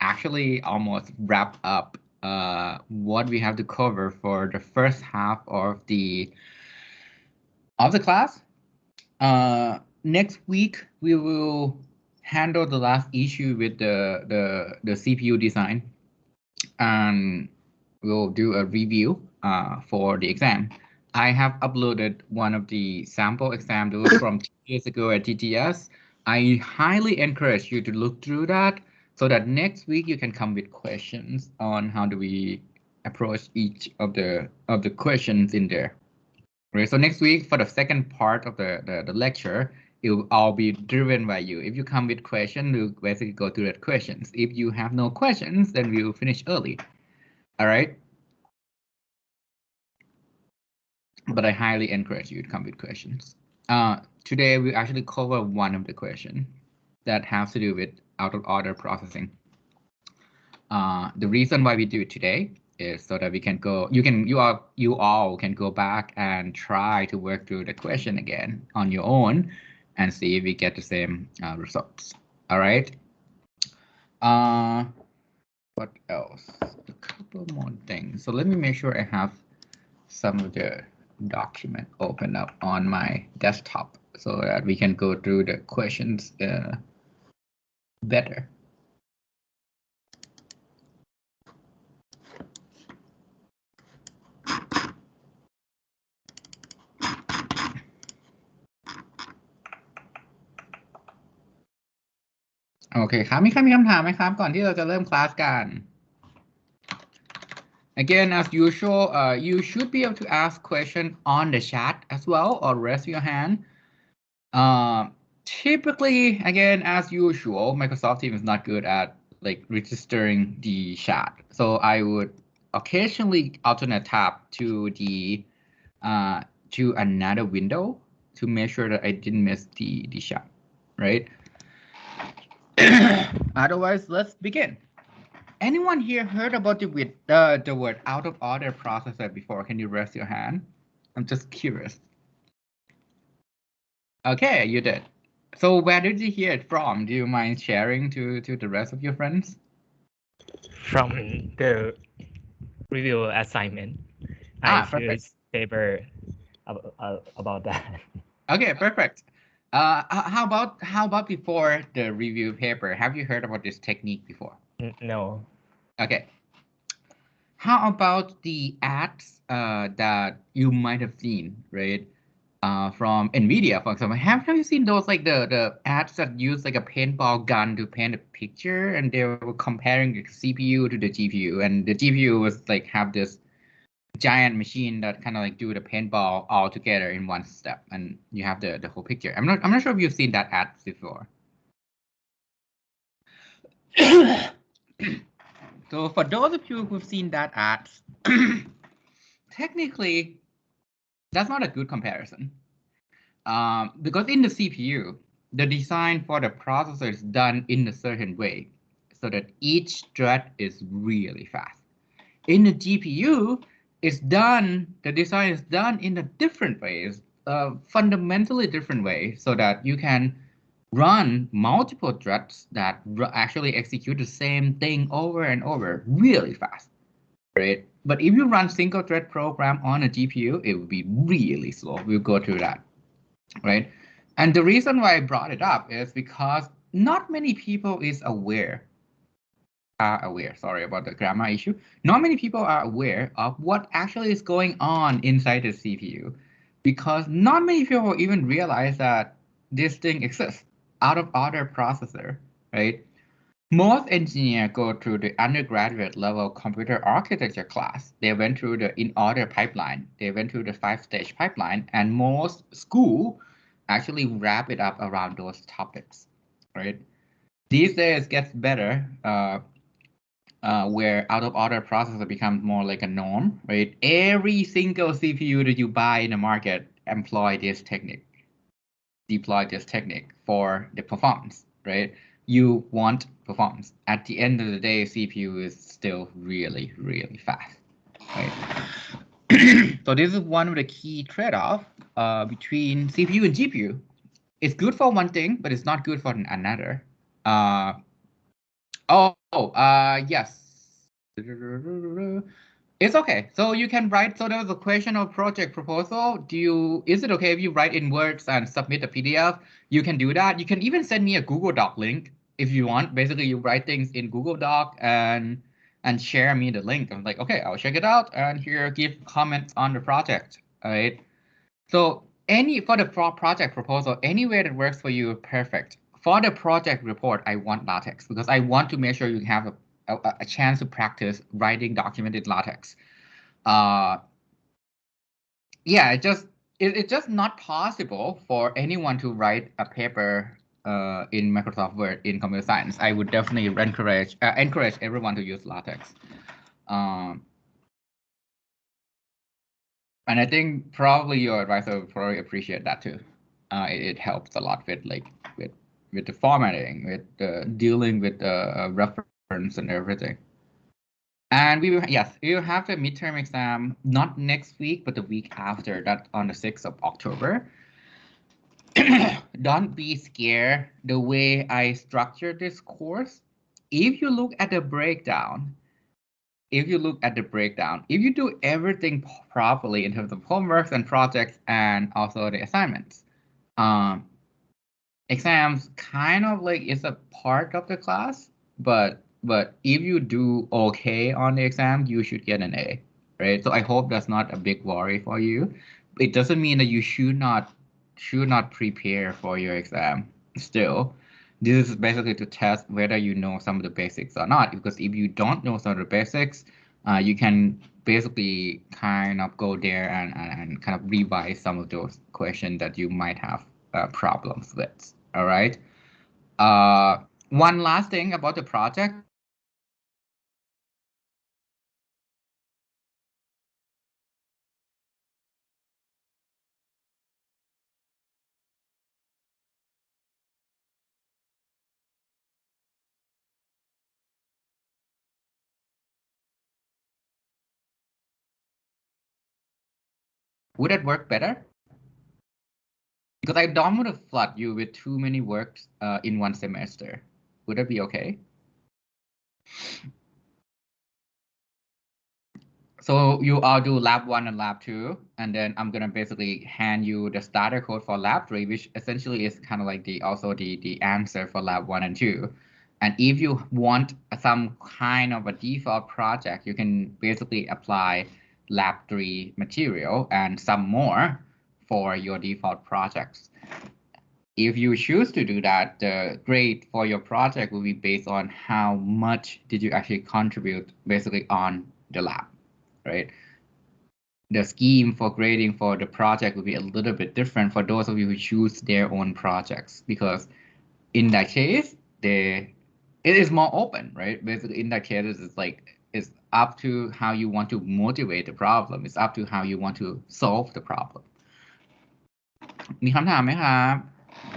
actually almost wrap up what we have to cover for the first half of the class. Next week we will handle the last issue with the CPU design, and we'll do a review for the exam. I have uploaded one of the sample exam that was from 2 years ago at TTS. I highly encourage you to look through that so that next week you can come with questions on how do we approach each of the questions in there. Right. So next week for the second part of the lecture, it will all be driven by you. If you come with questions, we'll basically go through that questions. If you have no questions, then we'll finish early. All right. But I highly encourage you to come with questions. Today we actually cover one of the questions that has to do with out of order processing. The reason why we do it today is so that we can go. You all can go back and try to work through the question again on your own and see if we get the same results. All right. What else? A couple more things. So let me make sure I have some of the document open up on my desktop so that we can go through the questions better. Okay ครับมีใครมีคำถามไหมครับก่อนที่เราจะเริ่มคลาสกัน Again, as usual, you should be able to ask questions on the chat as well or raise your hand. Typically, again, as usual, Microsoft Teams is not good at like registering the chat. So I would occasionally alternate tab to the to another window to make sure that I didn't miss the chat, right? Otherwise, let's begin. Anyone here heard about the word out of order processor before? Can you raise your hand? I'm just curious. Okay, you did. So where did you hear it from? Do you mind sharing to the rest of your friends? From the review assignment. I choose paper about that. Okay, perfect. How about before the review paper? Have you heard about this technique before? No. Okay. How about the ads that you might have seen, right? From NVIDIA, for example. Have you seen those like the ads that use like a paintball gun to paint a picture, and they were comparing the CPU to the GPU, and the GPU was like have this giant machine that kind of like do the paintball all together in one step, and you have the whole picture. I'm not sure if you've seen that ad before. So for those of you who've seen that ad, technically, that's not a good comparison. Because in the CPU, the design for the processor is done in a certain way so that each thread is really fast. In the GPU, the design is done in a different ways, fundamentally different way, so that you can run multiple threads that actually execute the same thing over and over really fast, right? But if you run single thread program on a GPU, it will be really slow. We'll go through that, right? And the reason why I brought it up is because not many people are aware, sorry about the grammar issue. Not many people are aware of what actually is going on inside the CPU, because not many people even realize that this thing exists, out of order processor, right? Most engineers go through the undergraduate level computer architecture class. They went through the in-order pipeline. They went through the 5-stage pipeline, and most school actually wrap it up around those topics, right? These days it gets better, where out-of-order processor becomes more like a norm, right? Every single CPU that you buy in the market deploy this technique for the performance, right? You want performance. At the end of the day, CPU is still really, really fast, right? So this is one of the key trade-off between CPU and GPU. It's good for one thing, but it's not good for another. Yes. It's okay. So you can write. So there was a question of project proposal. Is it okay if you write in Words and submit a PDF? You can do that. You can even send me a Google Doc link if you want. Basically, you write things in Google Doc and share me the link. I'm like, okay, I'll check it out and here give comments on the project. All right. So for the project proposal, anywhere that works for you, perfect. For the project report, I want LaTeX because I want to make sure you have a chance to practice writing document in LaTeX. Yeah, it's just not possible for anyone to write a paper in Microsoft Word in computer science. I would definitely encourage everyone to use LaTeX. And I think probably your advisor would probably appreciate that too. It helps a lot with with the formatting, with dealing with the reference and everything. And we will have the midterm exam not next week, but the week after that on the 6th of October. Don't be scared the way I structured this course. If you look at the breakdown, if you do everything properly in terms of homeworks and projects and also the assignments, exams kind of like is a part of the class, but if you do okay on the exam, you should get an A, right? So I hope that's not a big worry for you. It doesn't mean that you should not prepare for your exam still. This is basically to test whether you know some of the basics or not, because if you don't know some of the basics, you can basically kind of go there and kind of revise some of those questions that you might have problems with. All right. One last thing about the project. Would that work better? Because I don't want to flood you with too many works in one semester. Would that be okay? So you all do lab 1 and lab 2, and then I'm gonna basically hand you the starter code for lab 3, which essentially is kind of like the answer for lab 1 and 2. And if you want some kind of a default project, you can basically apply lab 3 material and some more for your default projects. If you choose to do that, the grade for your project will be based on how much did you actually contribute basically on the lab, right? The scheme for grading for the project will be a little bit different for those of you who choose their own projects, because in that case, it is more open, right? Basically, in that case, it's up to how you want to motivate the problem. It's up to how you want to solve the problem. มีคำถามไหมครับ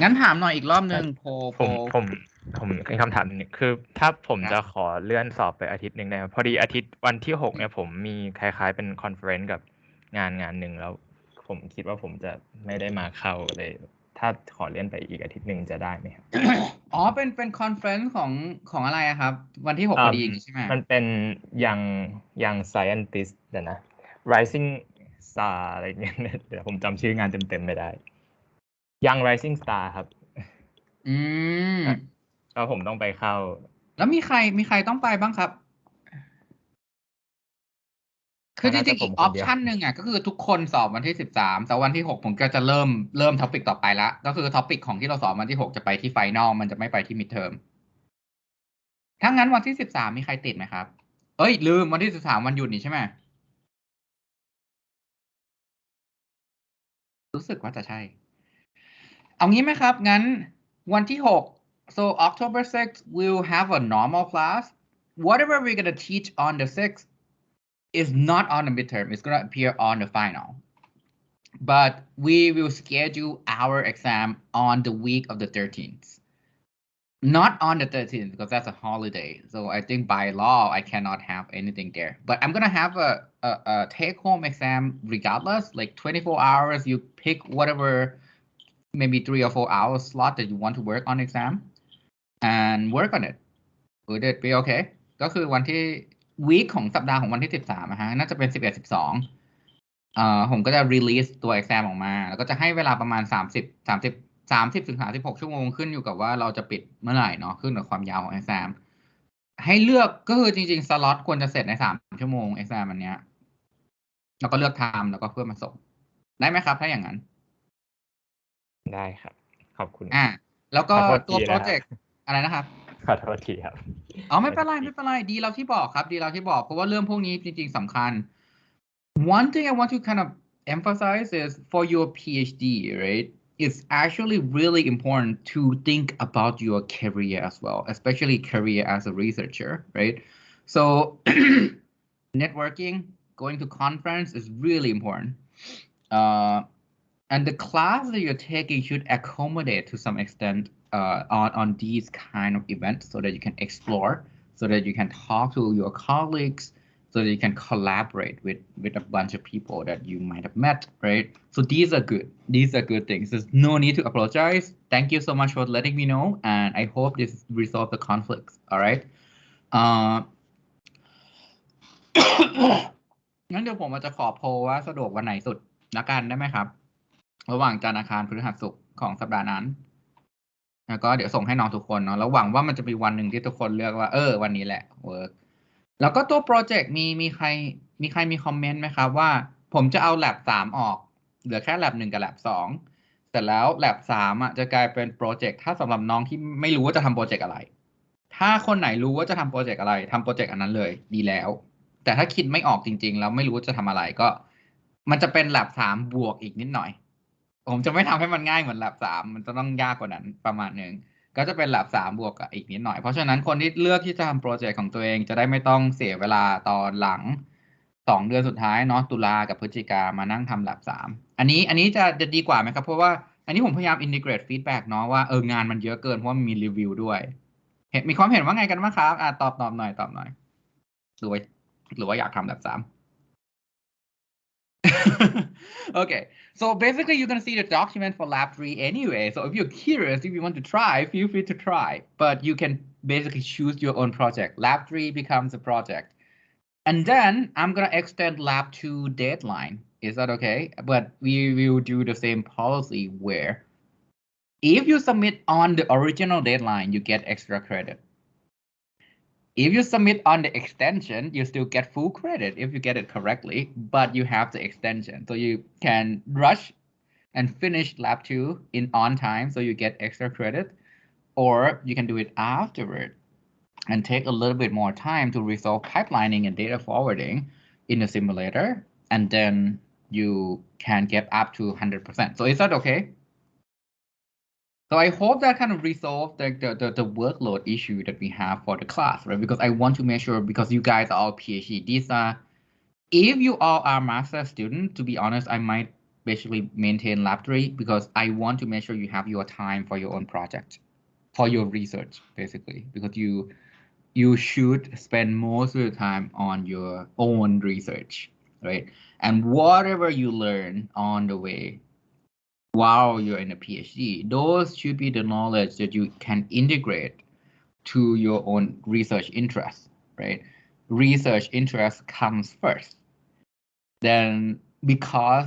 งั้นถามหน่อยอีกรอบนึงผมมีคำถามนึงคือถ้าผมจะขอเลื่อนสอบไปอาทิตย์นึงได้พอดีอาทิตย์วันที่6เนี่ยผมมีคล้ายๆเป็นคอนเฟอเรนซ์กับงานนึงแล้วผมคิดว่าผมจะไม่ได้มาเข้าเลยถ้าขอเลื่อนไปอีกอาทิตย์นึงจะได้ไหมครับอ๋อเป็นคอนเฟอเรนซ์ของอะไรครับวันที่6พอดีใช่ไหมมันเป็นยัง scientist นะ rising star อะไรเงี้ยเดี๋ยวผมจำชื่องานเต็มๆไม่ได้Young Rising Star ครับแล้วผมต้องไปเข้าแล้วมีใครต้องไปบ้างครับคือจริงๆอีกออปชันหนึ่งก็คือทุกคนสอบวันที่13แต่วันที่6ผมก็จะเริ่มท็อปิกต่อไปละก็คือท็อปิกของที่เราสอบวันที่6จะไปที่ไฟนอลมันจะไม่ไปที่มิดเทอมถ้างั้นวันที่13มีใครติดไหมครับเอ้ยลืมวันที่13วันหยุดนี่ใช่ไหมรู้สึกว่าจะใช่เอางี้ไหมครับงั้นวันที่6 so October 6th we'll have a normal class whatever we're gonna teach on the 6th is not on the midterm it's gonna appear on the final but we will schedule our exam on the week of the 13th not on the 13th because that's a holiday so I think by law I cannot have anything there but I'm gonna have a take-home exam regardless like 24 hours you pick whatever maybe 3 or 4 hours slot that you want to work on exam and work on it Would it be okay ก็คือวันที่วีคของสัปดาห์ของวันที่13นะฮะน่าจะเป็น11 12ผมก็จะ release ตัว exam ออกมา แล้วก็จะให้เวลาประมาณ30 ถึง 36 ชั่วโมงขึ้นอยู่กับว่าเราจะปิดเมื่อไหร่เนาะขึ้นกับความยาวของ exam ให้เลือกก็คือจริงๆ สล็อตควรจะเสร็จใน3 ชั่วโมง exam อันเนี้ยแล้วก็เลือก time แล้วก็เพื่อมาส่งได้ไหมครับถ้าอย่างนั้น ได้ครับขอบคุณ แล้วก็ ขอโทษ ตัว ที โปร นะครับ เจกต์อะไรนะครับ ขอโทษทีครับ ไม่เป็นไรไม่เป็นไรดีเราที่บอกครับดีเราที่บอกเพราะว่าเรื่องพวกนี้จริงๆสำคัญ One thing I want to kind of emphasize is for your PhD, right? It's actually really important to think about your career as well, especially career as a researcher, right? So networking, going to conference is really important. And the class that you're taking should accommodate to some extent on these kind of events so that you can explore, so that you can talk to your colleagues, so that you can collaborate with a bunch of people that you might have met, right? So these are good. These are good things. There's no need to apologize. Thank you so much for letting me know, and I hope this resolves the conflicts. All right. งั้นเดี๋ยวผมจะขอโพลว่าสะดวกวันไหนสุดละกันได้ไหมครับ ระหว่างจันทร์อังคารพฤหัสศุกร์ของสัปดาห์นั้นแล้วก็เดี๋ยวส่งให้น้องทุกคนเนาะแล้วหวังว่ามันจะมีวันหนึ่งที่ทุกคนเลือกว่าวันนี้แหละเวิร์กแล้วก็ตัวโปรเจกต์มีใครมีคอมเมนต์ไหมครับว่าผมจะเอา lab 3ออกเหลือแค่ lab 1กับ lab 2เสร็จแล้ว lab 3จะกลายเป็นโปรเจกต์ถ้าสำหรับน้องที่ไม่รู้ว่าจะทำโปรเจกต์อะไรถ้าคนไหนรู้ว่าจะทำโปรเจกต์อะไรทำโปรเจกต์อันนั้นเลยดีแล้วแต่ถ้าคิดไม่ออกจริงๆแล้วไม่รู้ว่าจะทำอะไรก็มันจะเป็น lab 3บวกอีกนิดหน่อยผมจะไม่ทำให้มันง่ายเหมือน lab 3มันจะต้องยากกว่านั้นประมาณนึงก็จะเป็น lab 3บวกกับอีกนิดหน่อยเพราะฉะนั้นคนที่เลือกที่จะทำโปรเจกต์ของตัวเองจะได้ไม่ต้องเสียเวลาตอนหลัง2 เดือนสุดท้ายเนาะตุลากับพฤศจิกามานั่งทำ lab 3อันนี้จะดีกว่าไหมครับเพราะว่าอันนี้ผมพยายาม integrate feedback เนาะว่างานมันเยอะเกินเพราะว่ามันมีรีวิวด้วยมีความเห็นว่าไงกันบ้างครับตอบหน่อยหรือว่าอยากทำ lab 3 Okay, so basically you're going to see the document for lab 3 anyway. So if you're curious, if you want to try, feel free to try. But you can basically choose your own project. Lab 3 becomes a project. And then I'm going to extend lab 2 deadline. Is that okay? But we will do the same policy where if you submit on the original deadline, you get extra credit. If you submit on the extension, you still get full credit if you get it correctly, but you have the extension. So you can rush and finish lab 2 on time, so you get extra credit, or you can do it afterward and take a little bit more time to resolve pipelining and data forwarding in the simulator, and then you can get up to 100%. So is that okay? So I hope that kind of resolved the workload issue that we have for the class, right? Because I want to make sure, because you guys are all PhD, if you all are master student, to be honest, I might basically maintain lab 3 because I want to make sure you have your time for your own project, for your research, basically, because you should spend most of the time on your own research, right? And whatever you learn on the way, while you're in a PhD, those should be the knowledge that you can integrate to your own research interests, right? Research interest comes first. Then, because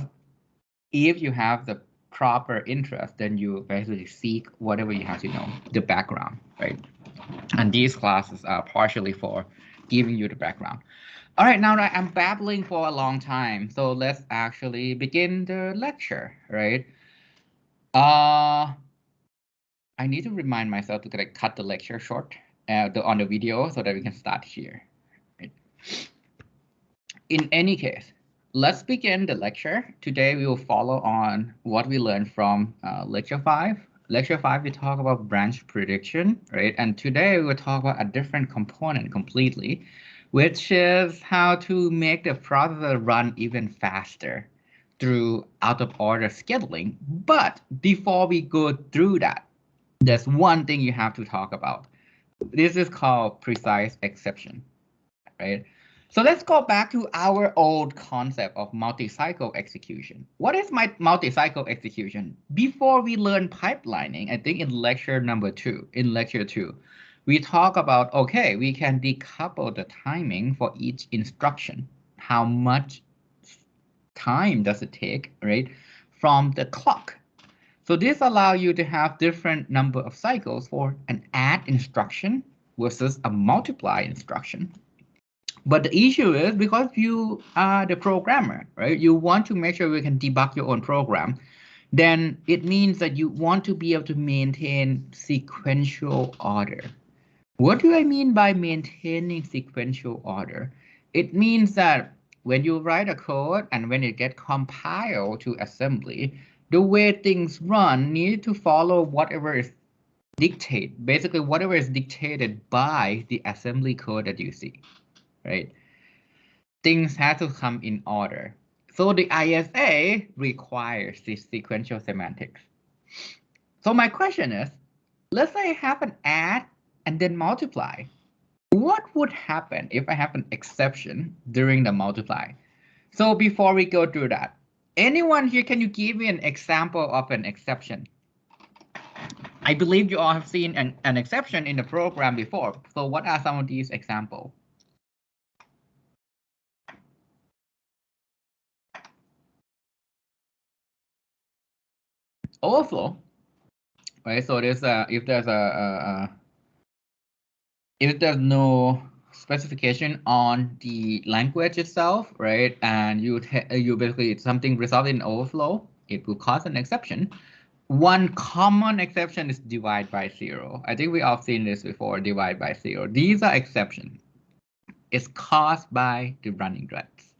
if you have the proper interest, then you basically seek whatever you have to know, the background, right? And these classes are partially for giving you the background. All right, now that I'm babbling for a long time, so let's actually begin the lecture, right? I need to remind myself to cut the lecture short on the video so that we can start here. Right? In any case, let's begin the lecture. Today we will follow on what we learned from lecture 5. Lecture 5, we talk about branch prediction, right? And today we will talk about a different component completely, which is how to make the processor run even faster through out-of-order scheduling. But before we go through that, there's one thing you have to talk about. This is called precise exception, right? So let's go back to our old concept of multi-cycle execution. What is my multi-cycle execution? Before we learn pipelining, I think in lecture 2, we talk about, okay, we can decouple the timing for each instruction. How much time does it take, right, from the clock? So this allows you to have different number of cycles for an add instruction versus a multiply instruction. But the issue is because you are the programmer, right? You want to make sure you can debug your own program. Then it means that you want to be able to maintain sequential order. What do I mean by maintaining sequential order? It means that when you write a code and when it gets compiled to assembly, the way things run need to follow whatever is dictated, basically whatever is dictated by the assembly code that you see, right? Things have to come in order. So the ISA requires this sequential semantics. So my question is, let's say I have an add and then multiply. What would happen if I have an exception during the multiply? So before we go through that, anyone here, can you give me an example of an exception? I believe you all have seen an exception in the program before. So what are some of these examples? Overflow, right? So there's if there's no specification on the language itself, right? And you basically something results in overflow, it will cause an exception. One common exception is divide by zero. I think we all seen this before, divide by zero. These are exceptions. It's caused by the running threads.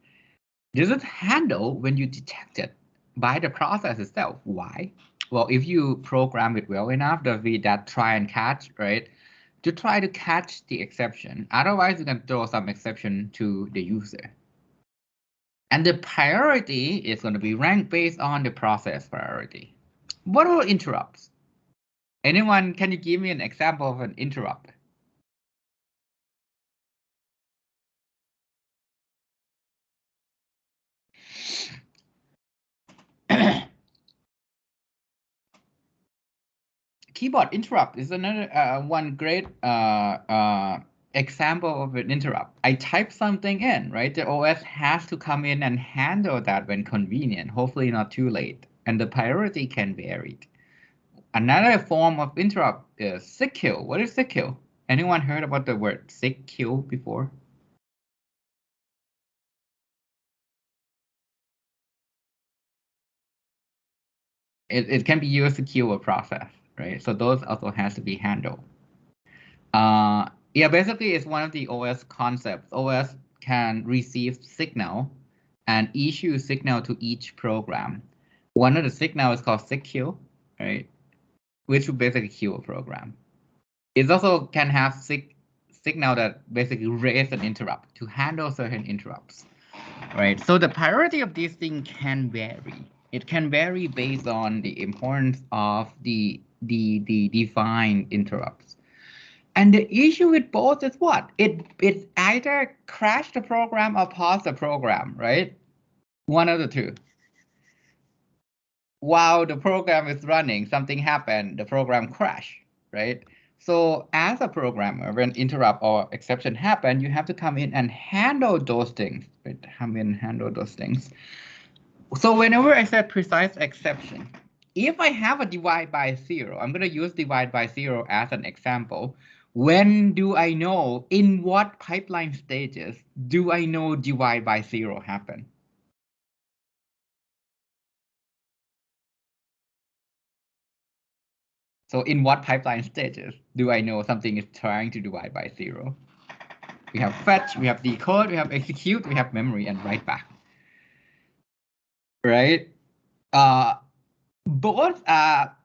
This is handled when you detect it by the process itself. Why? Well, if you program it well enough, there'll be that try and catch, right? To try to catch the exception. Otherwise, you can throw some exception to the user. And the priority is going to be ranked based on the process priority. What are interrupts? Anyone, can you give me an example of an interrupt? Keyboard interrupt is another one great example of an interrupt. I type something in, right? The OS has to come in and handle that when convenient, hopefully not too late. And the priority can vary. Another form of interrupt is sick kill. What is sick kill? Anyone heard about the word sick kill before? It can be used to kill a process, right? So those also has to be handled. Yeah, basically it's one of the OS concepts. OS can receive signal and issue signal to each program. One of the signals is called sick kill, right? Which will basically kill a program. It also can have signal that basically raise an interrupt to handle certain interrupts, right? So the priority of these things can vary. It can vary based on the importance of the defined interrupts. And the issue with both is what? It either crash the program or pause the program, right? One of the two. While the program is running, something happened, the program crashed, right? So as a programmer, when interrupt or exception happen, you have to come in and handle those things. Right? Come in and handle those things. So whenever I said precise exception, if I have a divide by zero, I'm going to use divide by zero as an example. When do I know, in what pipeline stages do I know divide by zero happen? So in what pipeline stages do I know something is trying to divide by zero? We have fetch, we have decode, we have execute, we have memory, and write back. Right? Both are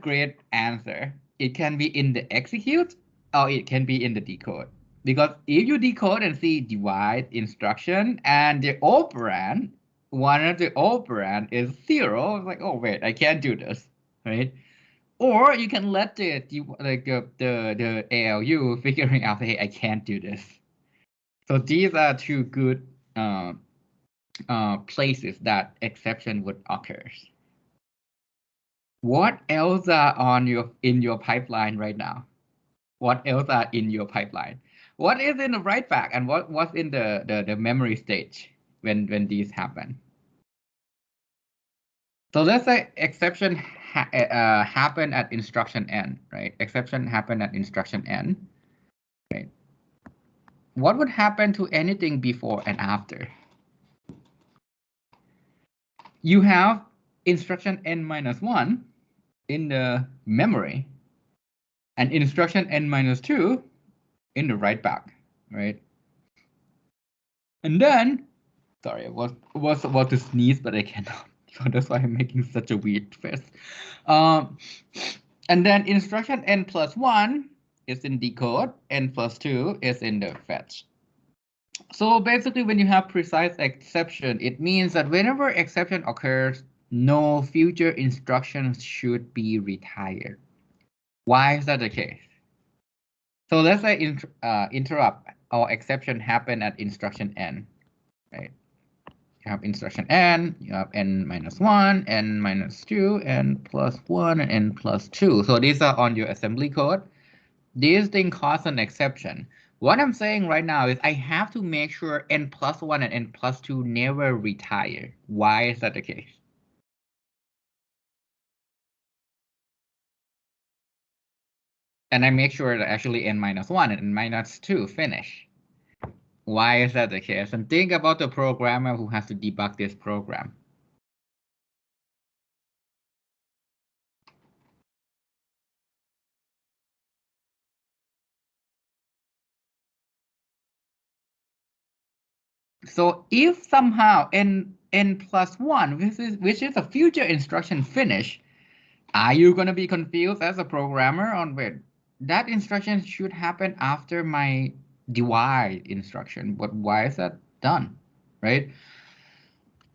great answer. It can be in the execute or it can be in the decode. Because if you decode and see divide instruction and the operand, one of the operand is zero, it's like, oh wait, I can't do this, right? Or you can let the ALU figuring out, hey, I can't do this. So these are two good places that exception would occur. What else are in your pipeline right now? what else are in your pipeline? What is in the write back and what's in the memory stage when these happen? So let's say exception happen at instruction n, right? Exception happen at instruction n, right? What would happen to anything before and after? You have instruction n-1 in the memory and instruction n-2 in the write back, right? And then, sorry, I was about to sneeze, but I cannot. So that's why I'm making such a weird face. And then instruction n+1 is in decode, n+2 is in the fetch. So basically, when you have precise exception, it means that whenever exception occurs, no future instructions should be retired. Why is that the case? So let's say interrupt or exception happen at instruction n, right? You have instruction n, you have n-1, n-2, n+1, and n+2. So these are on your assembly code. This thing causes an exception. What I'm saying right now is I have to make sure n+1 and n+2 never retire. Why is that the case? And I make sure that actually n-1 and n-2 finish. Why is that the case? And think about the programmer who has to debug this program. So if somehow n+1, which is a future instruction finish, are you going to be confused as a programmer on wait, that instruction should happen after my divide instruction, but why is that done, right?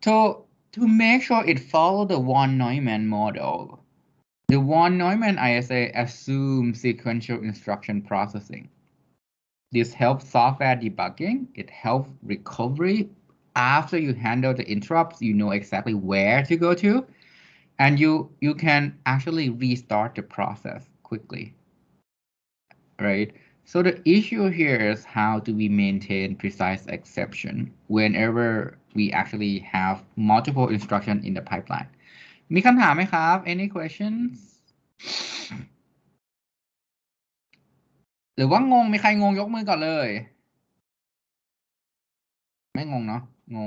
So to make sure it follows the von Neumann model, the von Neumann ISA assumes sequential instruction processing. This helps software debugging. It helps recovery. After you handle the interrupts, you know exactly where to go to, and you can actually restart the process quickly, right? So the issue here is how do we maintain precise exception whenever we actually have multiple instructions in the pipeline? มีคำถามไหมครับ Any questions? หรือว่างงมีใครงงยกมือก่อนเลยไม่งงเนาะงง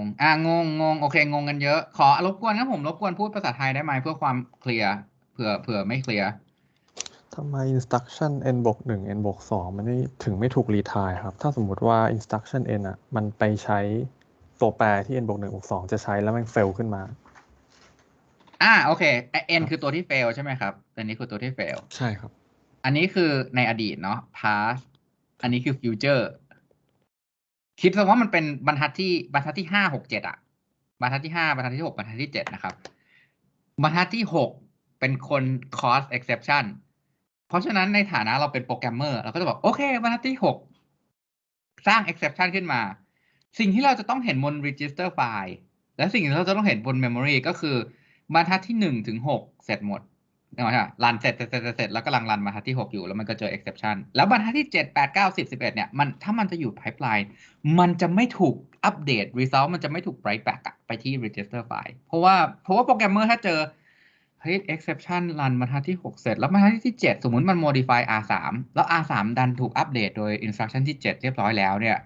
งงโอเคงงกันเยอะขอรบกวนครับผมรบกวนพูดภาษาไทยได้ไหมเพื่อความเคลียร์เผื่อไม่เคลียร์ทำไม instruction n-1 n-2 มันถึงไม่ถูก retire ครับถ้าสมมุติว่า instruction n อ่ะมันไปใช้ตัวแปรที่ n-1 n-2 จะใช้แล้วมัน fail ขึ้นมาโอเค n คือตัวที่ fail ใช่ไหมครับอันนี้คือตัวที่ fail ใช่ครับอันนี้คือในอดีตเนาะ past อันนี้คือ future คิดซะว่ามันเป็นบรรทัดที่5 6 7อ่ะบรรทัดที่5บรรทัดที่6บรรทัดที่7นะครับบรรทัดที่6เป็นคน cause exception เพราะฉะนั้นในฐานะเราเป็นโปรแกรมเมอร์เราก็จะบอกโอเคบรรทัดที่6สร้าง exception ขึ้นมาสิ่งที่เราจะต้องเห็นบน register file และสิ่งที่เราจะต้องเห็นบน memory ก็คือบรรทัดที่1 ถึง 6เสร็จหมดรันเสร็จแล้วกำลังรันบรรทัดที่6อยู่แล้วมันก็เจอ exception แล้วบรรทัดที่7 8 9 10 11เนี่ยถ้ามันจะอยู่ pipeline มันจะไม่ถูกอัปเดต result มันจะไม่ถูก write back ไปที่ register file เพราะว่าโปรแกรมเมอร์ถ้าเจอเฮ้ย exception รันบรรทัดที่6เสร็จแล้วบรรทัดที่7สมมุติมัน modify R3 แล้ว R3 ดันถูกอัปเดตโดย instruction ที่7เรียบร้อยแล้วเนี่ย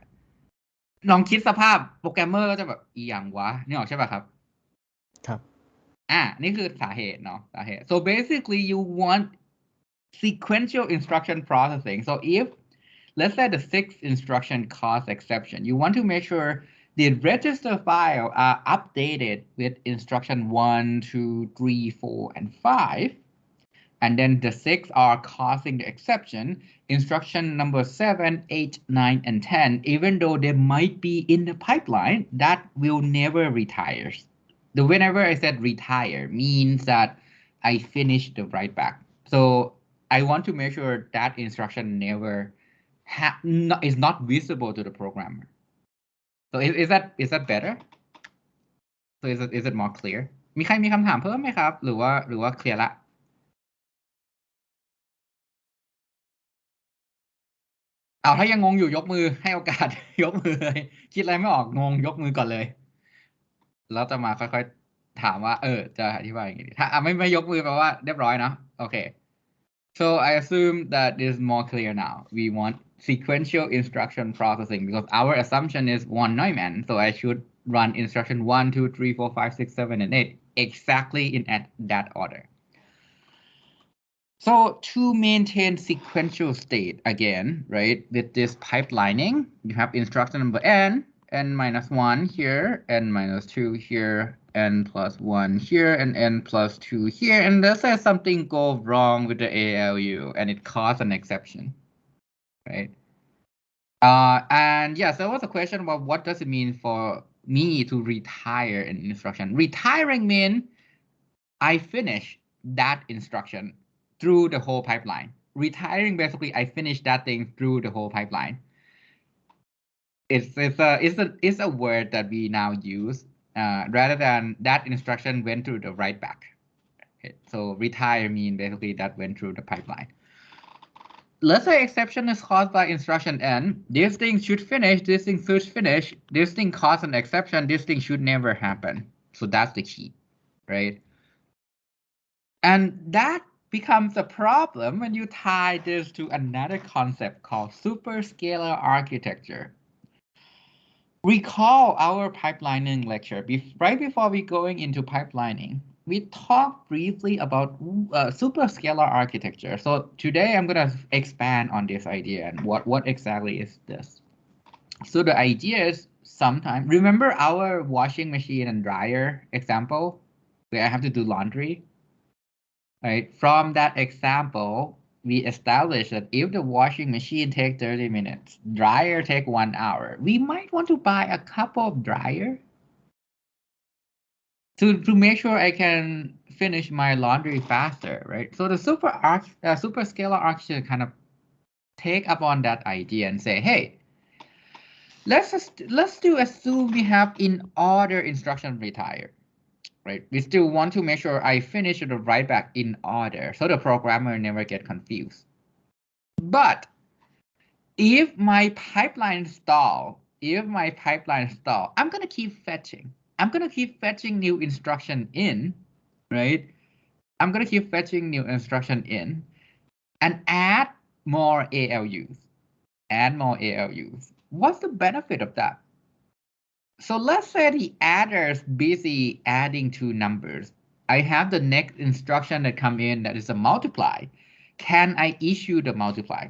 ลองคิดสภาพโปรแกรมเมอร์ก็จะแบบอีหยังวะนี่ออกใช่ป่ะครับครับนี่คือสาเหตุเนาะสาเหตุ so basically you want sequential instruction processing so if let's say the 6th instruction cause exception you want to make sure the register file are updated with instruction 1 2 3 4 and 5 and then the 6 are causing the exception instruction number 7 8 9 and 10 even though they might be in the pipeline that will never retire. The whenever I said retire means that I finish the write back. So I want to make sure that instruction never is not visible to the programmer. So is that better? So is it more clear? มีใครมีคำถามเพิ่มไหมครับหรือว่าเคลียร์ละ เอาถ้ายังงงอยู่ยกมือให้โอกาส ยกมือเลยคิดอะไรไม่ออกงงยกมือก่อนเลยแล้วจะมาค่อยๆถามว่าจะอธิบายยังไงดีถ้าไม่ยกมือแปลว่าเรียบร้อยเนาะโอเค so I assume that is more clear now we want sequential instruction processing because our assumption is one Neumann so I should run instruction 1 2 3 4 5 6 7 and 8 exactly in that order. So to maintain sequential state again, right, with this pipelining, you have instruction number n minus 1 here, n minus 2 here, n plus 1 here, and n plus 2 here. And let's say something goes wrong with the ALU and it caused an exception, right? And yes, there was a question about what does it mean for me to retire an instruction. Retiring means I finish that instruction through the whole pipeline. Retiring, basically, I finish that thing through the whole pipeline. It's a word that we now use rather than that instruction went through the write back. Okay, so retire means basically that went through the pipeline. Let's say exception is caused by instruction n. This thing should finish. This thing should finish. This thing caused an exception. This thing should never happen. So that's the key, right? And that becomes a problem when you tie this to another concept called superscalar architecture. Recall our pipelining lecture. Right before we going into pipelining, we talked briefly about superscalar architecture. So today I'm going to expand on this idea and what exactly is this. So the idea is sometimes, remember our washing machine and dryer example where I have to do laundry? Right. From that example, we established that if the washing machine takes 30 minutes, dryer take 1 hour, we might want to buy a couple of dryer to make sure I can finish my laundry faster, right? So the superscalar architecture kind of take up on that idea and say, hey, let's assume we have in order instruction retire. Right, we still want to make sure I finish the write back in order so the programmer never get confused. But if my pipeline stall, I'm gonna keep fetching. I'm gonna keep fetching new instruction in, right? I'm gonna keep fetching new instruction in and add more ALUs. Add more ALUs. What's the benefit of that? So let's say the adder is busy adding two numbers. I have the next instruction that come in that is a multiply. Can I issue the multiply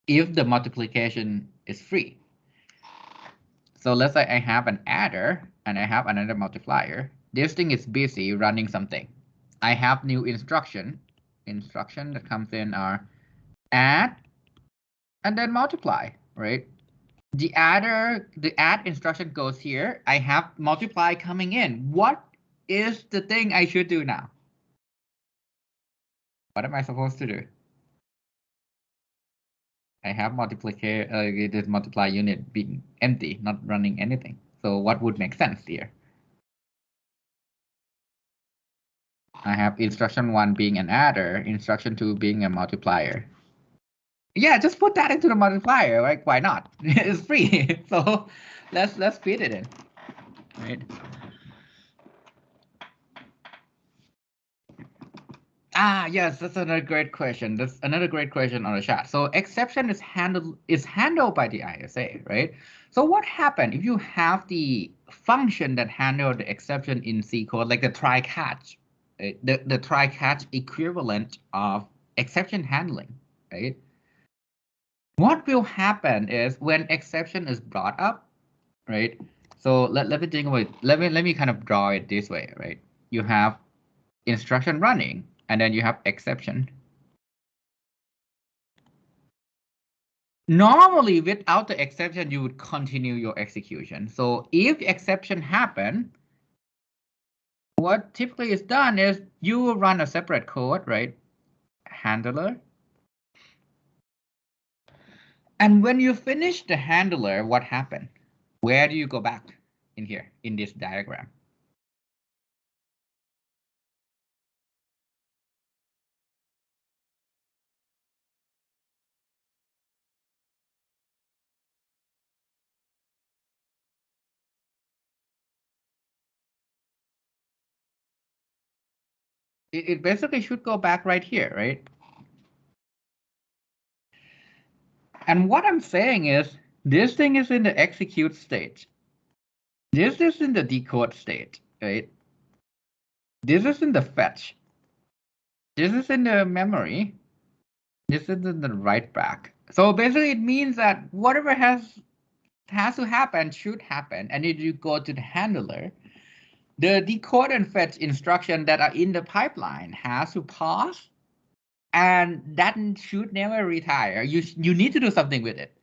if the multiplication is free? So let's say I have an adder and I have another multiplier. This thing is busy running something. I have new instruction that comes in are add and then multiply, right? The add instruction goes here. I have multiply coming in. What is the thing I should do now? What am I supposed to do? I have this multiply unit being empty, not running anything. So what would make sense here? I have instruction 1 being an adder, instruction 2 being a multiplier. Yeah, just put that into the multiplier, right? Why not? It's free. So let's feed it in. Right. Yes, that's another great question. That's another great question on the chat. So exception is handled by the ISA, right? So what happened if you have the function that handle the exception in C code, like the try catch, right? The try catch equivalent of exception handling, right? What will happen is when exception is brought up, right? So let me think about it. Let me kind of draw it this way, right? You have instruction running, and then you have exception. Normally, without the exception, you would continue your execution. So if exception happen, what typically is done is you will run a separate code, right? Handler. And when you finish the handler, what happened? Where do you go back in here, in this diagram? it basically should go back right here, right? And what I'm saying is this thing is in the execute state. This is in the decode state, right? This is in the fetch. This is in the memory. This is in the write back. So basically it means that whatever has to happen should happen. And if you go to the handler, the decode and fetch instruction that are in the pipeline has to pause, and that should never retire. You need to do something with it.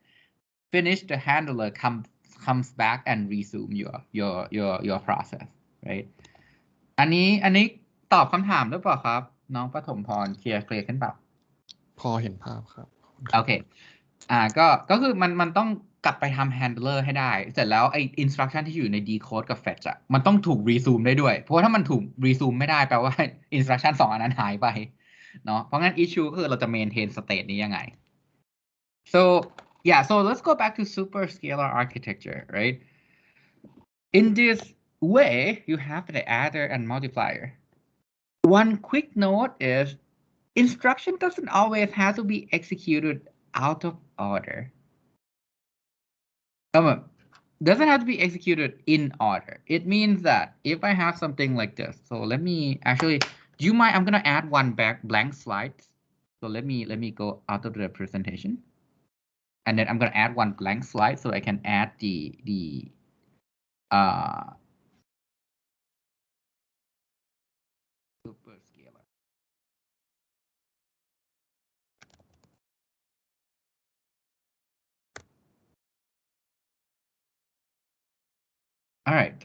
Finish the handler comes back and resume your process, right? อันนี้ตอบคำถามหรือเปล่าครับน้องปฐมพรเคลียร์ขึ้นเปล่า พอเห็นภาพครับ โอเคก็คือมันต้องกลับไปทำ handler ให้ได้เสร็จแล้วไอ้ instruction ที่อยู่ใน decode กับ fetch อะมันต้องถูก resume ได้ด้วยเพราะว่าถ้ามันถูก resume ไม่ได้แปลว่า instruction 2 อันนั้นหายไปเนาะเพราะงั้น issue ก็คือเราจะ maintain state นี้ยังไง so yeah so let's go back to super scalar architecture right in this way you have the adder and multiplier one quick note is instruction doesn't always have to be executed out of order. Doesn't have to be executed in order. It means that if I have something like this, so let me actually, do you mind? I'm gonna add one blank slide. So let me go out of the presentation, and then I'm gonna add one blank slide so I can add the super scalar. All right.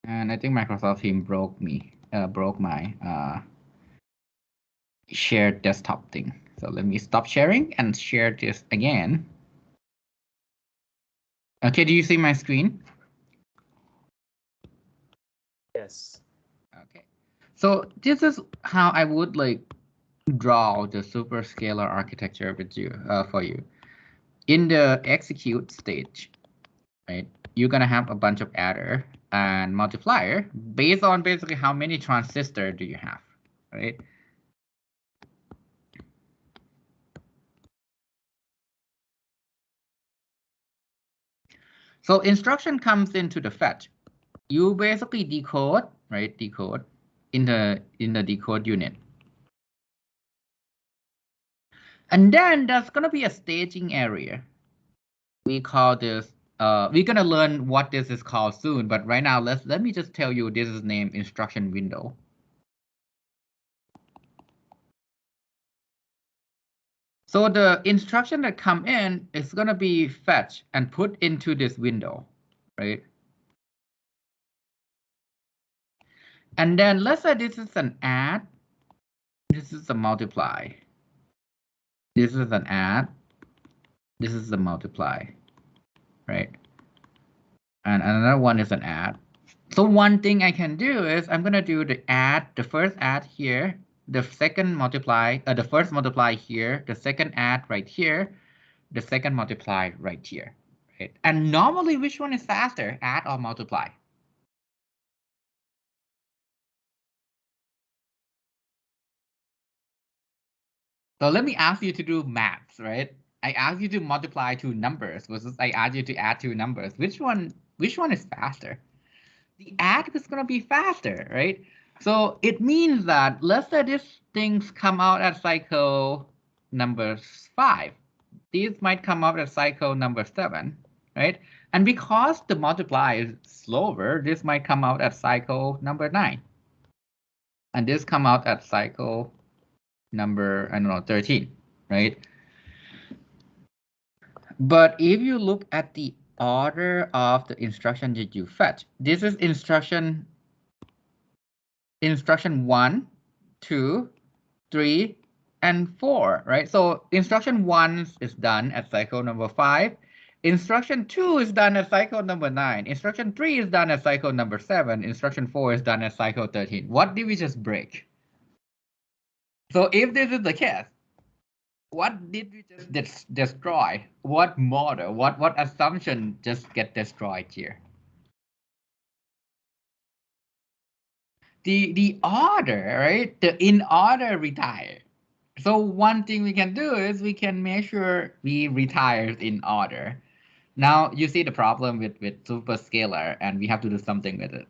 And I think Microsoft Teams broke my shared desktop thing. So let me stop sharing and share this again. Okay, do you see my screen? Yes. Okay. So this is how I would like draw the super scalar architecture with you for you. In the execute stage, right? You're gonna have a bunch of adder and multiplier based on basically how many transistors do you have, right? So instruction comes into the fetch. You basically decode, right? Decode in the decode unit. And then there's gonna be a staging area. We call this we're gonna learn what this is called soon, but right now let me just tell you this is named instruction window. So the instruction that come in is gonna be fetched and put into this window, right? And then let's say this is an add, this is a multiply. This is an add, this is a multiply, right? And another one is an add. So one thing I can do is I'm gonna do the add, the first add here, the second multiply, the first multiply here, the second add right here, the second multiply right here, right? And normally, which one is faster, add or multiply? So let me ask you to do maths, right? I ask you to multiply two numbers versus I ask you to add two numbers. Which one is faster? The add is going to be faster, right? So it means that let's say these things come out at cycle number 5. These might come out at cycle number 7, right? And because the multiply is slower, this might come out at cycle number 9. And this come out at cycle number, I don't know, 13, right? But if you look at the order of the instruction that you fetch, this is instruction 1, 2, 3, and 4, right? So instruction 1 is done at cycle number 5. Instruction 2 is done at cycle number 9. Instruction 3 is done at cycle number 7. Instruction 4 is done at cycle 13. What did we just break? So if this is the case, What did we just destroy? What model? What assumption just get destroyed here? The order, right? The in order retire. So one thing we can do is we can make sure we retire in order. Now you see the problem with super scalar and we have to do something with it.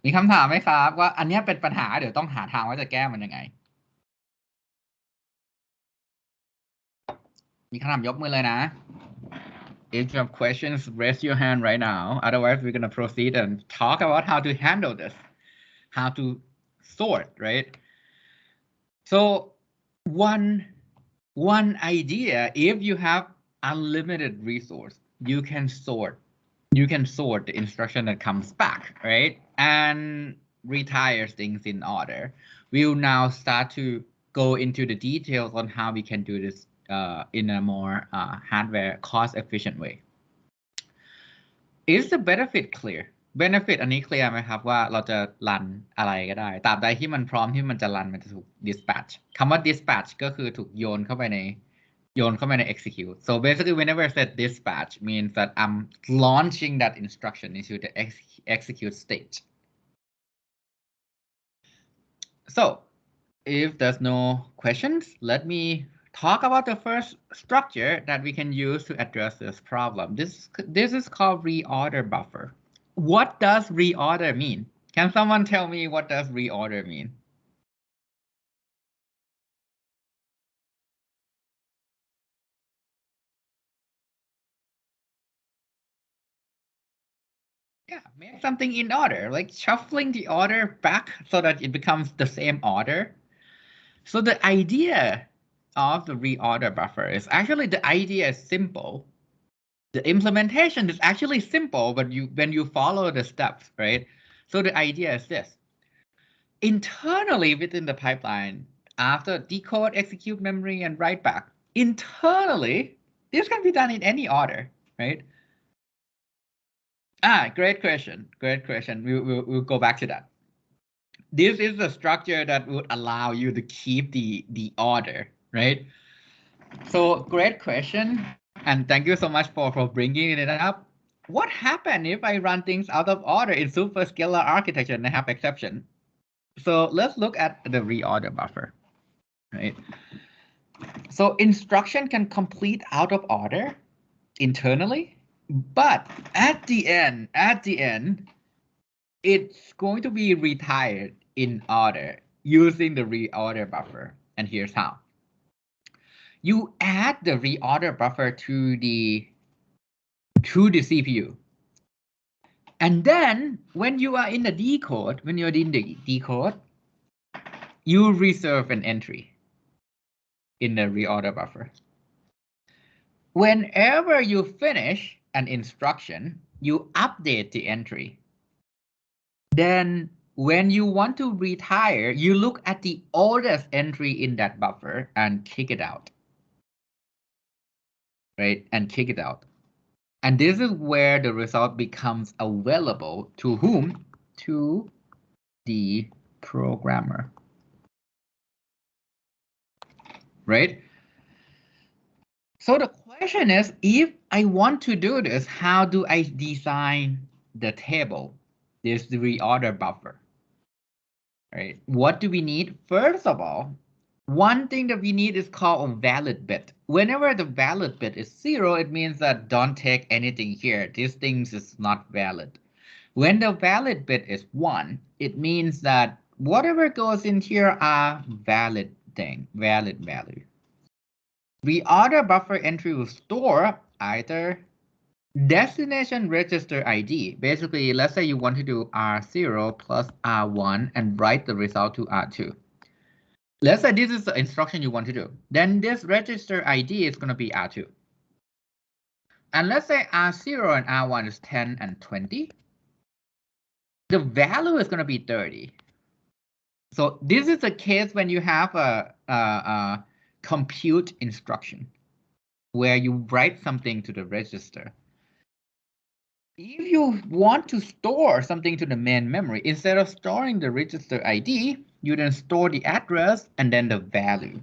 มีคำถามไหมครับว่าอันนี้เป็นปัญหาเดี๋ยวต้องหาทางว่าจะแก้มันยังไง มีคำถามยกมือเลยนะ If you have questions, raise your hand right now. Otherwise, we're going to proceed and talk about how to handle this, how to sort, right? So one idea, if you have unlimited resource, you can sort the instruction that comes back, right? And retire things in order. We'll now start to go into the details on how we can do this in a more hardware cost-efficient way. Is the benefit clear? Benefit อันนี้ clear ไหมครับว่าเราจะรันอะไรก็ได้ตราบใดที่มันพร้อมที่มันจะรันมันจะถูก dispatch คำว่า dispatch ก็คือถูกโยนเข้าไปใน execute. So basically, whenever I said dispatch means that I'm launching that instruction into the execute state. So if there's no questions, let me talk about the first structure that we can use to address this problem. This is called reorder buffer. What does reorder mean? Can someone tell me what does reorder mean? Yeah, make something in order, like shuffling the order back so that it becomes the same order. So the idea of the reorder buffer is actually the idea is simple. The implementation is actually simple, but when you follow the steps, right? So the idea is this. Internally within the pipeline, after decode, execute memory, and write back, internally, this can be done in any order, right? Great question. Great question. We'll go back to that. This is the structure that would allow you to keep the order, right? So great question. And thank you so much for bringing it up. What happens if I run things out of order in super scalar architecture and I have exception? So let's look at the reorder buffer, right? So instruction can complete out of order internally, but at the end, it's going to be retired in order using the reorder buffer. And here's how. You add the reorder buffer to the CPU. And then when you are in the decode, you reserve an entry in the reorder buffer. Whenever you finish an instruction, you update the entry. Then when you want to retire, you look at the oldest entry in that buffer and kick it out. Right? And kick it out. And this is where the result becomes available to whom? To the programmer. Right? So the question is, if I want to do this, how do I design the table? This the reorder buffer. Right? What do we need? First of all, one thing that we need is called a valid bit. Whenever the valid bit is 0, it means that don't take anything here. This thing is not valid. When the valid bit is 1, it means that whatever goes in here are valid value. Reorder buffer entry will store either destination register ID. Basically, let's say you want to do R0 plus R1 and write the result to R2. Let's say this is the instruction you want to do. Then this register ID is going to be R2. And let's say R0 and R1 is 10 and 20. The value is going to be 30. So this is the case when you have a compute instruction where you write something to the register. If you want to store something to the main memory, instead of storing the register ID, you then store the address and then the value.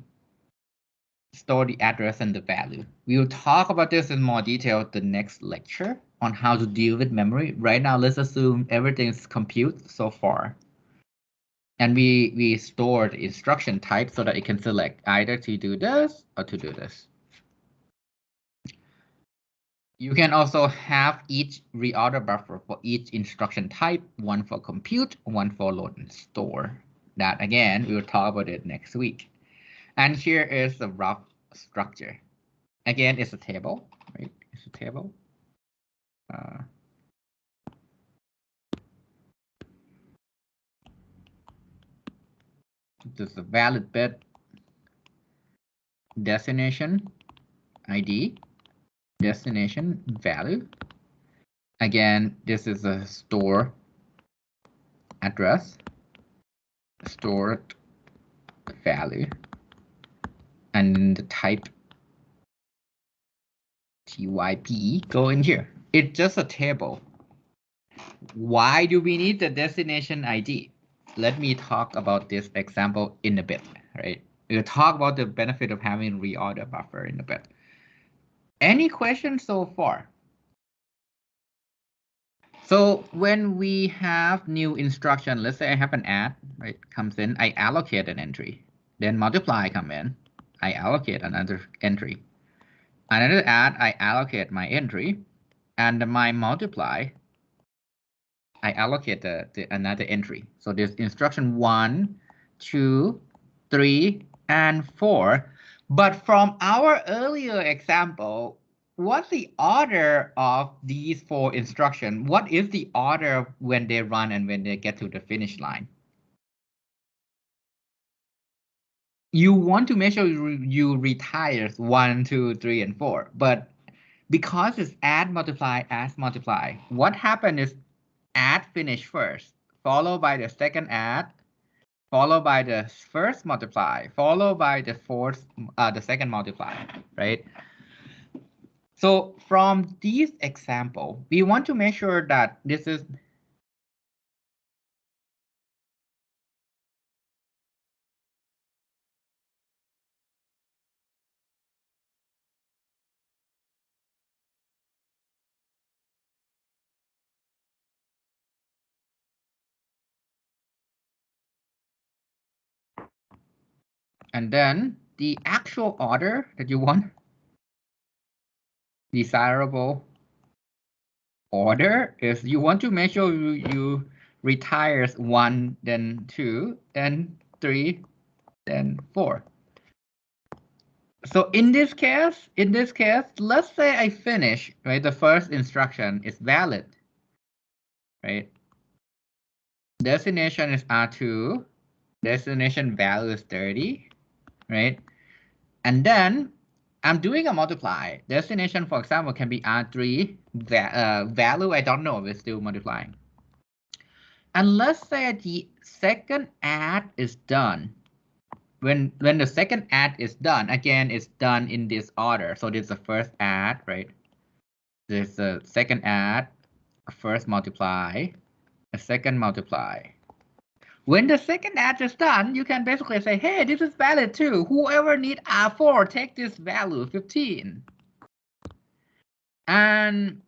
store the address and the value. We will talk about this in more detail the next lecture on how to deal with memory. Right now, let's assume everything is compute so far. And we store the instruction type so that it can select either to do this or to do this. You can also have each reorder buffer for each instruction type, one for compute, one for load and store. That again, we will talk about it next week. And here is the rough structure. Again, it's a table, right? It's a table. This is a valid bit, destination ID, destination value. Again, this is a store address, stored value, and the type TYP go in here. It's just a table. Why do we need the destination ID? Let me talk about this example in a bit, right? We'll talk about the benefit of having reorder buffer in a bit. Any questions so far? So when we have new instruction, let's say I have an add, right, comes in, I allocate an entry, then multiply come in, I allocate another entry. Another add, I allocate my entry, and my multiply, I allocate another entry. So there's instruction 1, 2, 3, and 4. But from our earlier example, what's the order of these 4 instructions? What is the order when they run and when they get to the finish line? You want to make sure you retire 1, 2, 3, and 4. But because it's add, multiply, what happened is add finish first, followed by the second add, followed by the first multiply, followed by the second multiply, right? So from this example, we want to make sure that this is and then the actual order that you want, desirable order is you want to make sure you retires 1, then 2, then 3, then 4. So in this case, let's say I finish, right? The first instruction is valid, right? Destination is R2, destination value is 30, right? And then I'm doing a multiply. Destination, for example, can be R3, value I don't know, we're still multiplying. And let's say the second add is done. When the second add is done, again, it's done in this order. So this is the first add, right? There's a second add, a first multiply, a second multiply. When the second add is done, you can basically say, hey, this is valid too. Whoever need R4, take this value, 15. And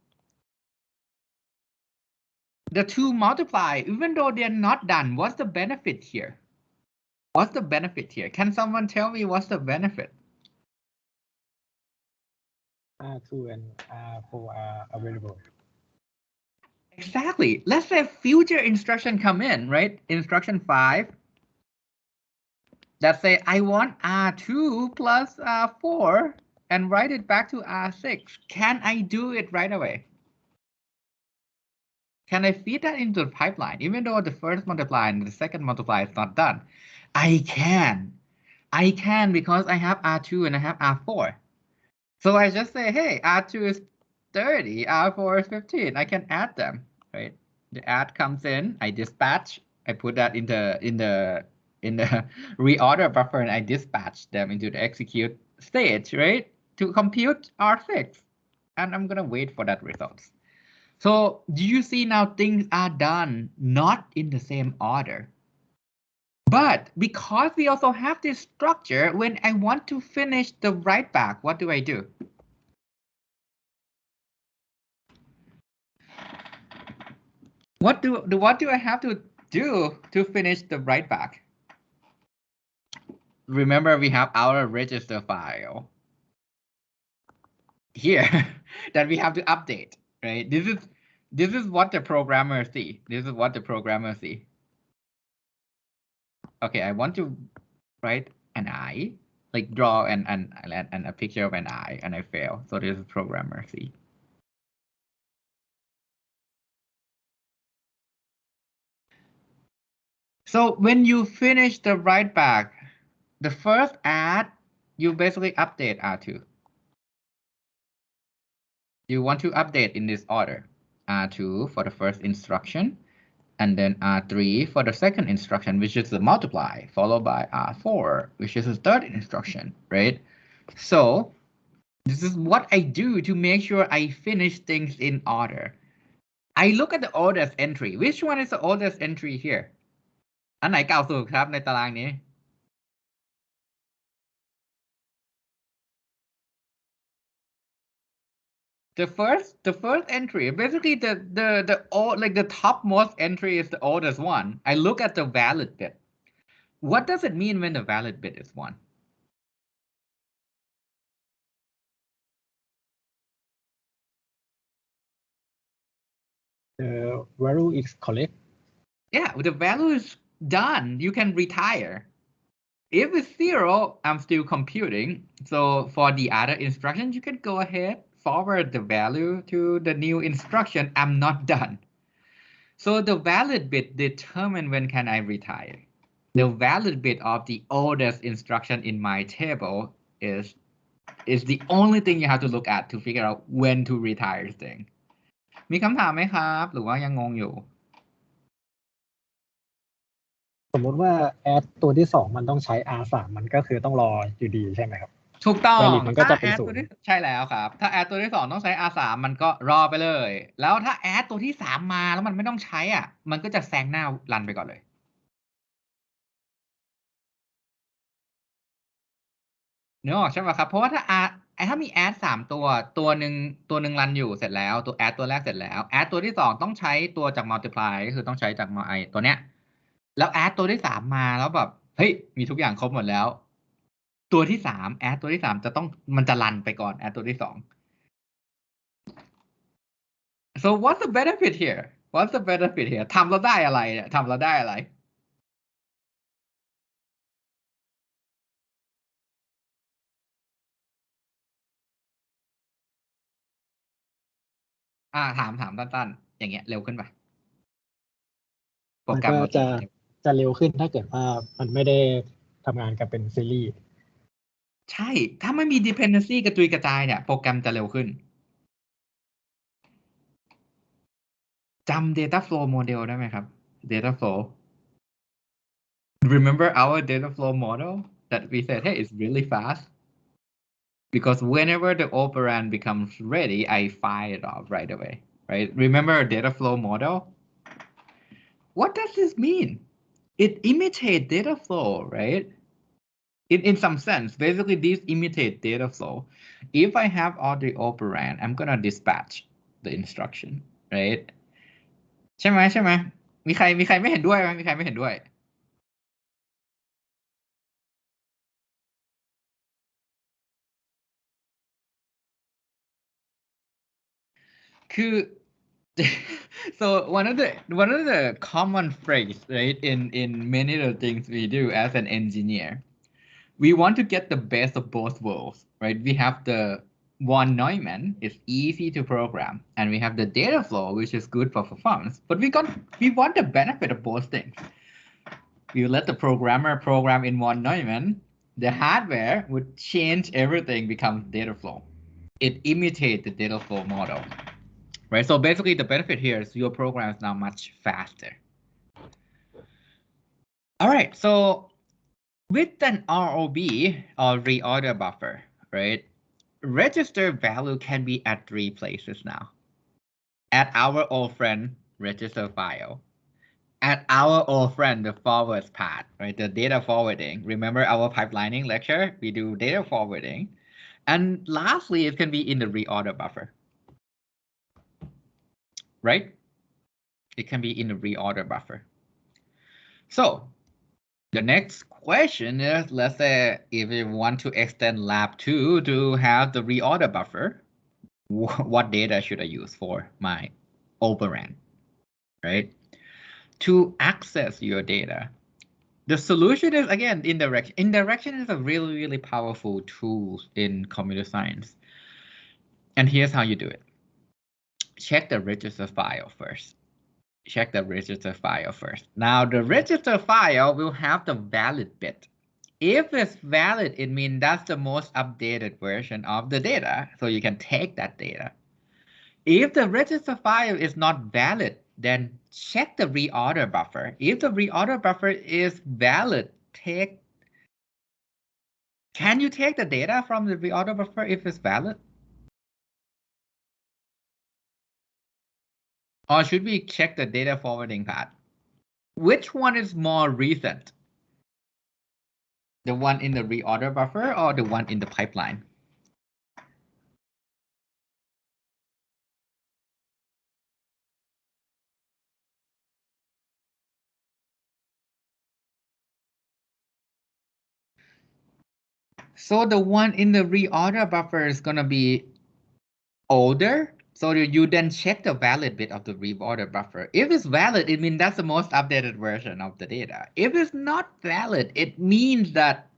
the two multiply, even though they're not done, what's the benefit here? What's the benefit here? Can someone tell me what's the benefit? R2 and R4 are available. Exactly. Let's say future instruction come in, right? Instruction 5. That say I want R2 plus R4 and write it back to R6. Can I do it right away? Can I feed that into the pipeline, even though the first multiply and the second multiply is not done? I can. I can because I have R2 and I have R4. So I just say, hey, R2 is 30, R4 is 15. I can add them, right? The add comes in, I dispatch, I put that in the reorder buffer, and I dispatch them into the execute stage, right? To compute R6. And I'm gonna wait for that results. So do you see now things are done not in the same order? But because we also have this structure, when I want to finish the write back, what do I do? What do I have to do to finish the write back? Remember, we have our register file here that we have to update, right? This is what the programmer see. This is what the programmer see. Okay, I want to write an eye, like draw an a picture of an eye, and I fail. So this is programmer see. So when you finish the write back, the first add, you basically update R2. You want to update in this order. R2 for the first instruction, and then R3 for the second instruction, which is the multiply, followed by R4, which is the third instruction, right? So this is what I do to make sure I finish things in order. I look at the oldest entry. Which one is the oldest entry here? อันไหนเก่าสุดครับในตารางนี้ The first entry, basically the old, like the topmost entry is the oldest one. I look at the valid bit. What does it mean when the valid bit is 1? The value is correct. Yeah, the value is done. You can retire. If it's 0, I'm still computing. So for the other instruction, you can go ahead, forward the value to the new instruction. I'm not done. So the valid bit determine when can I retire. The valid bit of the oldest instruction in my table is the only thing you have to look at to figure out when to retire thing. มีคำถามไหมครับหรือว่ายังงงอยู่ สมมุติว่า add ตัวที่ 2 มันต้องใช้ R3 มันก็คือต้องรออยู่ดีใช่ไหมครับ ถูกต้อง valid มันก็จะเป็น ถ้า add ตัวที่ใช่แล้วครับ ถ้า add ตัวที่ 2 ต้องใช้ R3 มันก็รอไปเลย แล้วถ้า add ตัวที่ 3 มาแล้วมันไม่ต้องใช้อ่ะ มันก็จะแซงหน้ารันไปก่อนเลย เนอะใช่ไหมครับ เพราะว่าถ้ามี add 3 ตัวหนึ่งรันอยู่เสร็จแล้ว ตัว add ตัวแรกเสร็จแล้ว add ตัวที่ 2 ต้องใช้ตัวจาก multiply ก็คือต้องใช้จากตัวเนี้ย แล้ว add ตัวที่ 3 มาแล้วแบบเฮ้ยมีทุกอย่างครบหมดแล้ว ตัวที่ 3 add ตัวที่ 3 มันจะรันไปก่อน add ตัวที่ 2 So what's the benefit here? What's the benefit here? ทำแล้วได้อะไรเนี่ยทำแล้วได้อะไร ถามสั้นๆอย่างเงี้ยเร็วขึ้นป่ะโปร มัน แกรม ก็ เรา จะเร็วขึ้นถ้าเกิดว่ามันไม่ได้ทำงานกันเป็นซีรีส์ ใช่ ถ้าไม่มี dependency กระจุยกระจายเนี่ยโปรแกรมจะเร็วขึ้นจำ data flow model ได้ไหมครับ data flow Remember our data flow model that we said hey it's really fast because whenever the operand becomes ready I fire it off right away right remember our data flow model What does this mean? It imitates data flow, right? In some sense, basically these imitate data flow. If I have all the operand, I'm gonna dispatch the instruction, right? ใช่ไหมมีใครไม่เห็นด้วยไหมมีใครไม่เห็นด้วย คือ so one of the common phrase, right, in many of the things we do as an engineer, we want to get the best of both worlds, right? We have the von Neumann, it's easy to program, and we have the data flow, which is good for performance. But we want the benefit of both things. You let the programmer program in von Neumann, the hardware would change everything, becomes data flow. It imitates the data flow model. Right, so basically the benefit here is your program is now much faster. All right, so with an ROB or reorder buffer, right, register value can be at 3 places now. At our old friend register file, at our old friend, the forwards part, right? The data forwarding. Remember our pipelining lecture? We do data forwarding. And lastly, it can be in the reorder buffer, right? It can be in the reorder buffer. So the next question is, let's say if you want to extend lab 2 to have the reorder buffer, what data should I use for my operand, right? To access your data, the solution is, again, indirection. Indirection is a really, really powerful tool in computer science. And here's how you do it. Check the register file first. Check the register file first. Now, the register file will have the valid bit. If it's valid, it means that's the most updated version of the data. So you can take that data. If the register file is not valid, then check the reorder buffer. If the reorder buffer is valid, can you take the data from the reorder buffer if it's valid? Or should we check the data forwarding path? Which one is more recent? The one in the reorder buffer or the one in the pipeline? So the one in the reorder buffer is going to be older. So you then check the valid bit of the reorder buffer. If it's valid, it means that's the most updated version of the data. If it's not valid, it means that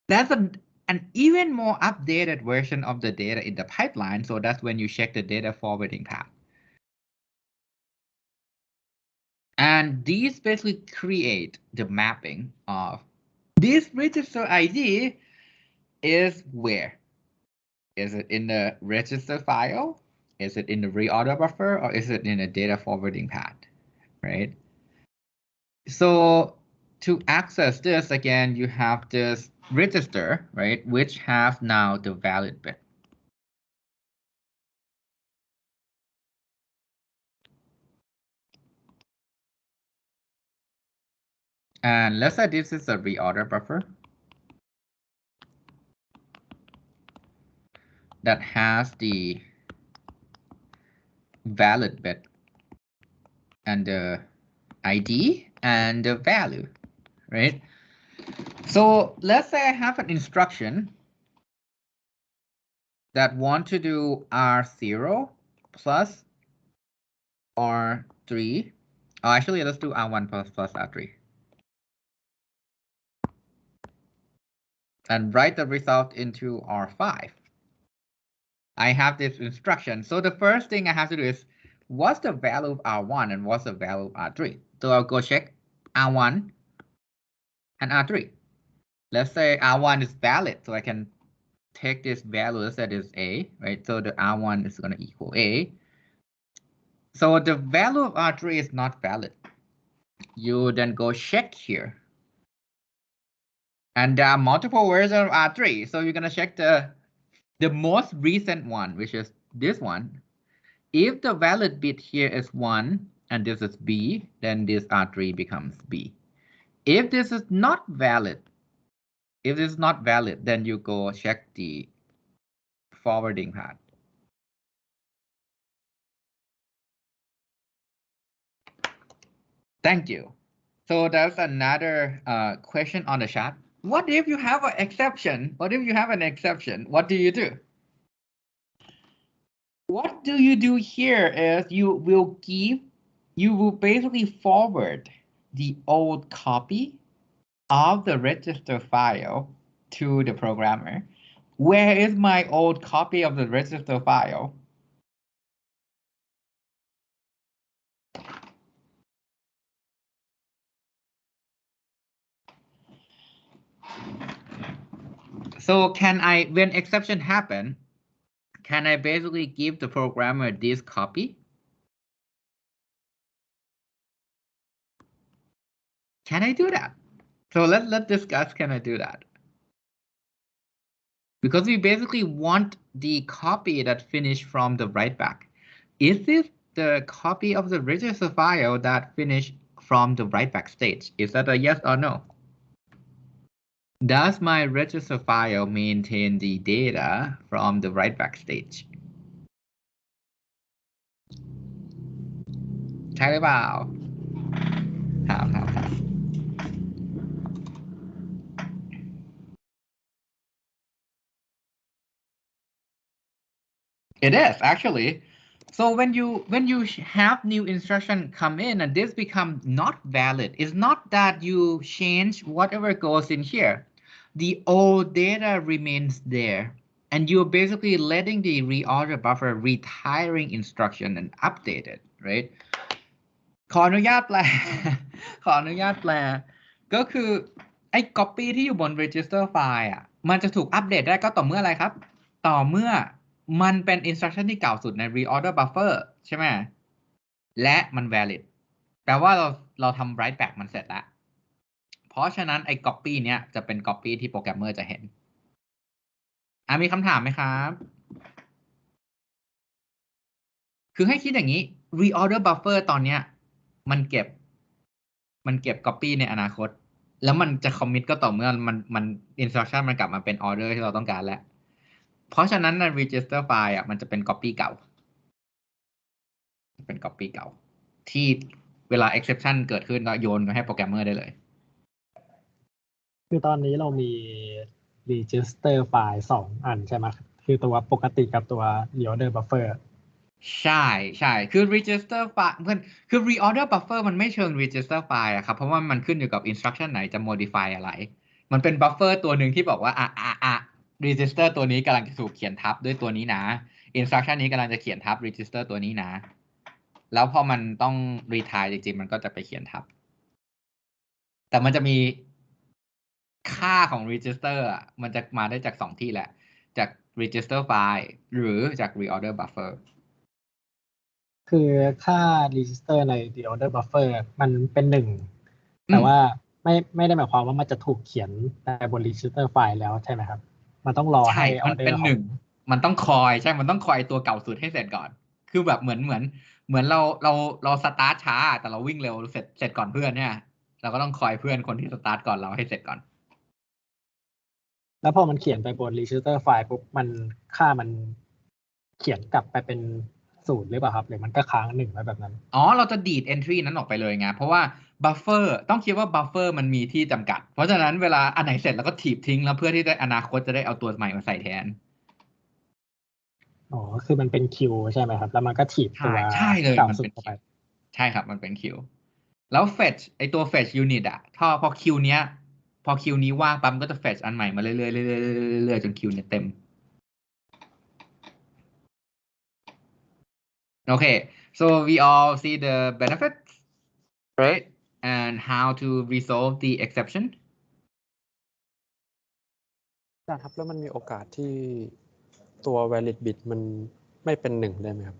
that's an even more updated version of the data in the pipeline. So that's when you check the data forwarding path. And these basically create the mapping of this register ID is where? Is it in the register file? Is it in the reorder buffer, or is it in a data forwarding path, right? So to access this, again, you have this register, right, which has now the valid bit. And let's say this is a reorder buffer that has the valid bit and the ID and the value, right? So let's say I have an instruction that want to do R0 plus R3. Oh, actually, let's do R1 plus R3. And write the result into R5. I have this instruction. So the first thing I have to do is, what's the value of R1 and what's the value of R3? So I'll go check R1 and R3. Let's say R1 is valid, so I can take this value that is A, right? So the R1 is going to equal A. So the value of R3 is not valid. You then go check here. And there are multiple versions of R3. So you're going to check the most recent one, which is this one. If the valid bit here is 1 and this is B, then this R3 becomes B. If this is not valid, then you go check the forwarding path. Thank you. So that's another question on the chat. What if you have an exception? What if you have an exception? What do you do? What do you do here is you will basically forward the old copy of the register file to the programmer. Where is my old copy of the register file? So can I, when exception happen, can I basically give the programmer this copy? Can I do that? So let's discuss, can I do that? Because we basically want the copy that finished from the write back. Is this the copy of the register file that finished from the write back stage. Is that a yes or no? Does my register file maintain the data from the write back stage? ใช่หรือเปล่าถาม It is actually. So when you have new instruction come in and this become not valid, it's not that you change whatever goes in here. The old data remains there, and you're basically letting the reorder buffer retiring instruction and update it, right? ขออนุญาตแปล ก็คือไอ้ copy ที่อยู่บน register file อ่ะมันจะถูกอัปเดตได้ก็ต่อเมื่ออะไรครับ ต่อเมื่อมันเป็น instruction ที่เก่าสุดใน reorder buffer ใช่ไหมและมัน valid แปลว่าเราทำ write back มันเสร็จแล้วเพราะฉะนั้นไอ้ copy เนี้ยจะเป็น copy ที่โปรแกรมเมอร์จะเห็นมีคำถามไหมครับ คือให้คิดอย่างนี้ reorder buffer ตอนเนี้ยมันเก็บ copy ในอนาคตแล้วมันจะ commit ก็ต่อเมื่อมัน instruction มันกลับมาเป็น order ที่เราต้องการแล้วเพราะฉะนั้นใน register file อ่ะมันจะเป็น copy เก่าที่เวลา exception เกิดขึ้นเราโยนให้โปรแกรมเมอร์ได้เลยคือตอนนี้เรามี register file 2 อันใช่ไหมคือตัวปกติกับตัว reorder buffer ใช่คือ register file คือ reorder buffer มันไม่เชิง register file อะครับเพราะว่ามันขึ้นอยู่กับ instruction ไหนจะ modify อะไรมันเป็น buffer ตัวหนึ่งที่บอกว่าregister ตัวนี้กำลังจะถูกเขียนทับด้วยตัวนี้นะ instruction นี้กำลังจะเขียนทับ register ตัวนี้นะแล้วพอมันต้อง retry จริงๆมันก็จะไปเขียนทับแต่มันจะมีค่าของ register อ่ะมันจะมาได้จาก2ที่แหละจาก register file หรือจาก reorder bufferคือค่า register ใน reorder buffer มันเป็น1แต่ว่าไม่ได้หมายความว่ามันจะถูกเขียนในบน register file แล้วใช่ไหมครับมันต้องรอให้ มันเป็น order มันต้องคอยใช่มันต้องคอยตัวเก่าสุดให้เสร็จก่อนคือแบบเหมือนเราสตาร์ทช้าแต่เราวิ่งเร็วเสร็จก่อนเพื่อนเนี่ยเราก็ต้องคอยเพื่อนคนที่สตาร์ทก่อนเราให้เสร็จก่อนแล้วพอมันเขียนไปบน register file ปุ๊บค่ามันเขียนกลับไปเป็น0หรือเปล่าครับหรือมันก็ค้าง1ไว้แบบนั้นเราจะดีด entry นั้นออกไปเลยไงเพราะว่า buffer ต้องคิดว่า buffer มันมีที่จำกัดเพราะฉะนั้นเวลาอันไหนเสร็จแล้วก็ถีบทิ้งแล้วเพื่อที่จะอนาคตจะได้เอาตัวใหม่มาใส่แทนคือมันเป็นคิวใช่ไหมครับแล้วมันก็ถีบตัวใช่เลย เก่า มัน สุด เป็น เข้าไปใช่ครับมันเป็นคิวแล้ว fetch ไอตัว fetch unit อ่ะพอคิวเนี้ยพอคิวนี้ว่างปั๊มก็จะ fetch อันใหม่มาเรื่อยๆเรื่อยๆจนคิวเนี่ยเต็มOkay, so we all see the benefits, right? And how to resolve the exception. ครับแล้วมันมีโอกาสที่ตัว valid bit มันไม่เป็น1ได้ไหมครับ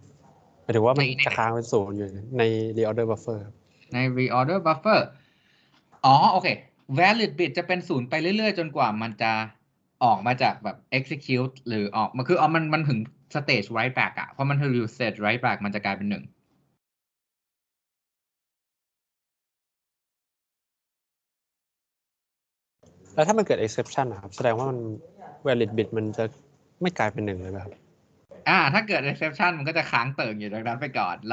หมายถึงว่ามันจะค้างเป็น0อยู่ใน reorder buffer ใน reorder buffer โอเค valid bit จะเป็น0ไปเรื่อยๆจนกว่ามันจะออกมาจากแบบ execute หรือออกมาคือมันถึง stage write back อ่ะพอมันถึง stage write back มันจะกลายเป็น1แล้วถ้ามันเกิด exception นะครับแสดงว่ามัน valid bit มันจะไม่กลายเป็น1เลยไหมครับถ้าเกิด exception มันก็จะค้างเติ่งอยู่ตรงนั้นไปก่อนแ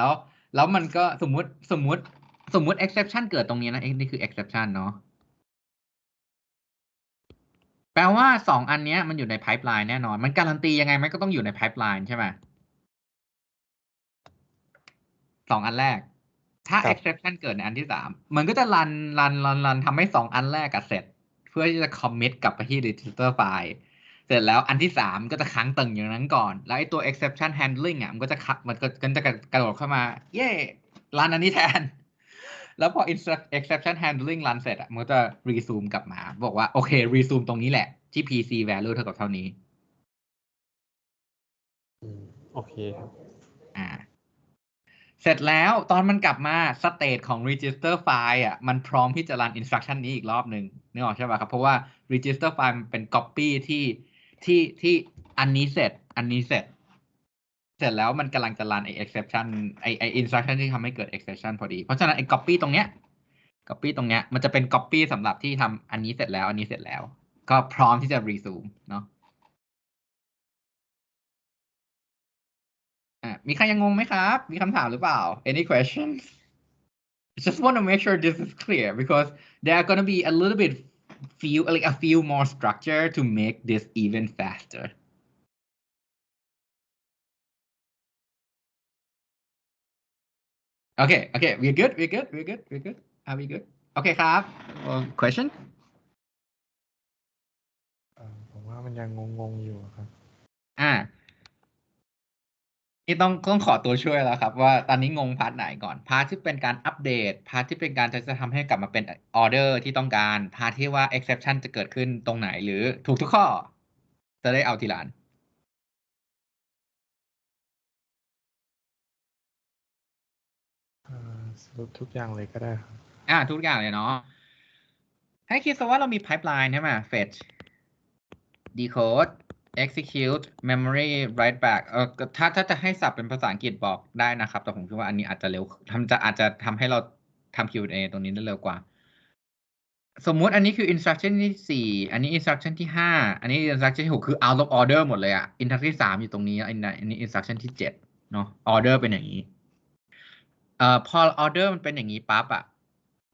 ล้วมันก็สมมุติ exception เกิดตรงนี้นะนี่คือ exception เนาะแปลว่า2อันนี้มันอยู่ใน pipeline แน่นอนมันการันตียังไงมันก็ต้องอยู่ใน pipeline ใช่ไหม2อันแรกถ้า exception เกิดในอันที่3มันก็จะรันทำให้2อันแรกเสร็จเพื่อที่จะ commit กลับไปที่ register file เสร็จแล้วอันที่3ก็จะค้างตึงอย่างนั้นก่อนแล้วไอ้ตัว exception handling มันก็จะกระโดดเข้ามาเย้รันอันนี้แทนแล้วพอ exception handling รันเสร็จมันก็จะ resume กลับมาบอกว่าโอเค resume ตรงนี้แหละที่ PC value เท่ากับเท่านี้โอเคครับเสร็จแล้วตอนมันกลับมา state ของ register file มันพร้อมที่จะรัน instruction นี้อีกรอบหนึ่งนึกออกใช่ป่ะครับเพราะว่า register file มันเป็น copy ที่อันนี้เสร็จแล้วมันกำลังจะรันexception instruction ที่ทำให้เกิด exception พอดีเพราะฉะนั้นcopy ตรงเนี้ย copy ตรงเนี้ยมันจะเป็น copy สำหรับที่ทำอันนี้เสร็จแล้วอันนี้เสร็จแล้ว ก็พร้อมที่จะ resume เนาะมีใครยังงงไหมครับ มีคำถามหรือเปล่า any questions just want to make sure this is clear because there are going to be a little bit a few more structure to make this even faster okay we're good are we good okay ครับ question ผมว่ามันยังงงๆอยู่ครับ นี่ต้องขอตัวช่วยแล้วครับว่าตอนนี้งงพาร์ทไหนก่อนพาร์ทที่เป็นการอัปเดตพาร์ทที่เป็นการจะทำให้กลับมาเป็นออเดอร์ที่ต้องการพาร์ทที่ว่า exception จะเกิดขึ้นตรงไหนหรือถูกทุกข้อจะได้เอาทีหลังสรุปทุกอย่างเลยก็ได้ครับ ทุกอย่างเลยเนาะให้คิดซะว่าเรามี pipeline ใช่ไหม fetch decode execute memory write back ถ้าจะให้สับเป็นภาษาอังกฤษบอกได้นะครับแต่ผมคิดว่าอันนี้อาจจะเร็วอาจจะทำให้เราทำ Q&A ตรงนี้ได้เร็วกว่าสมมุติอันนี้คือ instruction ที่ 4อันนี้ instruction ที่ 5อันนี้ instruction ที่ 6คือ out of order หมดเลยอะ instruction ที่ 3อยู่ตรงนี้อันนี้ instruction ที่ 7เนาะ order เป็นอย่างนี้พอ order มันเป็นอย่างนี้ปั๊บอะ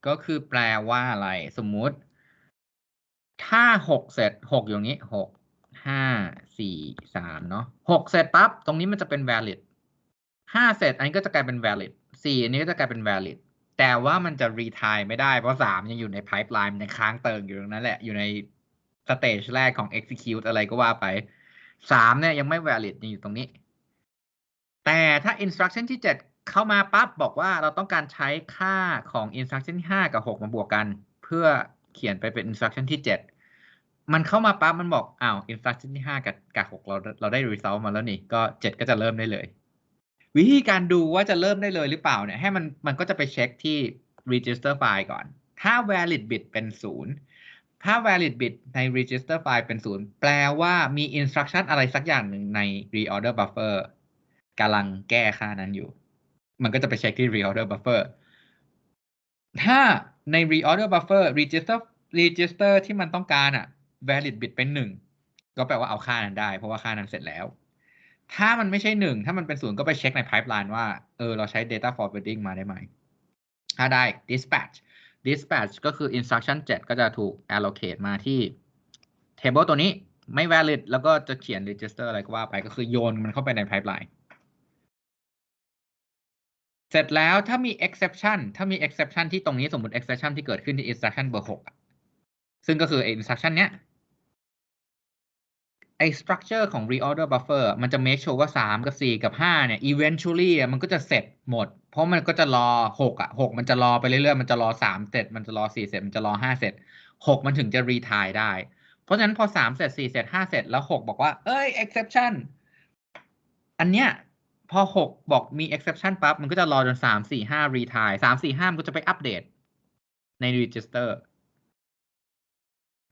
ก็คือแปลว่าอะไรสมมุติถ้า6เสร็จ6อยู่นี้6 5 4 3เนาะ6เสร็จปั๊บตรงนี้มันจะเป็น valid 5เสร็จอันนี้ก็จะกลายเป็น valid 4อันนี้ก็จะกลายเป็น valid แต่ว่ามันจะ retry ไม่ได้เพราะ3ยังอยู่ใน pipeline ในค้างเติ่งอยู่ตรงนั้นแหละอยู่ใน stage แรกของ execute อะไรก็ว่าไป3เนี่ยยังไม่ valid ยังอยู่ตรงนี้แต่ถ้า instruction ที่ 7เข้ามาปั๊บบอกว่าเราต้องการใช้ค่าของ instruction ที่ 5 กับ 6 มาบวกกันเพื่อเขียนไปเป็น instruction ที่ 7มันเข้ามาปั๊บมันบอกinstruction ที่ 5 กับ 6เราได้ result มาแล้วนี่ก็ 7 ก็จะเริ่มได้เลยวิธีการดูว่าจะเริ่มได้เลยหรือเปล่าเนี่ยให้มันก็จะไปเช็คที่ register file ก่อนถ้า valid bit เป็น 0ถ้า valid bit ใน register file เป็น 0แปลว่ามี instruction อะไรสักอย่างหนึ่งใน reorder buffer กำลังแก้ค่านั้นอยู่มันก็จะไปเช็คที่ reorder buffer ถ้าใน reorder buffer register ที่มันต้องการvalid bit เป็น 1ก็แปลว่าเอาค่านั้นได้เพราะว่าค่านั้นเสร็จแล้วถ้ามันไม่ใช่1ถ้ามันเป็น0ก็ไปเช็คใน pipeline ว่าเราใช้ data forwarding มาได้ไหมถ้าได้ dispatch ก็คือ instruction 7ก็จะถูก allocate มาที่ table ตัวนี้ไม่ valid แล้วก็จะเขียน register อะไรก็ว่าไปก็คือโยนมันเข้าไปใน pipelineเสร็จแล้วถ้ามี exception ที่ตรงนี้สมมติ exception ที่เกิดขึ้นที่ instruction เบอร์ 6ซึ่งก็คือ instruction เนี้ยไอ้ structure ของ reorder buffer มันจะ make sure ว่า3กับ4กับ5เนี่ย eventually มันก็จะเสร็จหมดเพราะมันก็จะรอ6มันจะรอไปเรื่อยๆมันจะรอ3เสร็จมันจะรอ4เสร็จมันจะรอ5เสร็จ6มันถึงจะ retry ได้เพราะฉะนั้นพอ3เสร็จ4เสร็จ5เสร็จแล้ว6บอกว่าexception อันเนี้ยพอ6บอกมี exception ปั๊บมันก็จะรอจน3 4 5 retry 3 4 5มันก็จะไปอัปเดตใน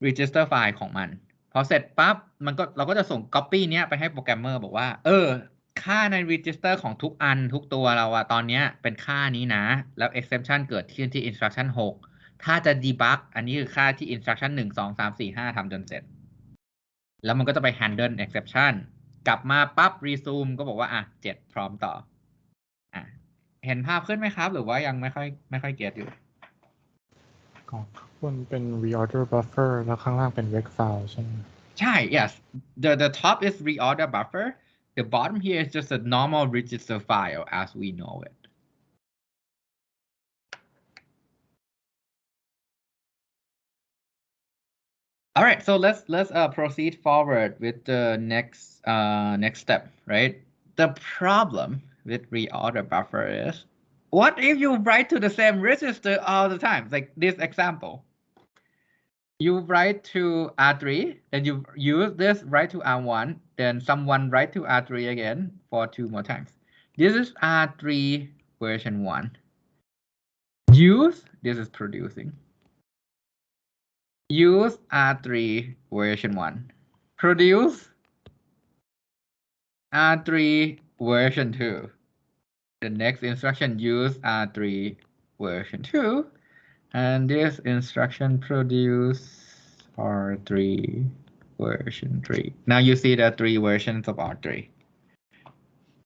register file ของมันพอเสร็จปั๊บเราก็จะส่ง copy เนี้ยไปให้โปรแกรมเมอร์บอกว่าค่าใน register ของทุกอันทุกตัวเราตอนเนี้ยเป็นค่านี้นะแล้ว exception เกิดขึ้นที่ instruction 6ถ้าจะ debug อันนี้คือค่าที่ instruction 1 2 3 4 5ทำจนเสร็จแล้วมันก็จะไป handle exception กลับมาปั๊บ resume ก็บอกว่า7พร้อมต่อเห็นภาพขึ้นไหมครับหรือว่ายังไม่ค่อยเก็ตอยู่ข้างบนเป็น reorder buffer แล้วข้างล่างเป็น rec file ใช่ไหมใช่ yes the top is reorder buffer the bottom here is just a normal register file as we know it all right so let's proceed forward with the next step right the problem with reorder buffer is what if you write to the same register all the time like this example you write to R3 then you use this write to R1 then someone write to R3 again for 2 more times this is R3 version 1 use this is producing use R3 version 1 produce R3 version 2 the next instruction use R3 version 2 And this instruction produce R3 version 3. Now you see the 3 versions of R3.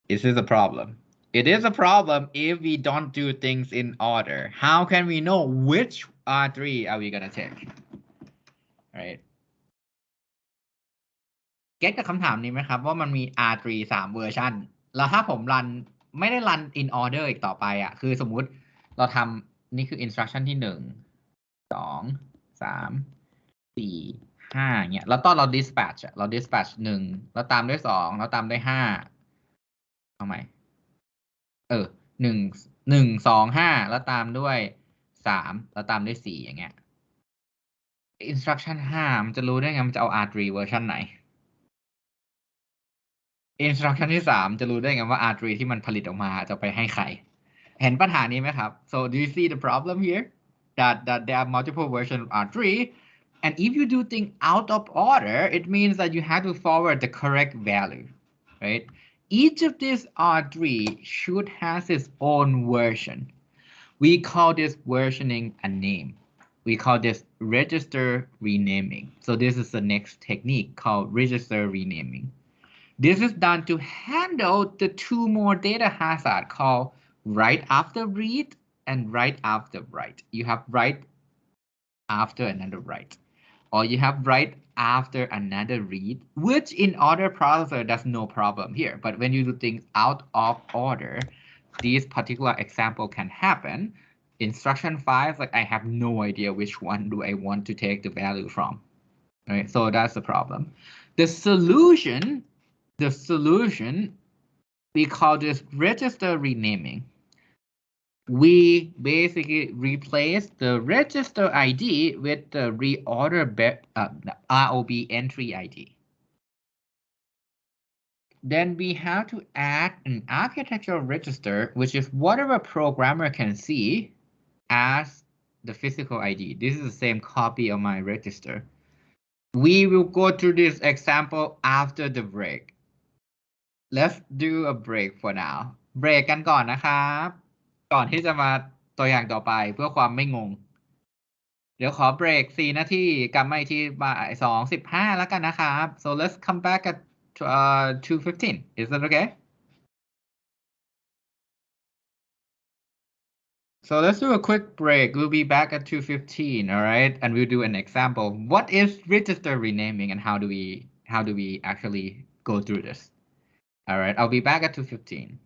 This is a problem. It is a problem if we don't do things in order. How can we know which R3 are we gonna take? Right? เก็ตกับคำถามนี้ไหมครับว่ามันมี R3 3 เวอร์ชันแล้วถ้าผมรันไม่ได้รัน in order อีกต่อไปอ่ะคือสมมุติเราทำนี่คือ instruction ที่1 2 3 4 5เนี่ยแล้วตอนเรา dispatch อ่ะเรา dispatch 1แล้วตามด้วย2แล้วตามด้วย5เอาใหม่1 2 5แล้วตามด้วย3แล้วตามด้วย4อย่างเงี้ย instruction 5มันจะรู้ได้ไงมันจะเอา R3 เวอร์ชันไหนinstruction ที่3จะรู้ได้ไงว่า R3 ที่มันผลิตออกมาจะไปให้ใครเห็นปัญหานี้ไหมครับ so do you see the problem here that there are multiple versions of R3 and if you do things out of order it means that you have to forward the correct value right each of these R3 should have its own version we call this versioning a name we call this register renaming so this is the next technique called register renaming this is done to handle the 2 more data hazard called write after read and write after write. You have write after another write, or you have write after another read, which in order processor, there's no problem here. But when you do things out of order, this particular example can happen. Instruction 5, like I have no idea which one do I want to take the value from. Right? So that's the problem. The solution, we call this register renaming. We basically replace the register ID with the ROB entry ID. Then we have to add an architectural register, which is whatever programmer can see as the physical ID. This is the same copy of my register. We will go through this example after the break. Let's do a break for now. เบรกกันก่อนนะครับ ก่อนที่จะมาตัวอย่างต่อไปเพื่อความไม่งง เดี๋ยวขอเบรก4 นาทีกลับมาอีกทีบ่าย2:15แล้วกันนะครับ so let's come back at 2:15 is that okay so let's do a quick break we'll be back at 2:15 all right and we'll do an example what is register renaming and how do we actually go through this all right I'll be back at 2:15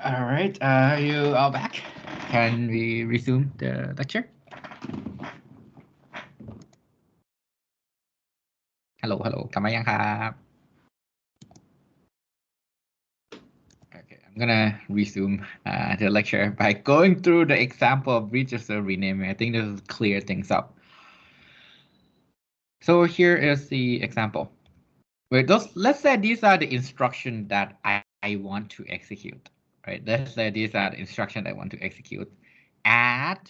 All right, you are back. Can we resume the lecture? Hello, hello. กลับมายังครับ Okay, I'm gonna resume the lecture by going through the example of register renaming. I think this will clear things up. So here is the example. Wait, let's say these are the instructions that I want to execute. Right? Let's say these are the instructions I want to execute. Add,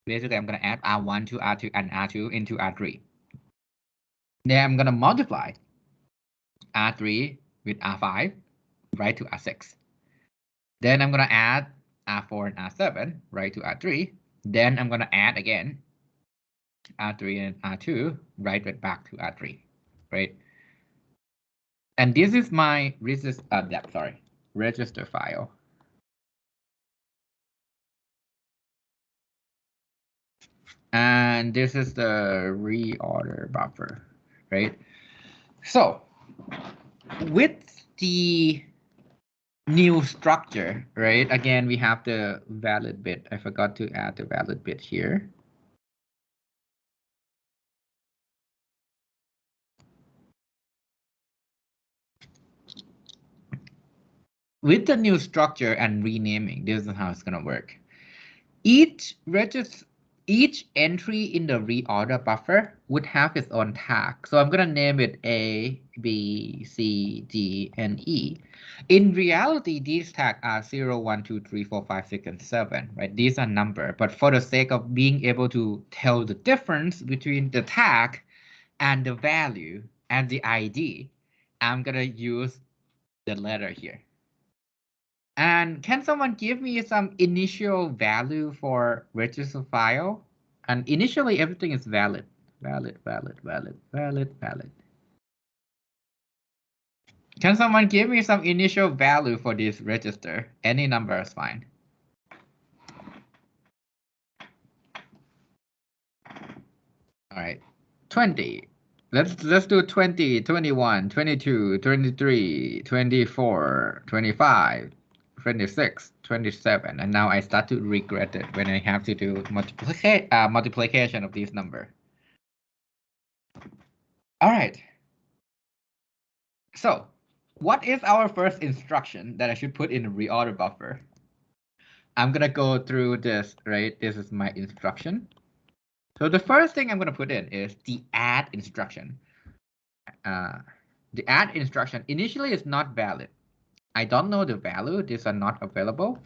basically I'm gonna add R1 to R2 and R2 into R3. Then I'm gonna multiply R3 with R5, right to R6. Then I'm gonna add R4 and R7, right to R3. Then I'm gonna add again R3 and R2, right back to R3, right? And this is my register file. And this is the reorder buffer, right? So with the new structure, right? Again, we have the valid bit. I forgot to add the valid bit here. With the new structure and renaming, this is how it's going to work. Each entry in the reorder buffer would have its own tag. So I'm going to name it A, B, C, D, and E. In reality, these tags are 0, 1, 2, 3, 4, 5, 6, and 7, right? These are numbered, but for the sake of being able to tell the difference between the tag and the value and the ID, I'm going to use the letter here. And can someone give me some initial value for register file? And initially everything is valid. Valid. Can someone give me some initial value for this register? Any number is fine. All right, 20. Let's do 20, 21, 22, 23, 24, 25. 26, 27, and now I start to regret it when I have to do multiplication of these numbers. All right. So what is our first instruction that I should put in the reorder buffer? I'm going to go through this, right? This is my instruction. So the first thing I'm going to put in is the add instruction. The add instruction initially is not valid. I don't know the value. These are not available.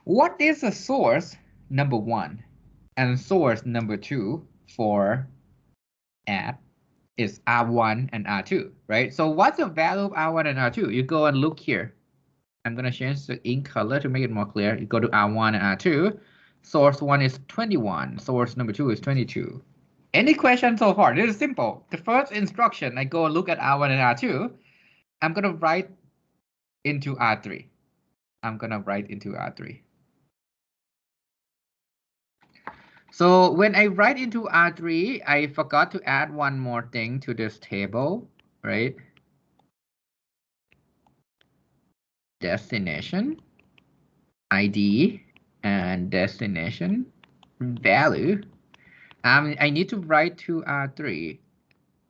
What is the source number 1 and source number 2 for add is R1 and R2, right? So what's the value of R1 and R2? You go and look here. I'm going to change the ink color to make it more clear. You go to R1 and R2. Source 1 is 21. Source number 2 is 22. Any questions so far? This is simple. The first instruction, I go look at R1 and R2. I'm going to write into R3. So when I write into R3, I forgot to add one more thing to this table, right? Destination, ID, and destination value. I need to write to R3,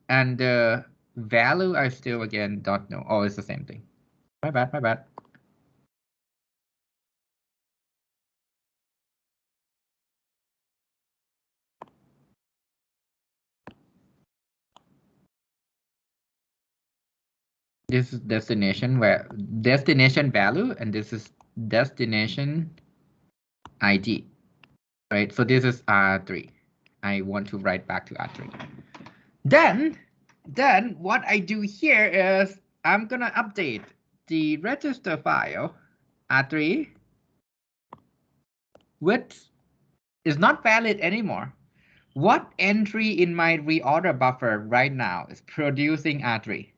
and the value I still again don't know. Oh, it's the same thing. My bad. This is destination value, and this is destination ID, right? So this is R3. I want to write back to R3. Then what I do here is I'm gonna update the register file R3, which is not valid anymore. What entry in my reorder buffer right now is producing R3?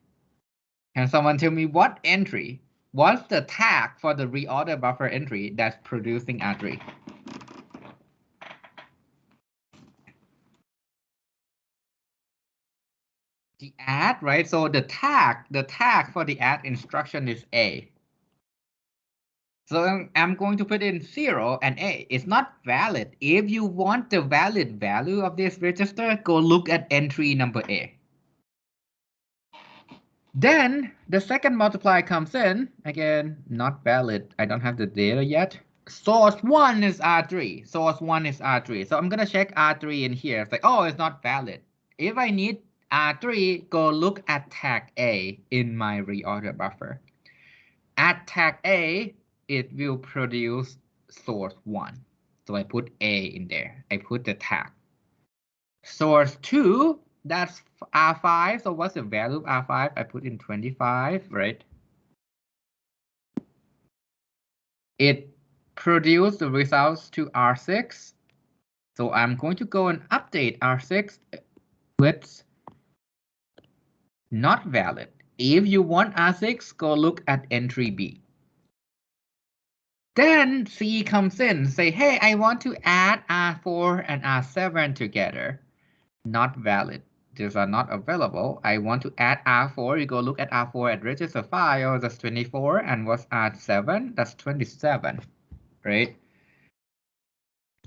Can someone tell me what entry? What's the tag for the reorder buffer entry that's producing R3? The add, right? So the tag for the add instruction is A. So I'm going to put in 0 and A. It's not valid. If you want the valid value of this register, go look at entry number A. Then the second multiply comes in. Again, not valid. I don't have the data yet. Source 1 is R3. Source 1 is R3. So I'm going to check R3 in here. It's like, oh, it's not valid. If I need R3, go look at tag A in my reorder buffer. At tag A, it will produce source 1. So I put A in there. I put the tag. Source 2, that's R5. So what's the value of R5? I put in 25, right? It produced the results to R6. So I'm going to go and update R6 with not valid. If you want R6, go look at entry B. Then C comes in, say, hey, I want to add R4 and R7 together. Not valid. These are not available. I want to add R4. You go look at R4 at register file. That's 24. And what's R7? That's 27, right?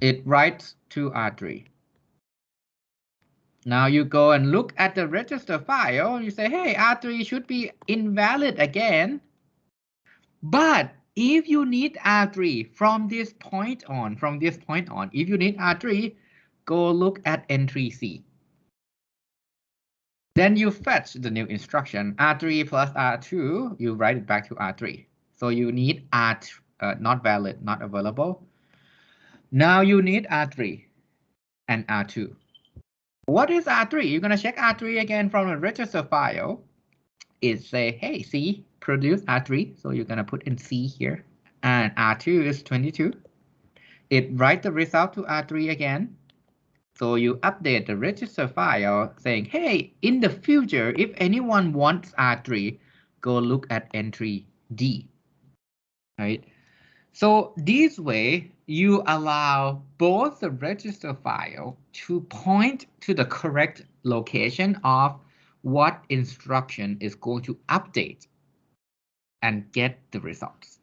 It writes to R3. Now you go and look at the register file. You say, hey, R3 should be invalid again. But if you need R3 from this point on, if you need R3, go look at entry C. Then you fetch the new instruction, R3 plus R2, you write it back to R3. So you need R2, not valid, not available. Now you need R3 and R2. What is R3? You're going to check R3 again from the register file. It say, hey, C, produce R3. So you're going to put in C here. And R2 is 22. It writes the result to R3 again. So you update the register file saying, hey, in the future, if anyone wants R3, go look at entry D, right? So this way, you allow both the register file to point to the correct location of what instruction is going to update and get the results.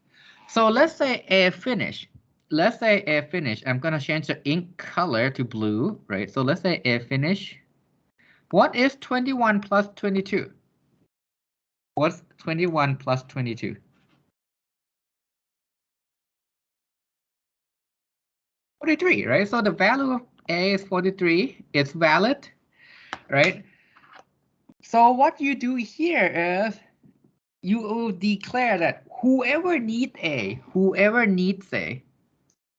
So let's say a finish. Let's say a finish. I'm going to change the ink color to blue, right? So let's say a finish. What is 21 plus 22? What's 21 plus 22? 43, right? So the value of A is 43. It's valid, right? So what you do here is you will declare that whoever needs A,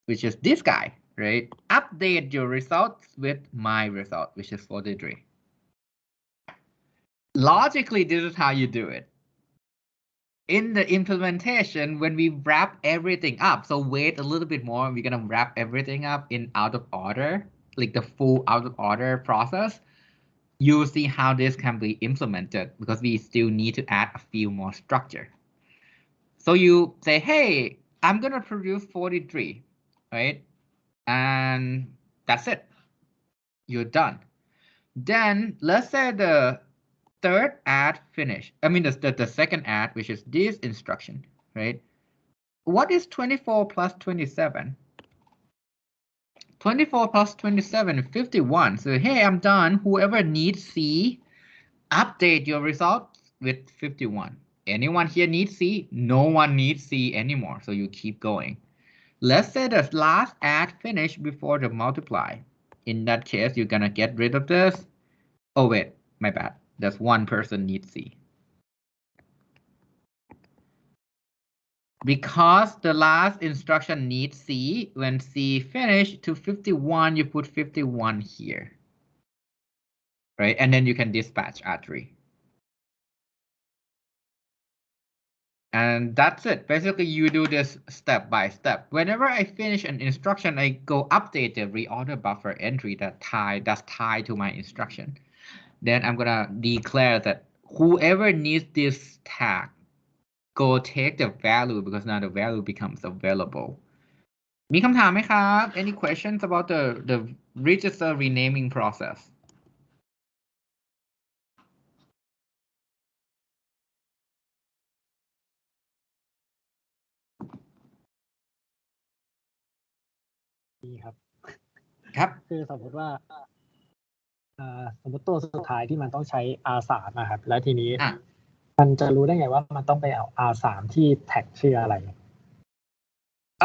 which is this guy, right? Update your results with my result, which is 43. Logically, this is how you do it. In the implementation, when we wrap everything up, so wait a little bit more, we're going to wrap everything up in out of order, like the full out of order process. You'll see how this can be implemented because we still need to add a few more structure. So you say, hey, I'm going to produce 43, right? And that's it. You're done. Then let's say the third add finish. I mean, the second add, which is this instruction, right? What is 24 plus 27? 24 plus 27 is 51. So, hey, I'm done. Whoever needs C, update your results with 51. Anyone here needs C? No one needs C anymore. So you keep going. Let's say the last add finish before the multiply. In that case, you're going to get rid of this. Oh, wait, my bad. There's one person needs C. Because the last instruction needs C, when C finish to 51, you put 51 here. Right? And then you can dispatch R3. And that's it. Basically, you do this step by step. Whenever I finish an instruction, I go update the reorder buffer entry that's tied to my instruction. Then I'm gonna declare that whoever needs this tag, go take the value because now the value becomes available. มีคำถามไหมครับ Any questions about the register renaming process? นี่ครับ ครับ คือสมมติว่าสมมติตัวสุดท้ายที่มันต้องใช้ R3 นะครับ แล้วทีนี้มันจะรู้ได้ไงว่ามันต้องไปเอา R3 ที่แท็กชื่ออะไร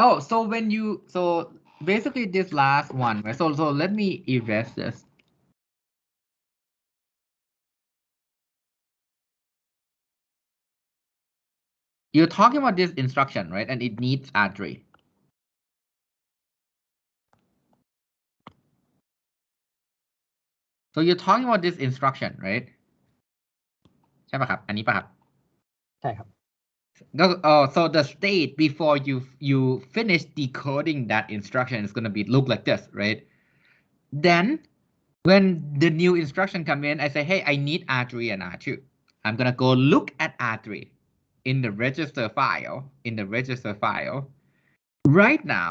Oh, so when you basically this last one, right? So let me erase this. You're talking about this instruction, right? And it needs R3. So you're talking about this instruction, right? ใช่ป่ะครับอันนี้ป่ะครับ ใช่ครับ So the state before you finish decoding that instruction is going to be look like this, right? Then when the new instruction come in, I say, hey, I need R3 and R2. I'm going to go look at R3 in the register file. Right now,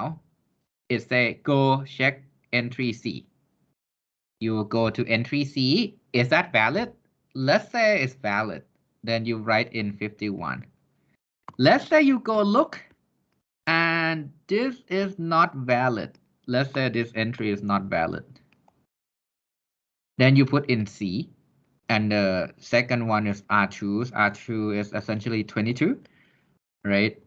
it say go check entry C. You go to entry C. Is that valid? Let's say it's valid. Then you write in 51. Let's say you go look and this is not valid. Let's say this entry is not valid. Then you put in C. And the second one is R2. R2 is essentially 22, right?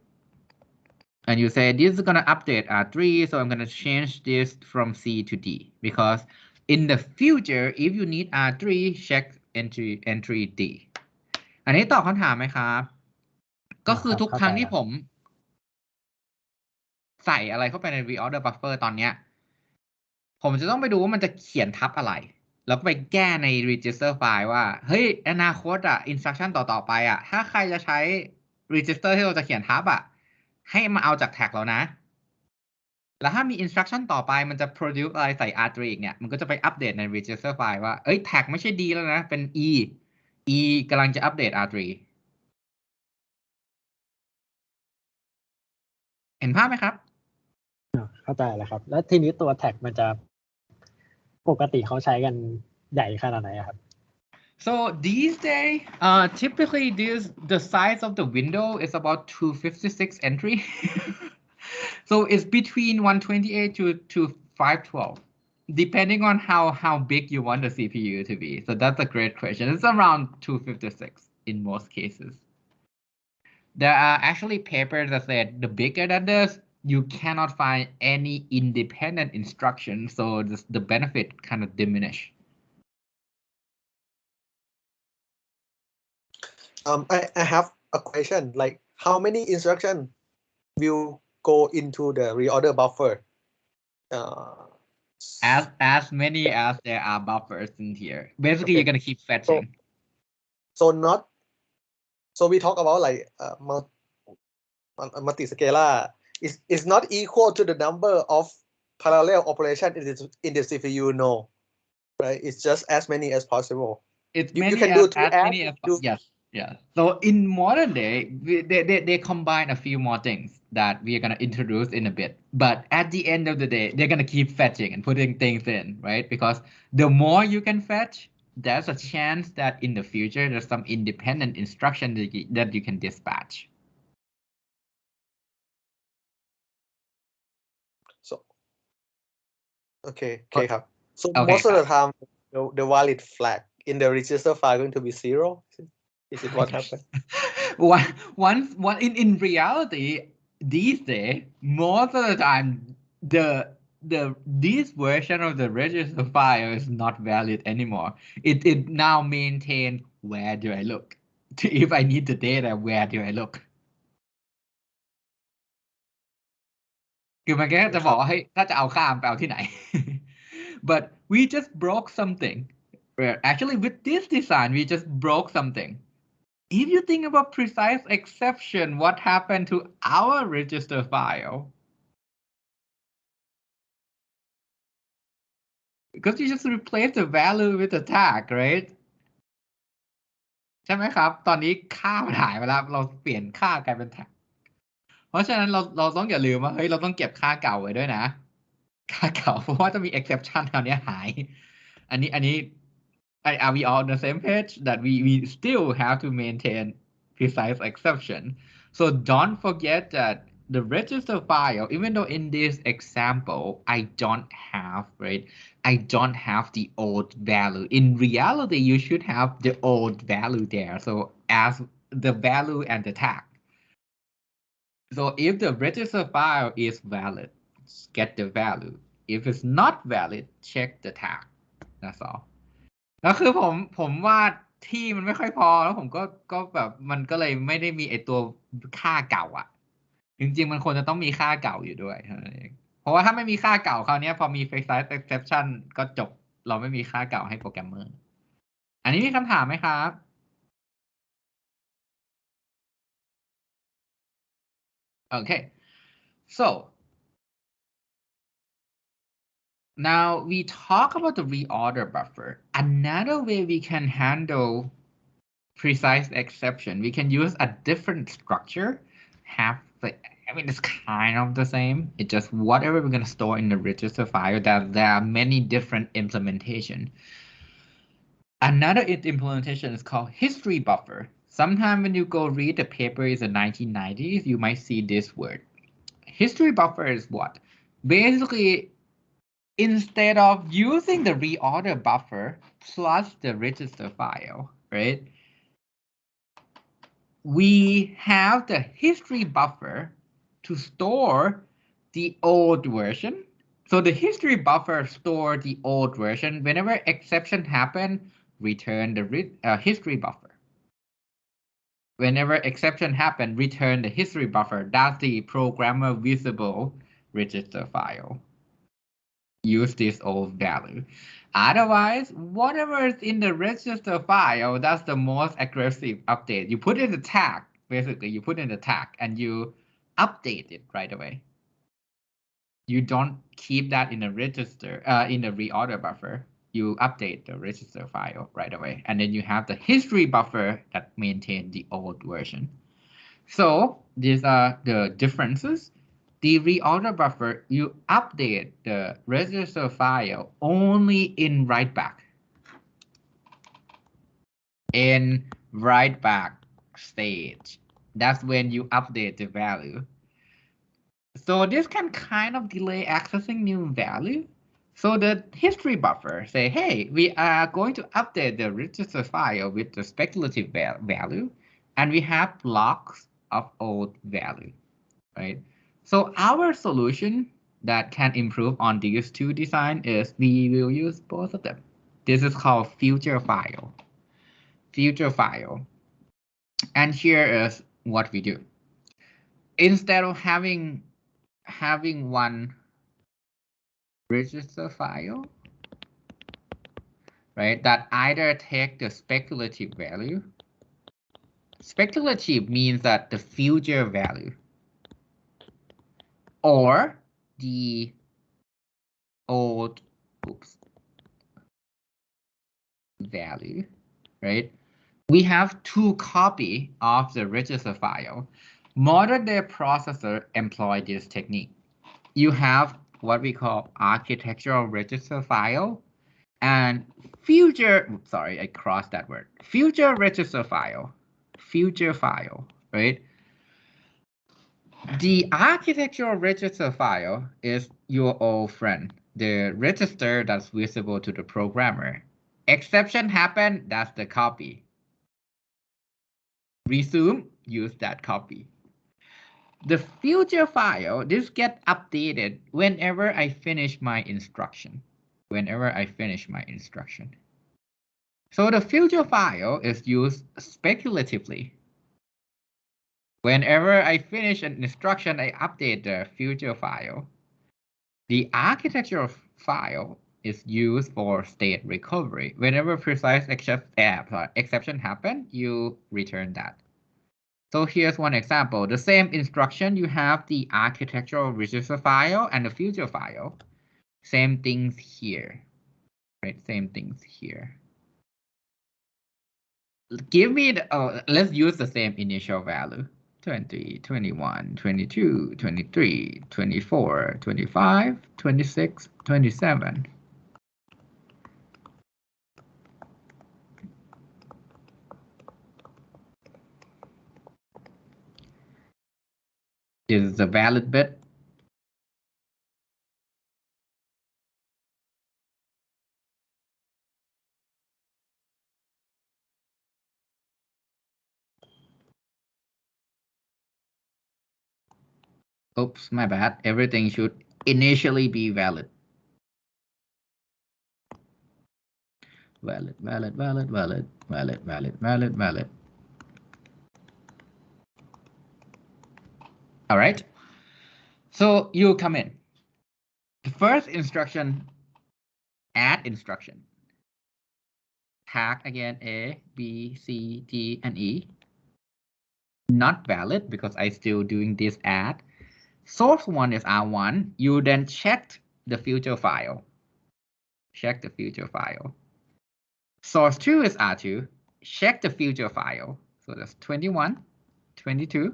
And you say this is going to update R3, so I'm going to change this from C to D. Because in the future, if you need R3, check entry D. อันนี้ตอบคำถามไหมครับ ก็คือทุกครั้งที่ผมใส่อะไรเข้าไปใน Reorder Buffer ตอนเนี้ยผมจะต้องไปดูว่ามันจะเขียนทับอะไร แล้วก็ไปแก้ใน register file ว่าเฮ้ยอนาคตinstruction ต่อไปถ้าใครจะใช้ register ที่เราจะเขียนทับให้มาเอาจาก tag เรานะแล้วถ้ามี instruction ต่อไปมันจะ produce อะไรใส่ R3 อีกเนี่ยมันก็จะไปอัปเดตใน register file ว่าtag ไม่ใช่ D แล้วนะเป็น E กำลังจะอัปเดต R3 เห็นภาพไหมครับเข้าใจแล้วครับแล้วทีนี้ตัวแท็กมันจะปกติเขาใช้กันใหญ่ขนาดไหนครับ So these days, typically the size of the window is about 256 entry. So it's between 128 to 512, depending on how big you want the CPU to be. So that's a great question. It's around 256 in most cases. There are actually papers that said the bigger than this, you cannot find any independent instruction. So the benefit kind of diminish. I have a question, like how many instructions will go into the reorder buffer? As many as there are buffers in here. Basically, you're gonna keep fetching. So we talk about like multi-scalar is not equal to the number of parallel operation in the CPU, no, right? It's just as many as possible. It's you many can as, do two as adds, many as yes. Yeah. So in modern day, they combine a few more things that we are going to introduce in a bit. But at the end of the day, they're going to keep fetching and putting things in, right? Because the more you can fetch, there's a chance that in the future, there's some independent instruction that you can dispatch. So, okay. So okay, most of the time, the valid flag in the register file going to be 0. Is it what happened? In reality, these days, most of the time, this version of the register file is not valid anymore. It now maintains where do I look? If I need the data, where do I look? คือมันแค่จะบอกว่าเฮ้ยถ้าจะเอาข้ามไปเอาที่ไหน But we just broke something. Actually, with this design, we just broke something. If you think about precise exception, what happened to our register file? Because you just replace the value with the tag, right? ใช่ไหมครับ ตอนนี้ค่ามันหายไปแล้ว เราเปลี่ยนค่ากลายเป็น tag เพราะฉะนั้นเราต้องอย่าลืมว่าเฮ้ยเราต้องเก็บค่าเก่าไว้ด้วยนะ ค่าเก่าเพราะว่าจะมี exception แถวนี้หาย อันนี้are we all on the same page that we still have to maintain precise exception? So don't forget that the register file, even though in this example, I don't have, right? I don't have the old value. In reality, you should have the old value there. So as the value and the tag. So if the register file is valid, get the value. If it's not valid, check the tag. That's all. แล้วคือผมวาดที่มันไม่ค่อยพอแล้วผมก็แบบมันก็เลยไม่ได้มีไอตัวค่าเก่าอ่ะจริงๆมันควรจะต้องมีค่าเก่าอยู่ด้วยเพราะว่าถ้าไม่มีค่าเก่าคราวนี้พอมี precise exception ก็จบเราไม่มีค่าเก่าให้โปรแกรมเมอร์อันนี้มีคำถามไหมครับ Okay, so now we talk about the reorder buffer. Another way we can handle precise exception, we can use a different structure. It's kind of the same. It's just whatever we're going to store in the register file, that there are many different implementation. Another implementation is called history buffer. Sometime when you go read the paper in the 1990s, you might see this word. History buffer is what? Basically, instead of using the reorder buffer plus the register file, right? We have the history buffer to store the old version. So the history buffer store the old version. Whenever exception happen, return the history buffer. Whenever exception happen, return the history buffer. That's the programmer visible register file. Use this old value. Otherwise, whatever is in the register file, that's the most aggressive update. You put in the tag, basically, you put in the tag and you update it right away. You don't keep that in the register, in the reorder buffer. You update the register file right away. And then you have the history buffer that maintains the old version. So these are the differences. The reorder buffer, you update the register file only in writeback. In writeback stage, that's when you update the value. So this can kind of delay accessing new value. So the history buffer say, hey, we are going to update the register file with the speculative value, and we have blocks of old value, right? So our solution that can improve on these two design is we will use both of them. This is called future file. Future file. And here is what we do. Instead of having one register file, right, that either take the speculative value. Speculative means that the future value, or the old value, right? We have two copies of the register file. Modern day processor employ this technique. You have what we call architectural register file and future, sorry, I crossed that word. Future register file, future file, right? The architectural register file is your old friend, the register that's visible to the programmer. Exception happen, that's the copy. Resume, use that copy. The future file, this get updated whenever I finish my instruction. Whenever I finish my instruction. So the future file is used speculatively. Whenever I finish an instruction, I update the future file. The architectural file is used for state recovery. Whenever precise exception happen, you return that. So here's one example. The same instruction, you have the architectural register file and the future file. Same things here, right? Same things here. Give me the, let's use the same initial value. 20, 21, 22, 23, 24, 25, 26, 27. This is a valid bit. Oops, my bad. Everything should initially be valid. Valid, valid, valid, valid, valid, valid, valid, valid. All right. So you come in. The first instruction, add instruction. Tag again A, B, C, D, and E. Not valid because I still doing this add. Source 1 is R1. You then check the future file. Check the future file. Source 2 is R2. Check the future file. So that's 21, 22.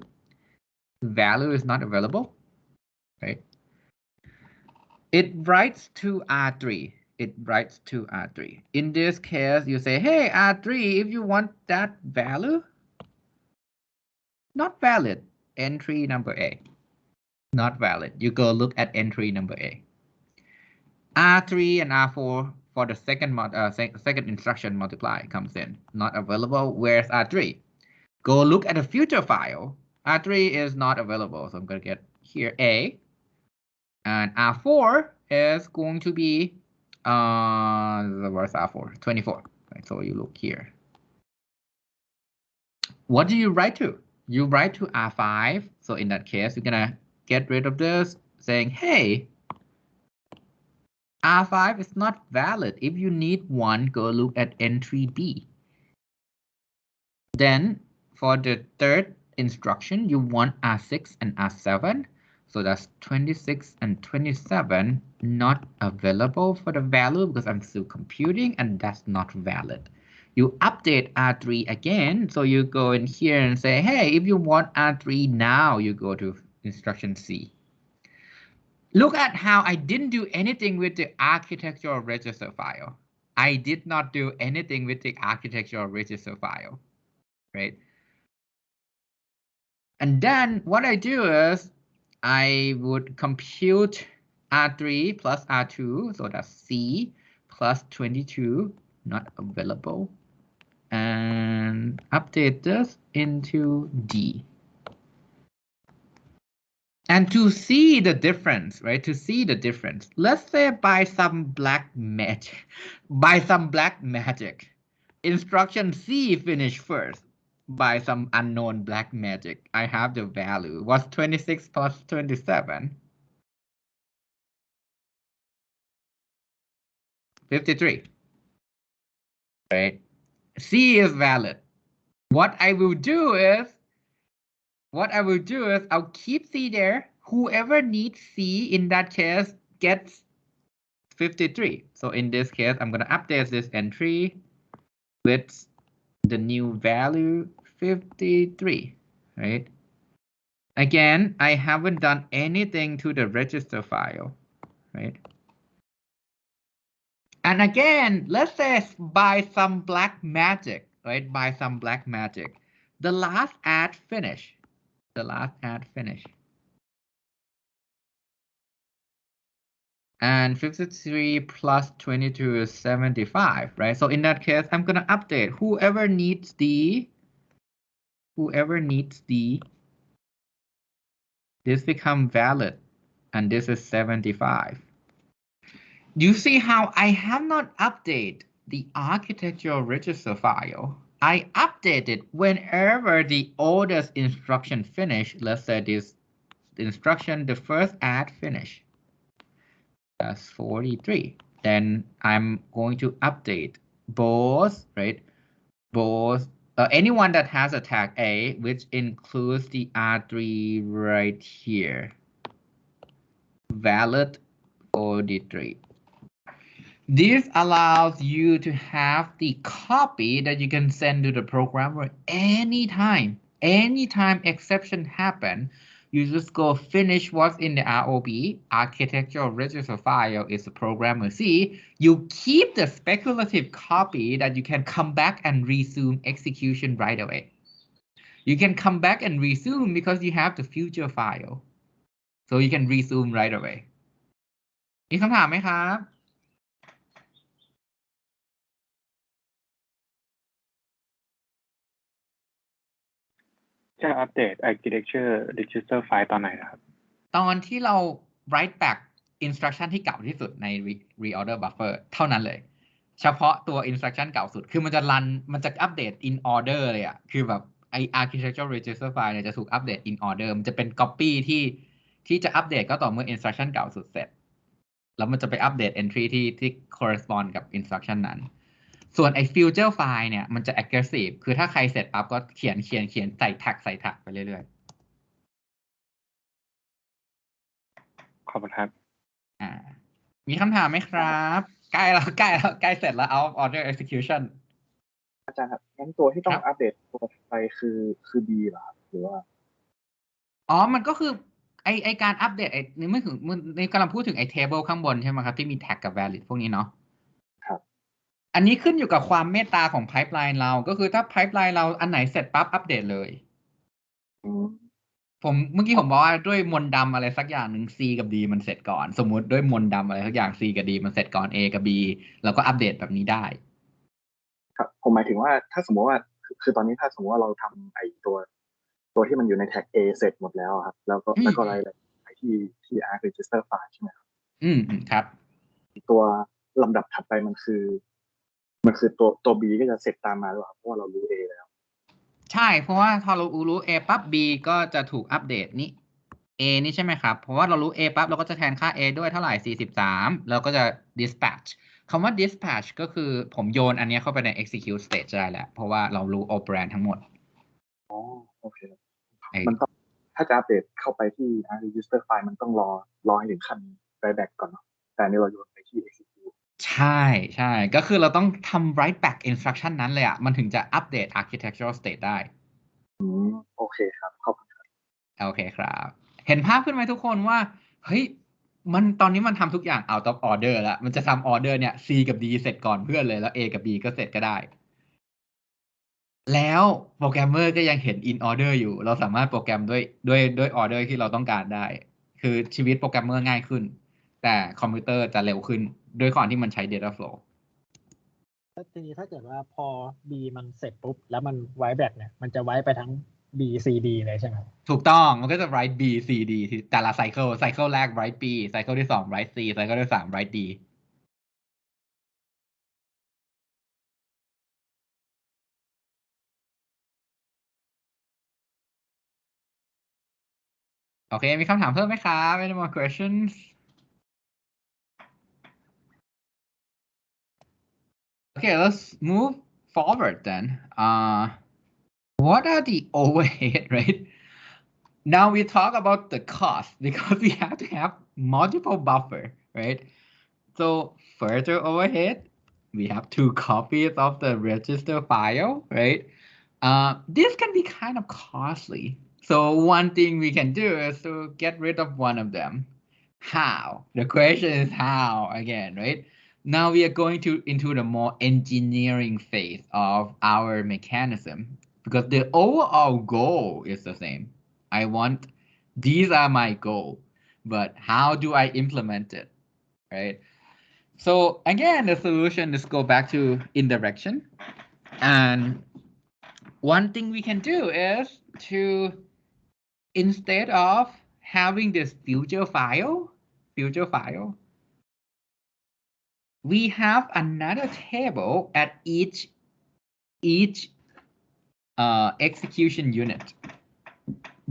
Value is not available, right? It writes to R3. It writes to R3. In this case, you say, hey, R3, if you want that value, not valid. Entry number A. Not valid. You go look at entry number A. R3 and R4 for the second instruction multiply comes in. Not available. Where's R3? Go look at the future file. R3 is not available. So I'm going to get here A. And R4 is going to be, where's R4? 24. Right, so you look here. What do you write to? You write to R5. So in that case, you're going to get rid of this, saying, hey, R5 is not valid. If you need one, go look at entry B. Then for the third instruction, you want R6 and R7. So that's 26 and 27 not available for the value because I'm still computing and that's not valid. You update R3 again. So you go in here and say, hey, if you want R3 now, you go to instruction C. Look at how I didn't do anything with the architectural register file. I did not do anything with the architectural register file, right? And then what I do is I would compute R3 plus R2, so that's C plus 22, not available, and update this into D. And to see the difference, right? To see the difference, let's say by some black magic, instruction C finished first. By some unknown black magic, I have the value. What's 26 plus 27? 53. Right? C is valid. What I will do is I'll keep C there. Whoever needs C in that case gets 53. So in this case, I'm going to update this entry with the new value 53, right? Again, I haven't done anything to the register file, right? And again, let's say by some black magic, right? By some black magic, the last add finish. And 53 plus 22 is 75, right? So in that case, I'm going to update whoever needs the, this become valid, and this is 75. You see how I have not updated the architectural register file. I update it whenever the oldest instruction finish. Let's say this instruction, the first add finish. That's 43. Then I'm going to update both, right? Both, anyone that has a tag A, which includes the R3 right here. Valid 43. This allows you to have the copy that you can send to the programmer anytime. Anytime exception happen, you just go finish what's in the ROB, architectural register file is the programmer C. You keep the speculative copy that you can come back and resume execution right away. you can come back and resume because you have the future file so you can resume right away มีคำถามไหมครับ จะอัปเดต architecture register file ตอนไหนนะครับ ตอนที่เรา write back instruction ที่เก่าที่สุดใน reorder buffer เท่านั้นเลยเฉพาะตัว instruction เก่าสุดคือมันจะรันมันจะอัปเดต in order เลยอะคือแบบไอ architecture register file เนี่ยจะถูกอัปเดต in order มันจะเป็น copy ที่จะอัปเดตก็ต่อเมื่อ instruction เก่าสุดเสร็จแล้วมันจะไปอัปเดต entry ที่ correspond กับ instruction นั้นส่วนไอ้ future file เนี่ยมันจะ aggressive คือถ้าใครเสร็จปั๊บก็เขียนใส่ tag ไปเรื่อยๆ ขอบคุณครับ มีคำถามไหมครับใกล้เสร็จแล้ว out of order execution อาจารย์ครับงั้นตัวที่ต้อ ครั ง บ อัปเดตตัวไปคือ B เหรอครับหรือว่า มันก็คือไอการอัปเดตนี่ไม่ถึงในกำลังพูดถึงไอ table ข้างบนใช่ไหมครับที่มี tag กับ valid พวกนี้เนาะ ครับ อันนี้ขึ้นอยู่กับความเมตตาของ pipeline เราก็คือถ้า pipeline เราอันไหนเสร็จปั๊บอัปเดตเลย อืม เมื่อกี้ผมบอกว่าด้วยมนต์ดำอะไรสักอย่างหนึ่ง C กับ D มันเสร็จก่อนสมมุติด้วยมนต์ดำอะไรสักอย่าง C กับ D มันเสร็จก่อน A กับ B เราก็อัปเดตแบบนี้ได้ ครับผมหมายถึงว่าถ้าสมมติว่าคือตอนนี้ถ้าสมมติว่าเราทำไอ้ตัวที่มันอยู่ในแท็ก A เสร็จหมดแล้วครับแล้วก็รายละเอียดไปที่ arc register file ใช่ไหมครับ ครับ ตัวลำดับถัดไปมันคือตัว B ก็จะเสร็จตามมาแล้วครับเพราะว่าเรารู้ A แล้วใช่เพราะว่าพอเรารู้ A ปั๊บ B ก็จะถูกอัปเดตนี่ A นี่ใช่ไหมครับเพราะว่าเรารู้ A ปั๊บเราก็จะแทนค่า A ด้วยเท่าไหร่43แล้วก็จะ dispatch คำว่า dispatch ก็คือผมโยนอันนี้เข้าไปใน execute stage ได้แล้วเพราะว่าเรารู้ operand ทั้งหมด อ๋อโอเคมันต้องถ้าจะอัปเดตเข้าไปที่ arc register file มันต้องรอให้ถึงขั้น write-back ก่อนเนาะแต่อันนี้เราโยนไปที่ execute ใช่ก็คือเราต้องทำ write back instruction นั้นเลยอ่ะมันถึงจะอัปเดต architectural state ได้โอเคครับขอบคุณครับโอเคครับเห็นภาพขึ้นไหมทุกคนว่าเฮ้ยตอนนี้มันทำทุกอย่าง out of order แล้วมันจะทำ order เนี่ย C กับ D เสร็จก่อนเพื่อนเลยแล้ว A กับ B ก็เสร็จก็ได้แล้วโปรแกรมเมอร์ก็ยังเห็น in order อยู่เราสามารถโปรแกรมด้วย order ที่เราต้องการได้คือชีวิตโปรแกรมเมอร์ง่ายขึ้นแต่คอมพิวเตอร์จะเร็วขึ้นด้วยความที่มันใช้ data flow ทีนี้ถ้าเกิดว่าพอ B มันเสร็จปุ๊บแล้วมันไว้แบกเนี่ยมันจะไว้ไปทั้ง B C D เลยใช่ไหมถูกต้องมันก็จะ write B C D แต่ละ cycle แรก write B cycle ที่2 write C cycle ที่3 write D โอเคมีคำถามเพิ่มไหมครับ Any more questions Okay let's move forward then what are the overhead right now we talk about the cost because we have to have multiple buffer right so further overhead we have 2 copies of the register file right this can be kind of costly so one thing we can do is to get rid of one of them how the question is how again right now we are going into the more engineering phase of our mechanism because the overall goal is the same these are my goal but how do I implement it right so again the solution is go back to indirection and one thing we can do is to instead of having this future file we have another table at each execution unit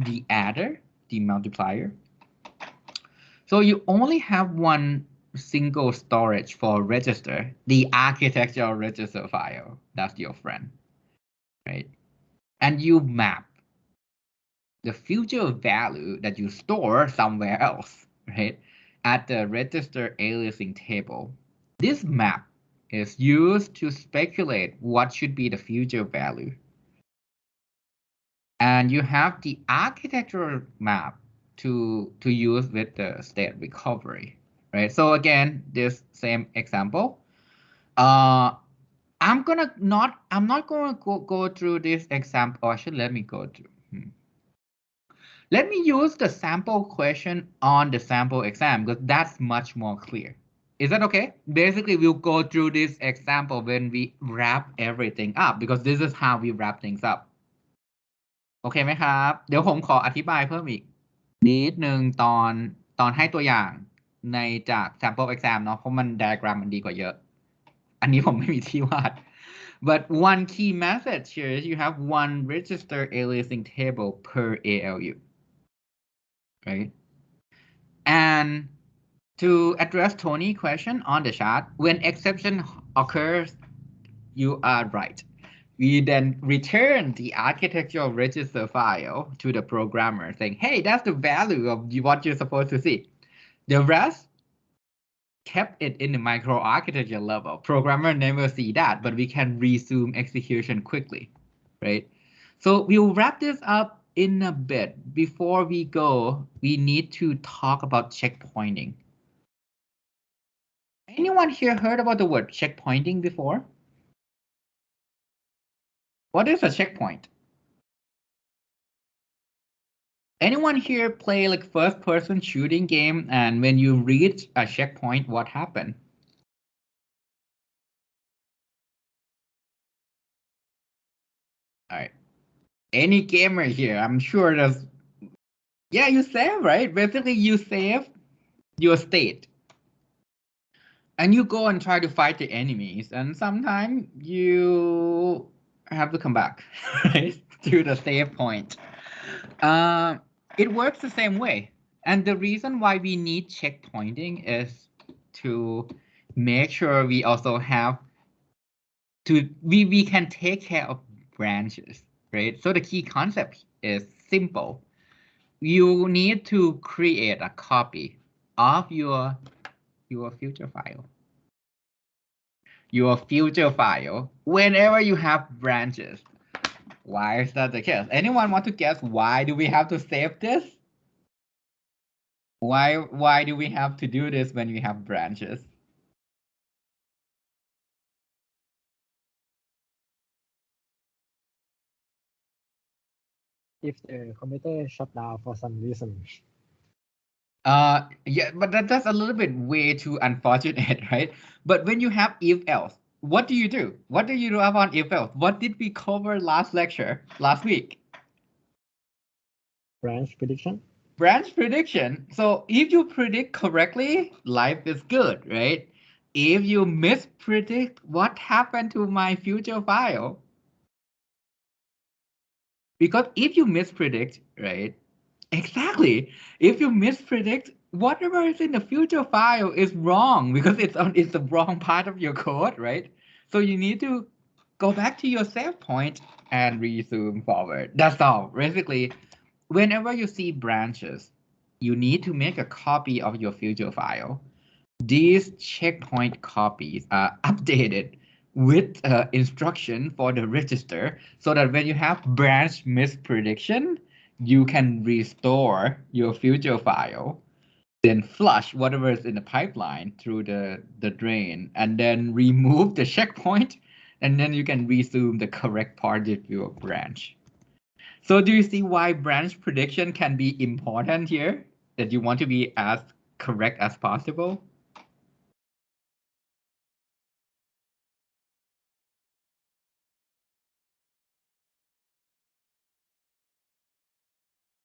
the adder the multiplier so you only have one single storage for register the architectural register file that's your friend right and you map the future value that you store somewhere else right at the register aliasing table this map is used to speculate what should be the future value and you have the architectural map to use with the state recovery right so again this same example I'm not gonna go through this example. Or actually, let me go through. Let me use the sample question on the sample exam because that's much more clear. Is that okay? Basically, we'll go through this example when we wrap everything up because this is how we wrap things up. โอเคไหมครับ เดี๋ยวผมขออธิบายเพิ่มอีกนิดนึงตอนให้ตัวอย่างในจาก sample exam เนาะเพราะมัน diagram มันดีกว่าเยอะ อันนี้ผมไม่มีที่วาด but one key message here is you have one register aliasing table per ALU, right? And to address Tony's question on the chart, when exception occurs, you are right. We then return the architectural register file to the programmer saying, hey, that's the value of what you're supposed to see. The rest kept it in the microarchitecture level. Programmer never see that, but we can resume execution quickly, right? So we'll wrap this up in a bit. Before we go, we need to talk about checkpointing. Anyone here heard about the word checkpointing before? What is a checkpoint? Anyone here play like first-person shooting game, and when you reach a checkpoint, what happened? All right. Any gamer here? I'm sure there's. Yeah, you save, right? Basically, you save your state. And you go and try to fight the enemies, and sometimes you have to come back, right? To the save point. It works the same way. And the reason why we need checkpointing is to make sure we also have we can take care of branches, right? So the key concept is simple. You need to create a copy of your future file. Your future file whenever you have branches. Why is that the case? Anyone want to guess why do we have to save this? Why do we have to do this when we have branches? If the computer shut down for some reason. Yeah, but that's a little bit way too unfortunate, right? But when you have if else, what do you do? What do you do about if else? What did we cover last week? Branch prediction. Branch prediction. So if you predict correctly, life is good, right? If you mispredict, what happened to my future file? Because if you mispredict, right? Exactly. If you mispredict, whatever is in the future file is wrong because it's the wrong part of your code, right? So you need to go back to your save point and resume forward. That's all. Basically, whenever you see branches, you need to make a copy of your future file. These checkpoint copies are updated with instruction for the register so that when you have branch misprediction, you can restore your future file, then flush whatever is in the pipeline through the drain, and then remove the checkpoint, and then you can resume the correct part of your branch. So do you see why branch prediction can be important here? That you want to be as correct as possible?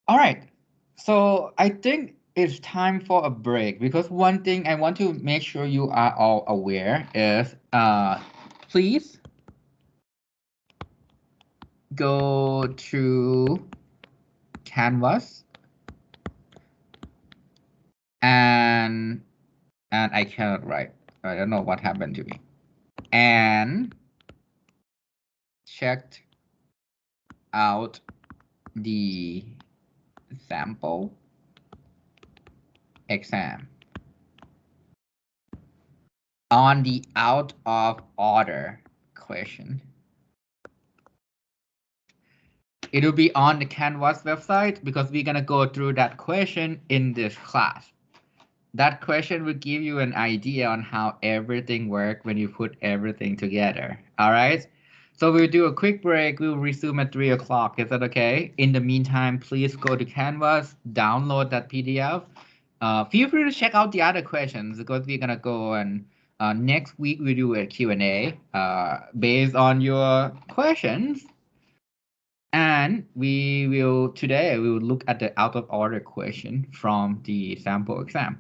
All right, so I think it's time for a break because one thing I want to make sure you are all aware is please go to Canvas and I cannot write. I don't know what happened to me. And checked out the sample exam on the out of order question. It will be on the Canvas website because we're going to go through that question in this class. that question will give you an idea on how everything works when you put everything together. All right. So we'll do a quick break. We'll resume at 3 o'clock. Is that okay? In the meantime, please go to Canvas, download that PDF. Feel free to check out the other questions because we're gonna go and next week we'll do a Q&A based on your questions. And today we will look at the out of order question from the sample exam.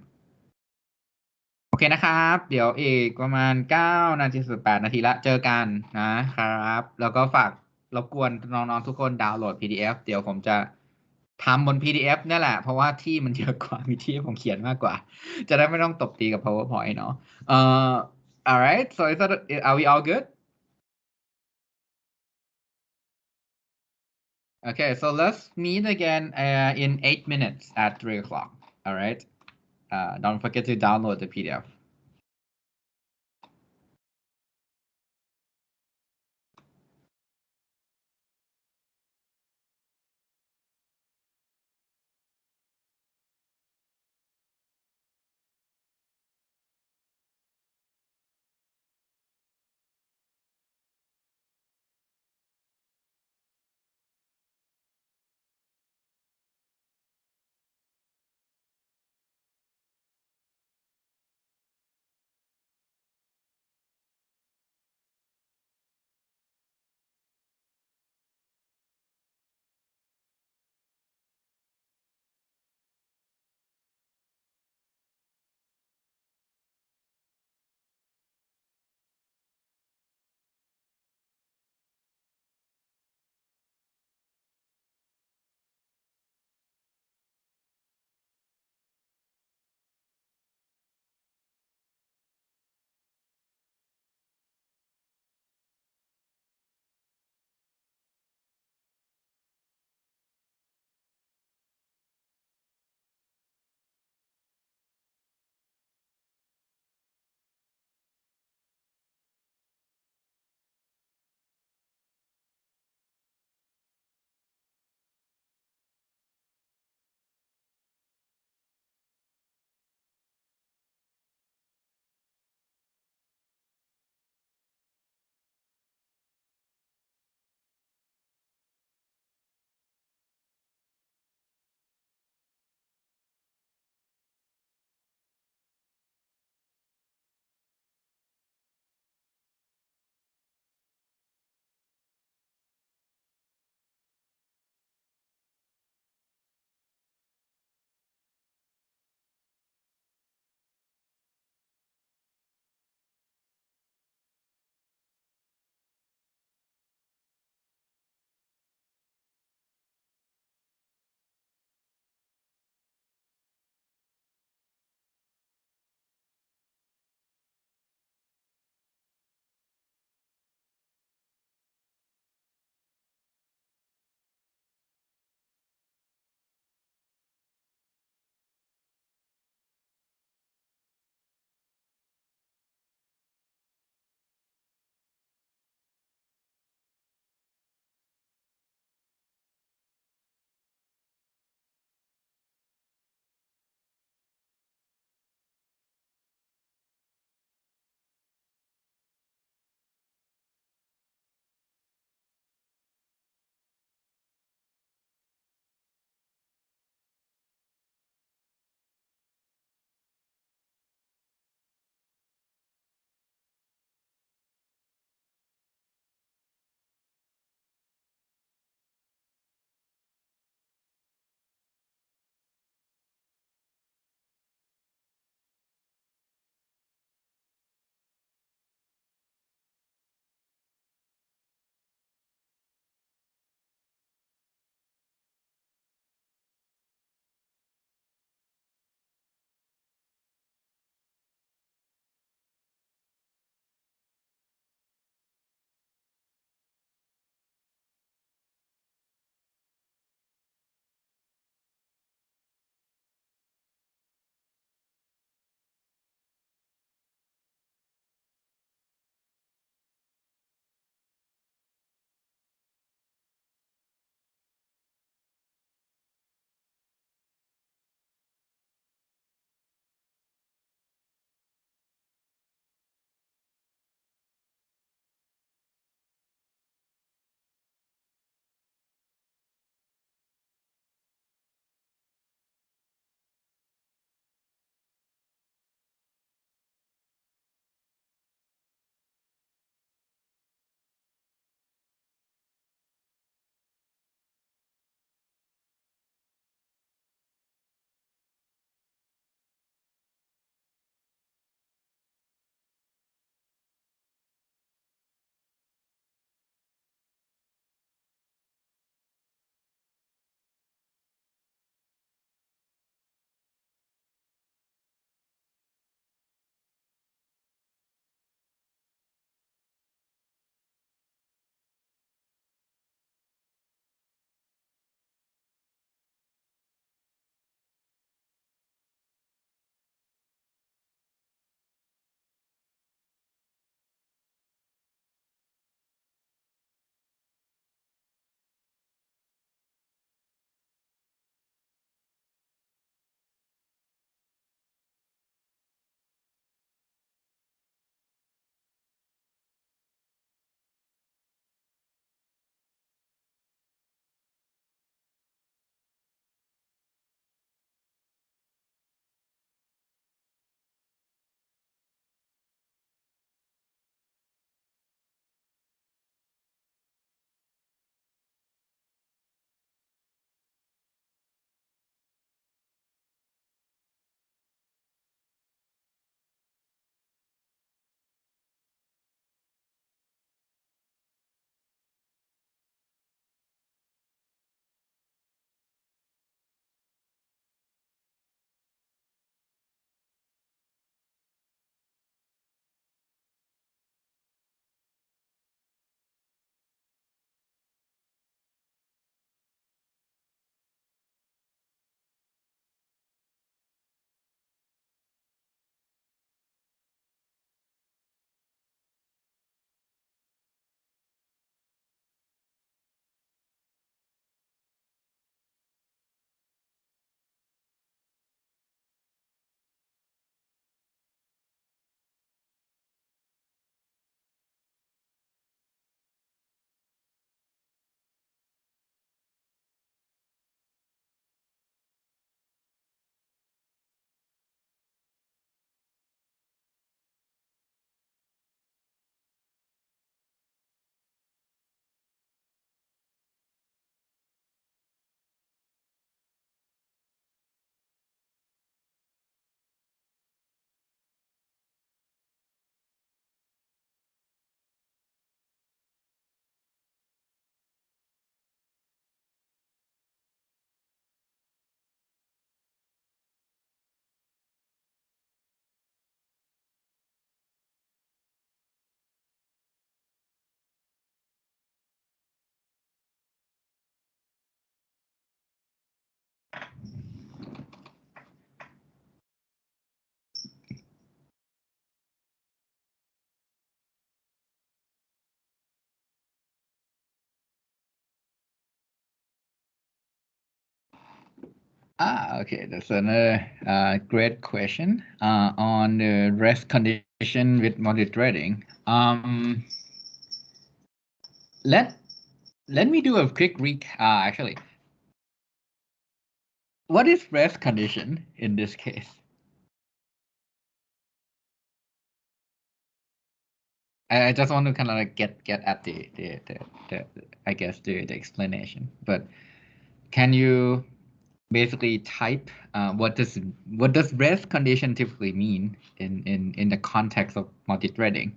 โอเคนะครับ เดี๋ยวอีกประมาณ9 นาที 18 นาทีละเจอกันนะครับ แล้วก็ฝากรบกวนน้องๆทุกคนดาวน์โหลด PDF เดี๋ยวผมจะทำบน PDF นี่แหละ เพราะว่าที่มันเยอะกว่า มีที่ผมเขียนมากกว่า จะได้ไม่ต้องตบตีกับ PowerPoint เนาะalright so are we all good okay so let's meet again in 8 minutes at 3 o'clock alright don't forget to download the PDF Okay, that's another great question on the rest condition with multithreading. Let me do a quick recap. Actually, what is rest condition in this case? I just want to kind of like get at the I guess the explanation. But can you basically type what does rest condition typically mean in the context of multithreading?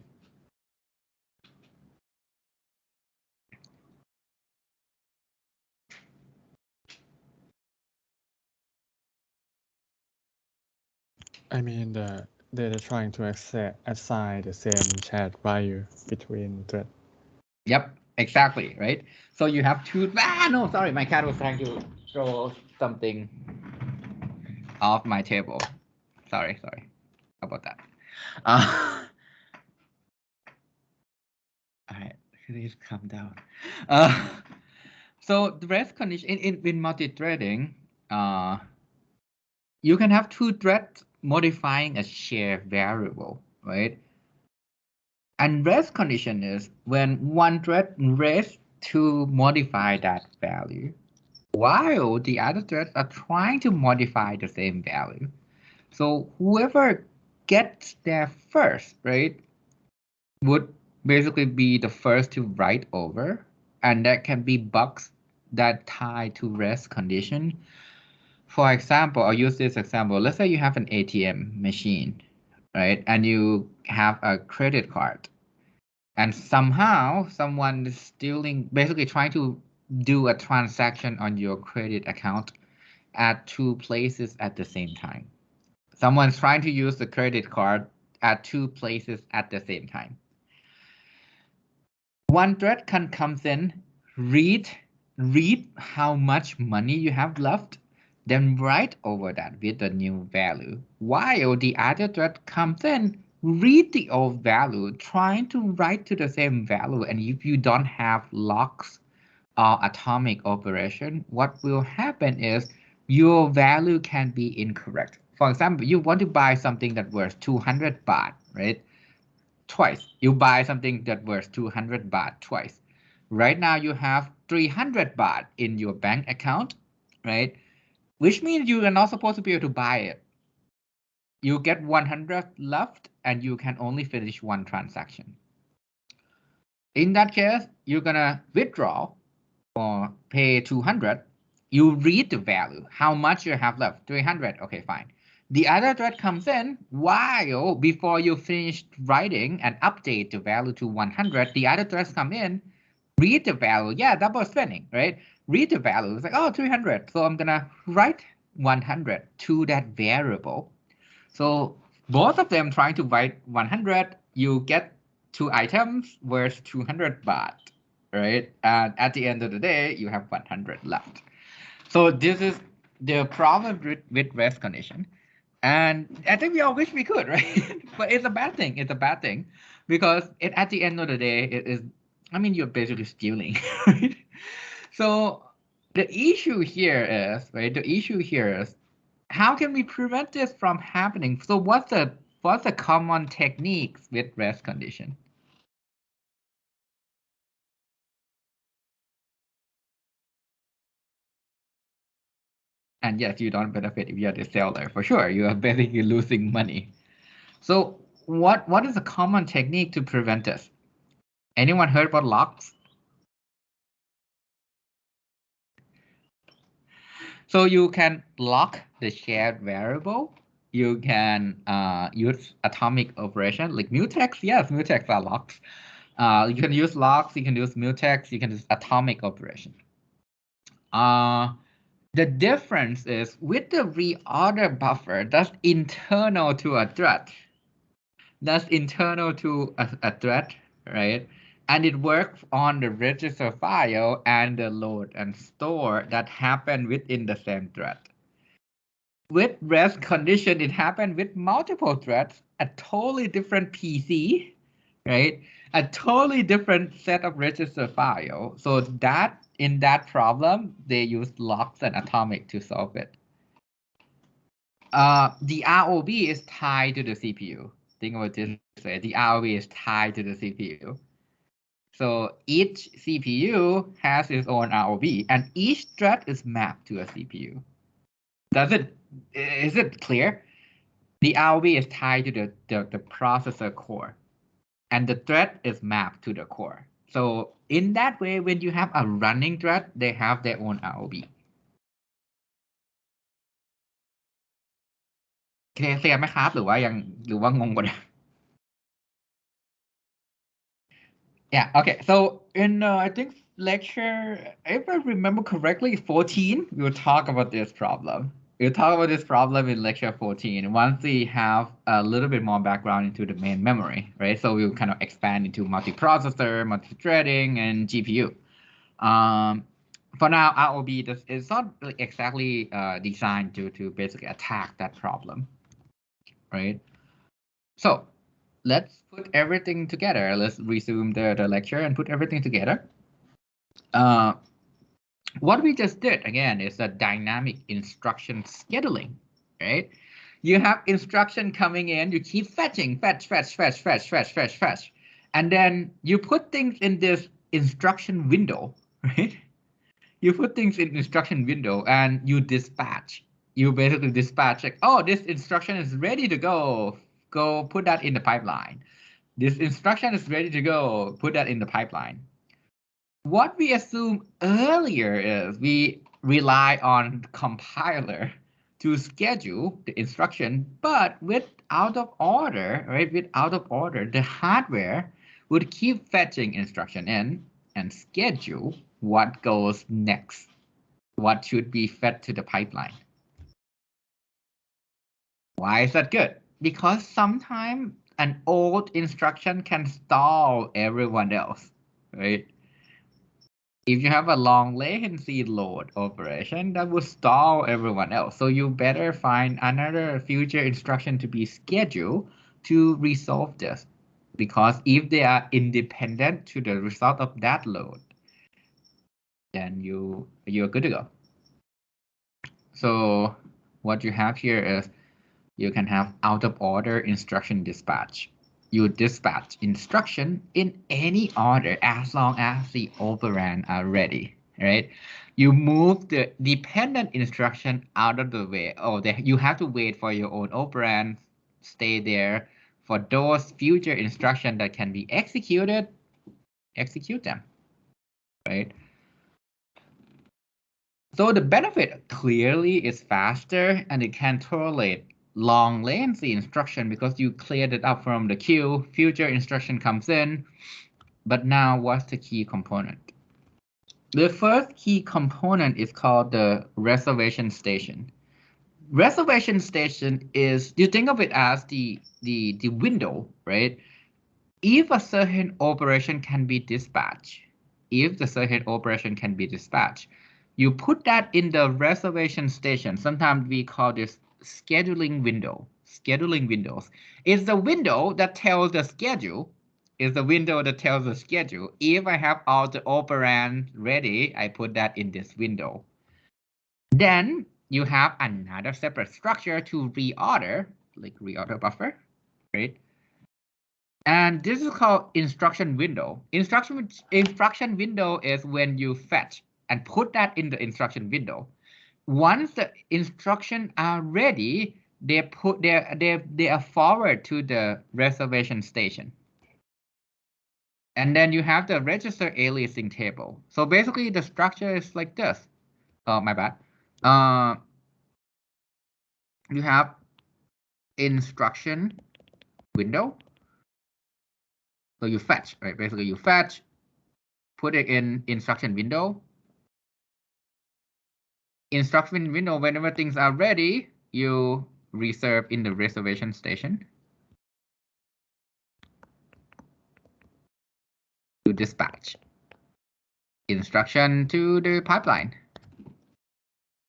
I mean, they're trying to assign the same shared value between threads. Yep, exactly, right? So you have two. No, sorry, my cat was trying to throw something off my table. Sorry about that. All right, please calm down. So the rest condition in multithreading, you can have two threads modifying a shared variable, right? And rest condition is when one thread rests to modify that value, while the other threads are trying to modify the same value. So whoever gets there first, right, would basically be the first to write over, and that can be bugs that tie to rest condition. For example, I'll use this example. Let's say you have an ATM machine, right, and you have a credit card. And somehow someone is stealing, basically trying to do a transaction on your credit account at two places at the same time. Someone's trying to use the credit card at two places at the same time. One thread comes in, read how much money you have left, then write over that with the new value. While the other thread comes in, read the old value, trying to write to the same value. And if you don't have locks or atomic operation, what will happen is your value can be incorrect. For example, you want to buy something that worth 200 baht, right? Twice. You buy something that worth 200 baht twice. Right now you have 300 baht in your bank account, right? Which means you are not supposed to be able to buy it. You get 100 left and you can only finish one transaction. In that case, you're gonna withdraw or pay 200. You read the value, how much you have left, 300, okay, fine. The other thread comes in while before you finish writing and update the value to 100, the other threads come in, read the value, yeah, double spending, right? Read the value, it's like, oh, 300, so I'm gonna write 100 to that variable. So both of them trying to write 100, you get two items worth 200 baht, right? And at the end of the day, you have 100 left. So this is the problem with rest condition. And I think we all wish we could, right? But it's a bad thing. It's a bad thing because at the end of the day, it is, I mean, you're basically stealing, right? So the issue here is, right? The issue here is, how can we prevent this from happening? So what's the common techniques with rest condition? And yes, you don't benefit if you're the seller, for sure. You are basically losing money. So what is a common technique to prevent this? Anyone heard about locks? So you can lock the shared variable. You can use atomic operation like mutex. Yes, mutex are locks. You can use locks. You can use mutex. You can use atomic operation. The difference is with the reorder buffer, that's internal to a thread. That's internal to a thread, right? And it works on the register file and the load and store that happen within the same thread. With rest condition, it happened with multiple threads, a totally different PC, right? A totally different set of register file. So that in that problem, they used locks and atomic to solve it. the ROB is tied to the CPU. Think about this way. The ROB is tied to the CPU. So each CPU has its own ROB, and each thread is mapped to a CPU. Is it clear? The ROB is tied to the processor core, and the thread is mapped to the core. So in that way, when you have a running thread, they have their own ROB.เคลียร์ไหมครับหรือว่างงกว่า Yeah, okay. So in I think lecture, if I remember correctly, 14, we'll talk about this problem. We'll talk about this problem in lecture 14 once we have a little bit more background into the main memory, right? So we'll kind of expand into multiprocessor, multithreading, and GPU. For now, ROB is not really exactly designed to basically attack that problem, right? So let's put everything together. Let's resume the lecture and put everything together. What we just did, again, is a dynamic instruction scheduling, right? You have instruction coming in, you keep fetching, fetch. And then you put things in this instruction window, right? You put things in instruction window and you dispatch. You basically dispatch like, oh, this instruction is ready to go. Go put that in the pipeline. This instruction is ready to go. Put that in the pipeline. What we assumed earlier is we rely on compiler to schedule the instruction, but with out of order, right? With out of order, the hardware would keep fetching instruction in and schedule what goes next, what should be fed to the pipeline. Why is that good? Because sometimes an old instruction can stall everyone else, right? If you have a long latency load operation, that will stall everyone else. So you better find another future instruction to be scheduled to resolve this. Because if they are independent to the result of that load, then you're good to go. So what you have here is you can have out of order instruction dispatch. You dispatch instruction in any order as long as the operand are ready, right? You move the dependent instruction out of the way. Oh, you have to wait for your own operand, stay there. For those future instructions that can be executed, execute them, right? So the benefit clearly is faster and it can tolerate long latency instruction because you cleared it up from the queue, future instruction comes in. But now what's the key component? The first key component is called the reservation station. Reservation station is, you think of it as the window, right? If a certain operation can be dispatched, you put that in the reservation station. Sometimes we call this scheduling window. Scheduling windows is the window that tells the schedule. If I have all the operands ready, I put that in this window. Then you have another separate structure to reorder, like reorder buffer, right? And this is called instruction window. Instruction window is when you fetch and put that in the instruction window. Once the instructions are ready, they are forwarded to the reservation station. And then you have the register aliasing table. So basically the structure is like this. Oh, my bad. You have instruction window. So you fetch, right? Basically you fetch, put it in instruction window. Instruction window, whenever things are ready, you reserve in the reservation station. To dispatch instruction to the pipeline.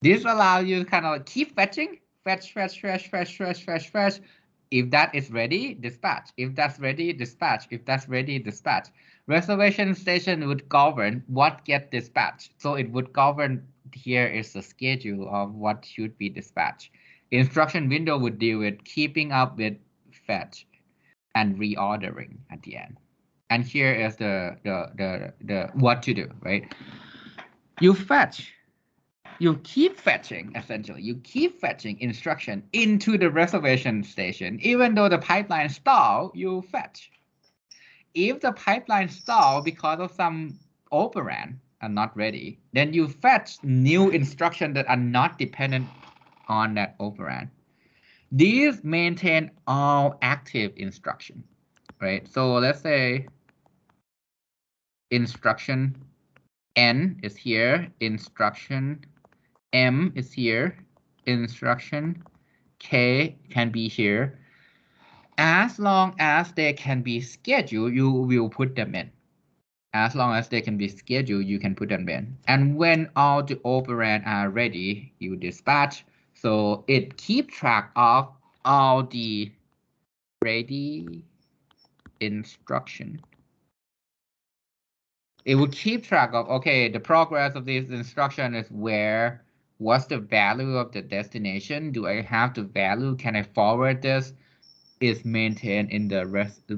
This allows you to kind of keep fetching, fetch. If that is ready, dispatch. If that's ready, dispatch. If that's ready, dispatch. Reservation station would govern what gets dispatched. So it would govern, here is the schedule of what should be dispatched. Instruction window would deal with keeping up with fetch and reordering at the end. And here is the what to do, right? You fetch, you keep fetching, essentially. You keep fetching instruction into the reservation station. Even though the pipeline stall, you fetch. If the pipeline stall because of some operand are not ready, then you fetch new instructions that are not dependent on that operand. These maintain all active instruction, right? So let's say instruction N is here, instruction M is here, instruction K can be here. As long as they can be scheduled, you will put them in. As long as they can be scheduled, you can put them in. And when all the operands are ready, you dispatch. So it keeps track of all the ready instruction. It will keep track of, okay, the progress of this instruction is where, what's the value of the destination? Do I have the value? Can I forward this? Is maintained in the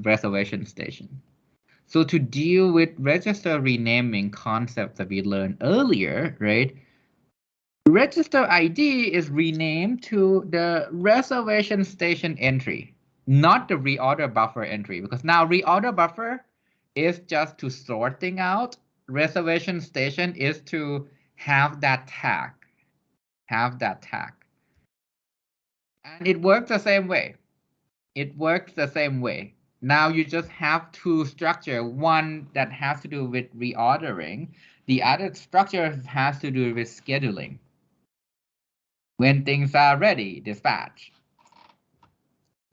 reservation station. So to deal with register renaming concept that we learned earlier, right? Register ID is renamed to the reservation station entry, not the reorder buffer entry, because now reorder buffer is just to sort things out. Reservation station is to have that tag, And it works the same way. Now you just have two structures, one that has to do with reordering, the other structure has to do with scheduling. When things are ready, dispatch.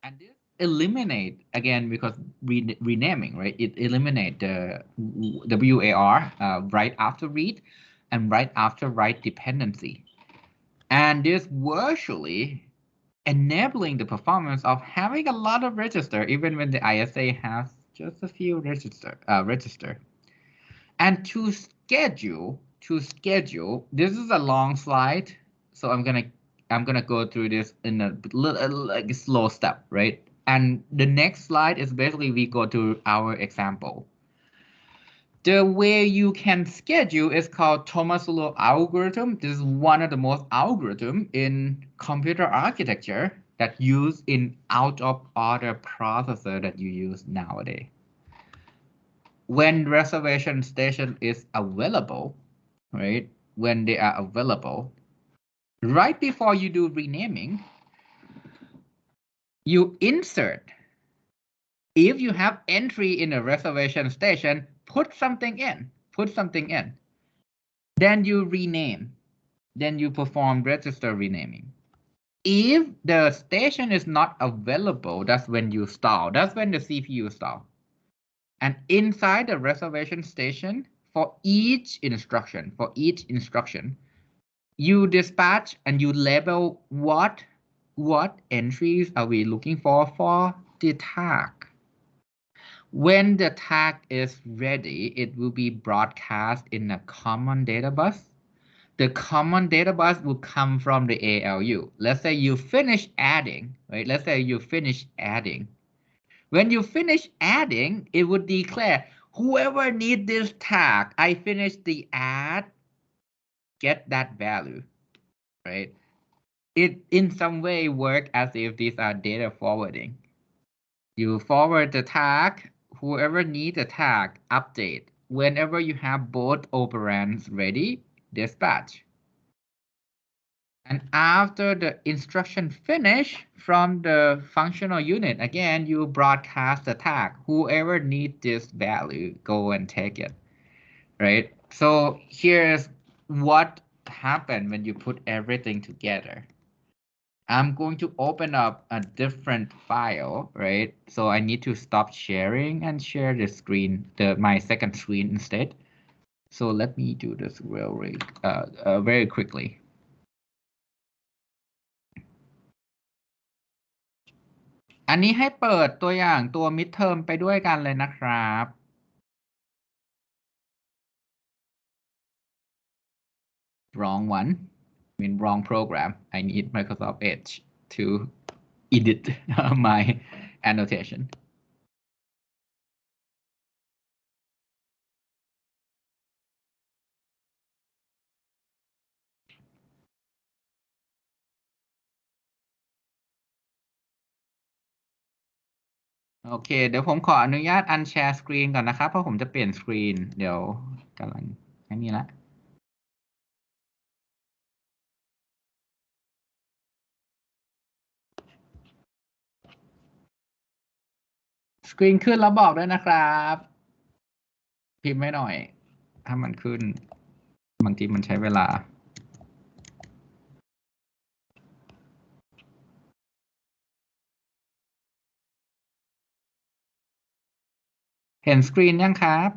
And this eliminate, again, because renaming, right? It eliminate the WAR, write after read, and write after write dependency. And this virtually enabling the performance of having a lot of register, even when the ISA has just a few register. And to schedule, this is a long slide, so I'm gonna go through this in a like a slow step, right? And the next slide is basically we go to our example. The way you can schedule is called Tomasulo Algorithm. This is one of the most algorithm in computer architecture that use in out-of-order processor that you use nowadays. When reservation station is available, right? When they are available, right before you do renaming, you insert. If you have entry in a reservation station, put something in. Then you rename. Then you perform register renaming. If the station is not available, that's when you stall. That's when the CPU stall. And inside the reservation station, for each instruction, you dispatch and you label what entries are we looking for the tag. When the tag is ready, it will be broadcast in a common data bus. The common data bus will come from the ALU. Let's say you finish adding, right? When you finish adding, it would declare, whoever needs this tag, I finished the add, get that value, right? It in some way works as if these are data forwarding. You forward the tag, whoever needs a tag, update. Whenever you have both operands ready, dispatch. And after the instruction finish from the functional unit, again, you broadcast the tag. Whoever needs this value, go and take it, right? So here's what happened when you put everything together. I'm going to open up a different file, right? So I need to stop sharing and share the screen, my second screen instead. So let me do this very quickly.อันนี้ให้เปิดตัวอย่างตัว midterm ไปด้วยกันเลยนะครับ wrong one, wrong program. I need Microsoft Edge. to edit my annotation.โอเคเดี๋ยวผมขออนุญาต unshare screen ก่อนนะครับเพราะผมจะเปลี่ยนสกรีนเดี๋ยวกำลังแค่นี้ละสกรีนขึ้นแล้วบอกด้วยนะครับพิมพ์ไม่หน่อยถ้ามันขึ้นบางทีมันใช้เวลาเห็นสกรีนยังครับ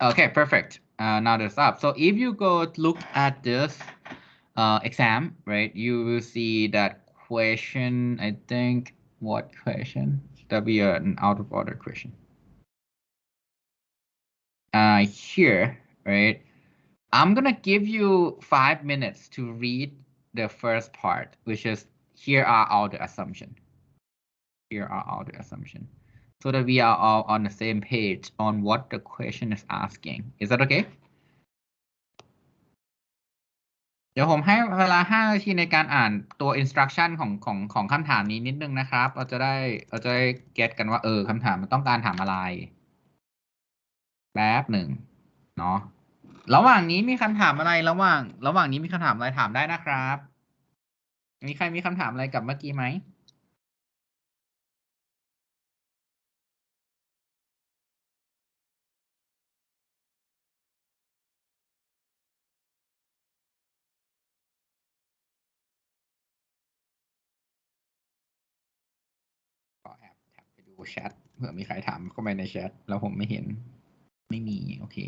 Okay, perfect. Now that's up. So if you go look at this exam, right, you will see that question, I think, what question? That'll be an out of order question. Here, right, I'm gonna give you 5 minutes to read the first part, which is here are all the assumptions. Here are all the assumptions. So that we are all on the same page on what the question is asking. Is that okay? เดี๋ยวผมให้เวลา5 นาทีในการอ่านตัว instruction ของคำถามนี้นิดนึงนะครับ เราจะได้เก็ตกันว่าคำถามมันต้องการถามอะไรแป๊บหนึ่งเนาะระหว่างนี้มีคำถามอะไรระหว่างนี้มีคำถามอะไรถามได้นะครับมีใครมีคำถามอะไรกับเมื่อกี้ไหมก็แอบแท็บไปดูแชทเผื่อมีใครถามเข้าไปในแชทแล้วผมไม่เห็นไม่มีโอเค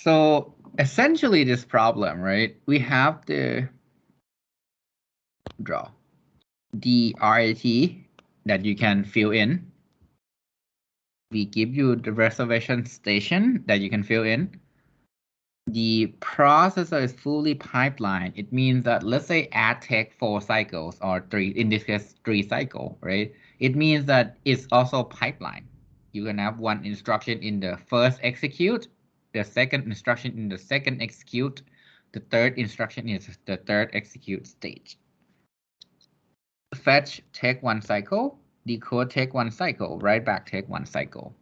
So essentially this problem, right? We have the draw the RAT that you can fill in. We give you the reservation station that you can fill in. The processor is fully pipelined. It means that let's say add take 4 cycles or 3, in this case 3 cycle, right? It means that it's also pipeline. You can have one instruction in the first execute, the second instruction in the second execute, the third instruction is the third execute stage. Fetch take 1 cycle, decode take 1 cycle, write back take 1 cycle.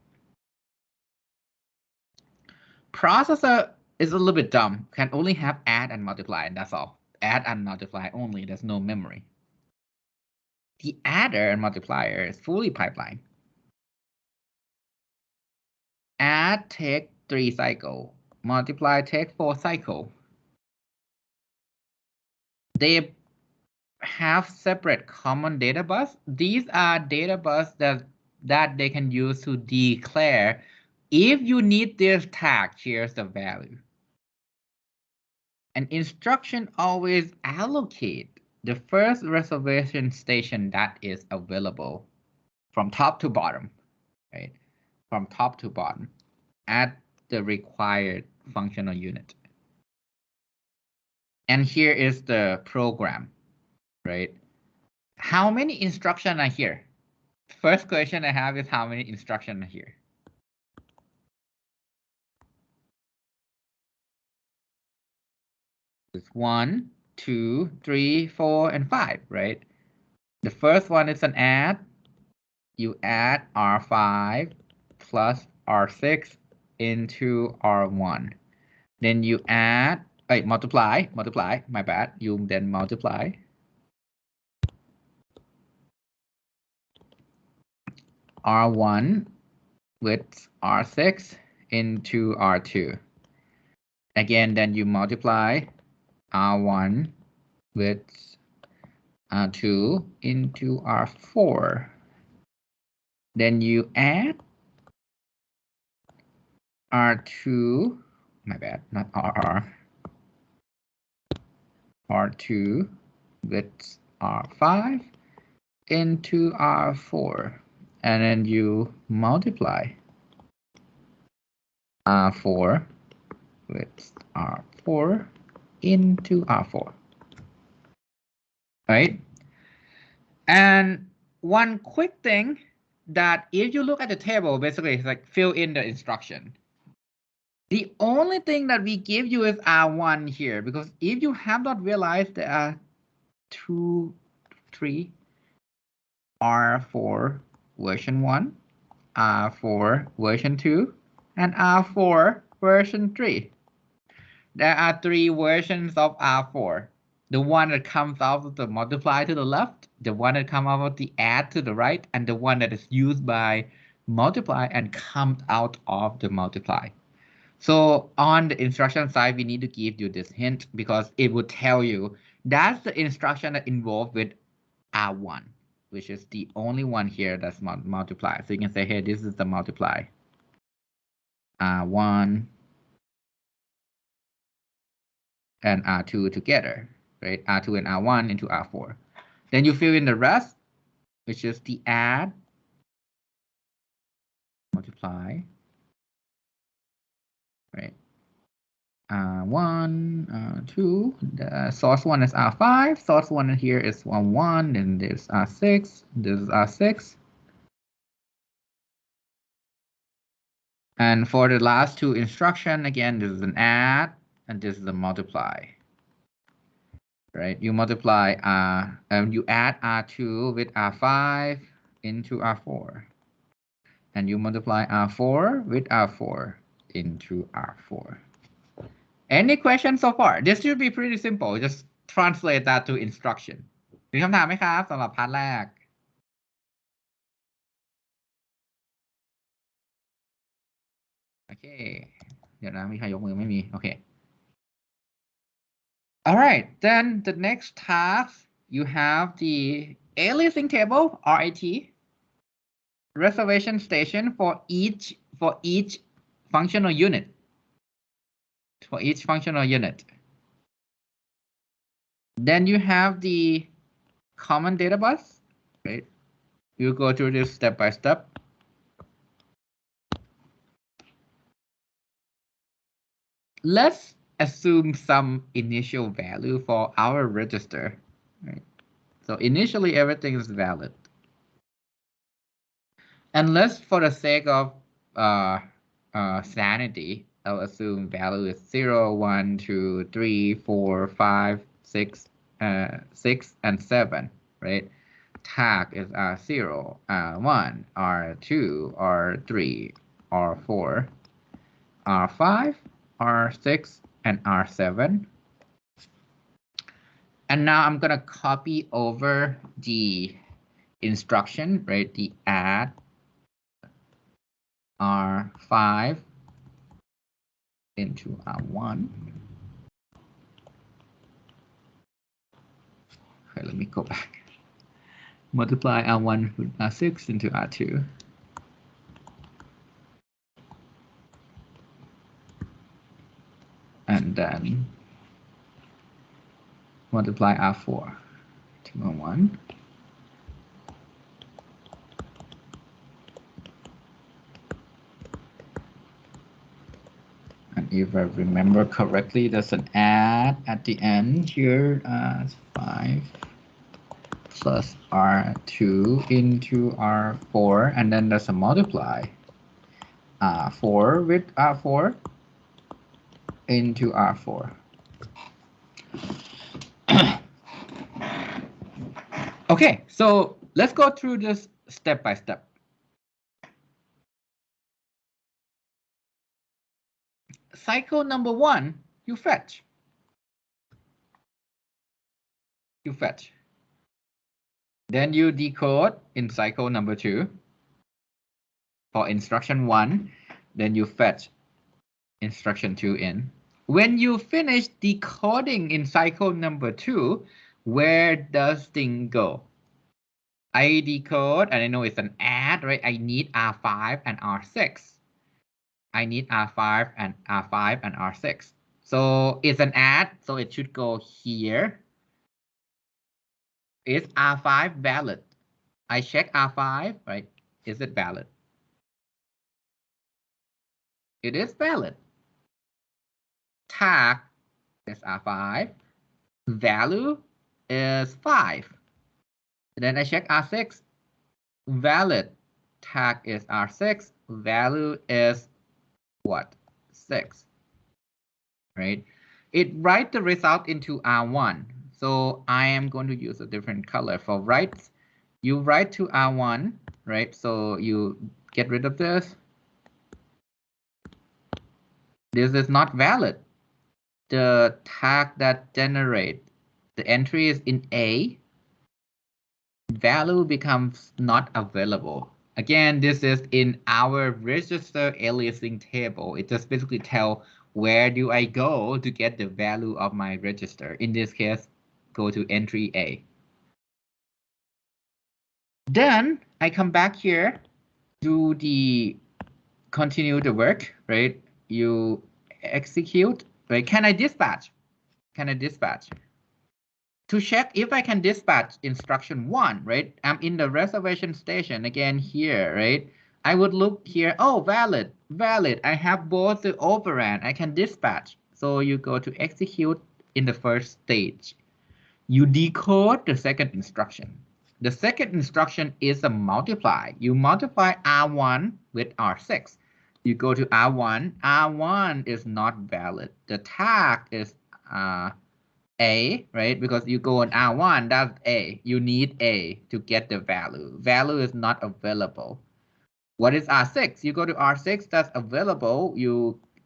Processor is a little bit dumb, can only have add and multiply, and that's all. Add and multiply only, there's no memory. The adder and multiplier is fully pipeline. Add take 3 cycle, multiply take 4 cycle. They have separate common data bus. These are data bus that they can use to declare if you need this tag, here's the value. An instruction always allocate the first reservation station that is available from top to bottom, right? From top to bottom at the required functional unit. And here is the program, right? How many instructions are here? First question I have is how many instructions are here? It's 1, 2, 3, 4, and 5, right? The first one is an add. You add R5 plus R6 into R1. Then you add, multiply, my bad. You then multiply. R1 with R6 into R2. Again, then you multiply R1 with R2 into R4. Then you add R2, my bad, not RR, R2 with R5 into R4. And then you multiply R4 with R4 into R4. Right? And one quick thing that if you look at the table, basically it's like fill in the instruction. The only thing that we give you is R1 here, because if you have not realized there are 2, 3, R4 version 1, R4 version 2, and R4 version 3. There are 3 versions of R4. The one that comes out of the multiply to the left, the one that comes out of the add to the right, and the one that is used by multiply and comes out of the multiply. So on the instruction side, we need to give you this hint because it would tell you that's the instruction that involved with R1, which is the only one here that's multiply. So you can say, hey, this is the multiply. R1 and R2 together, right? R2 and R1 into R4. Then you fill in the rest, which is the add, multiply, right? R1, R2, the source one is R5, source one here is 1, and there's R6, this is R6. And for the last 2 instruction, again, this is an add, and this is a multiply. Right? You multiply you add R2 with R5 into R4. And you multiply R4 with R4 into R4. Any questions so far? This should be pretty simple. Just translate that to instruction. มีคำถามไหมครับสำหรับพาร์ทแรก โอเค เดี๋ยวนะมีใครยกมือไม่มี โอเค All right, then the next task, you have the aliasing table, RIT, reservation station for each functional unit. For each functional unit. Then you have the common data bus, right? You go through this step by step. Let's assume some initial value for our register, right? So initially everything is valid. And let's, for the sake of sanity, I'll assume value is 0, 1, 2, 3, 4, 5, 6, 6, and 7, right? Tag is R0, R1, R2, R3, R4, R5, R6, and R7. And now I'm gonna copy over the instruction, right? The add R5 into R1. Okay, let me go back. Multiply R1 with R6 into R2. And then multiply R4 to R1. And if I remember correctly, there's an add at the end here, 5 plus R2 into R4, and then there's a multiply, R4 with R4 into R4. Okay, so let's go through this step by step. Cycle number 1, you fetch. You fetch. Then you decode in cycle number 2. For instruction 1, then you fetch instruction 2 in. When you finish decoding in cycle number 2, where does thing go? I decode, and I know it's an add, right? I need R5 and R6. I need R5 and R5 and R6. So it's an add, so it should go here. Is R5 valid? I check R5, right? Is it valid? It is valid. Tag is R5. Value is 5. Then I check R6. Valid. Tag is R6. Value is what? 6. Right? It writes the result into R1. So I am going to use a different color for writes. You write to R1, right? So you get rid of this. This is not valid. The tag that generate the entry is in A. Value becomes not available. Again, this is in our register aliasing table. It just basically tells where do I go to get the value of my register. In this case, go to entry A. Then I come back here, do the continue the work, right? You execute, right? Can I dispatch? Can I dispatch? To check if I can dispatch instruction 1, right? I'm in the reservation station again here, right? I would look here, oh, valid, valid. I have both the operand, I can dispatch. So you go to execute in the first stage. You decode the second instruction. The second instruction is a multiply. You multiply R1 with R6. You go to R1. R1 is not valid. The tag is A, right? Because you go on R1, that's A. You need A to get the value. Value is not available. What is R6? You go to R6, that's available.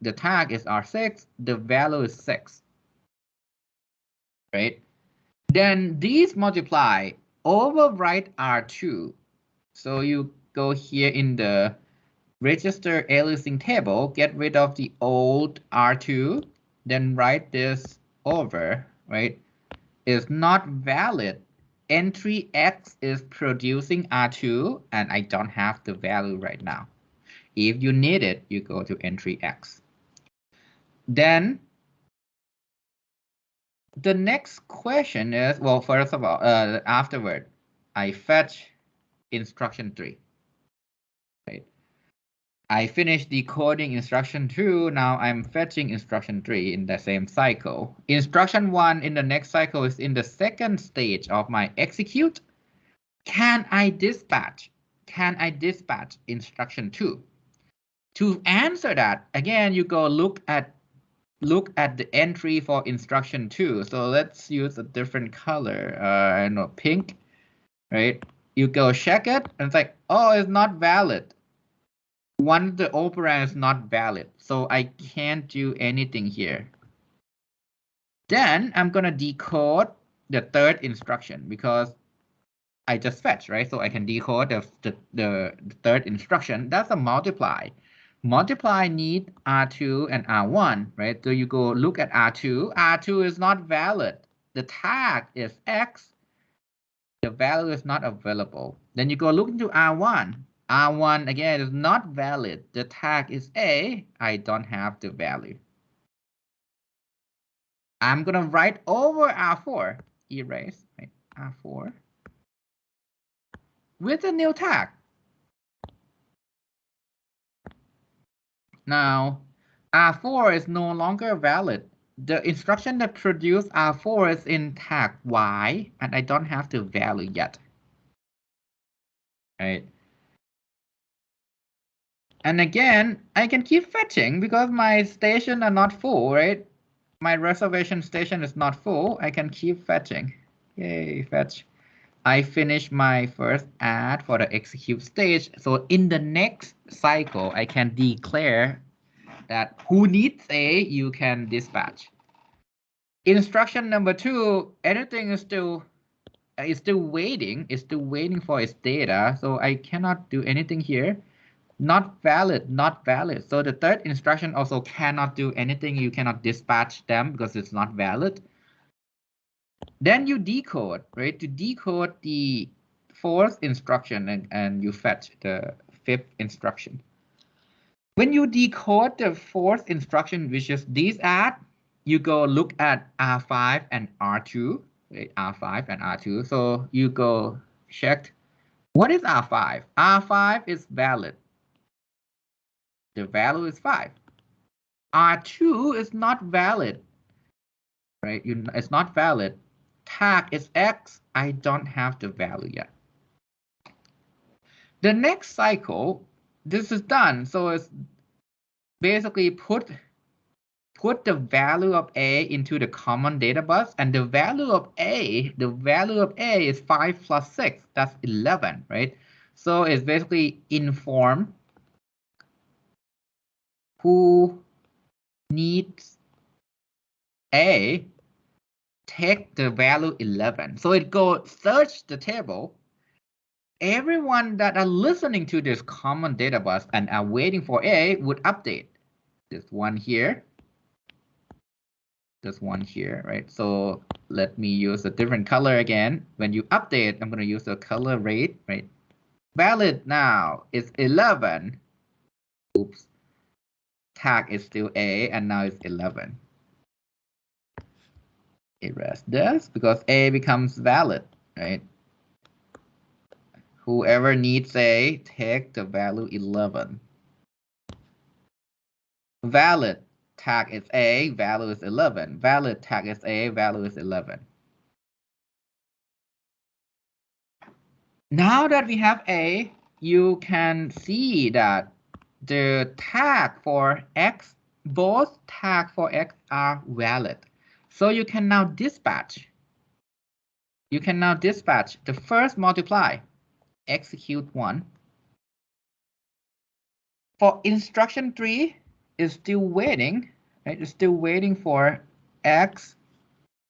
The tag is R6. The value is 6. Right? Then these multiply, overwrite R2. So you go here in the register aliasing table, get rid of the old R2, then write this over, right? Is not valid. Entry X is producing R2, and I don't have the value right now. If you need it, you go to entry X. Then the next question is, well, first of all, afterward, I fetch instruction 3. Right? I finished decoding instruction 2. Now I'm fetching instruction 3 in the same cycle. Instruction 1 in the next cycle is in the second stage of my execute. Can I dispatch? Can I dispatch instruction 2? To answer that, again, you go look at the entry for instruction 2. So let's use a different color. I don't know, pink, right? You go check it, and it's like, oh, it's not valid. One of the operand is not valid, so I can't do anything here. Then I'm gonna decode the third instruction because I just fetch, right? So I can decode the third instruction. That's a multiply. Multiply need R2 and R1, right? So you go look at R2. R2 is not valid. The tag is X. The value is not available. Then you go look into R1. R1, again, is not valid. The tag is A. I don't have the value. I'm going to write over R4. Erase, right? R4. With a new tag. Now, R4 is no longer valid. The instruction that produced R4 is in tag Y, and I don't have the value yet. Right? And again, I can keep fetching because my stations are not full, right? My reservation station is not full. I can keep fetching. Yay, fetch. I finished my first add for the execute stage. So in the next cycle, I can declare that who needs A, you can dispatch. Instruction number 2, anything is still waiting. It's still waiting for its data. So I cannot do anything here. Not valid, not valid. So the third instruction also cannot do anything. You cannot dispatch them because it's not valid. Then you decode, right? To decode the fourth instruction and you fetch the fifth instruction. When you decode the fourth instruction, which is this add, you go look at R5 and R2, right? R5 and R2. So you go check, what is R5? R5 is valid. The value is 5. R2 is not valid, right? It's not valid. Tag is X. I don't have the value yet. The next cycle, this is done. So it's basically put the value of A into the common data bus, and the value of A is 5 plus 6. That's 11, right? So it's basically inform who needs A, take the value 11. So it goes search the table. Everyone that are listening to this common data bus and are waiting for A would update. This one here. This one here, right? So let me use a different color again. When you update, I'm going to use the color rate, right? Valid now is 11. Oops. Tag is still A, and now it's 11. Erase this because A becomes valid, right? Whoever needs A, take the value 11. Valid tag is A, value is 11. Valid tag is A, value is 11. Now that we have A, you can see that the tag for X, both tag for X are valid. So you can now dispatch. You can now dispatch the first multiply, execute 1. For instruction 3 is still waiting, right? It's still waiting for X.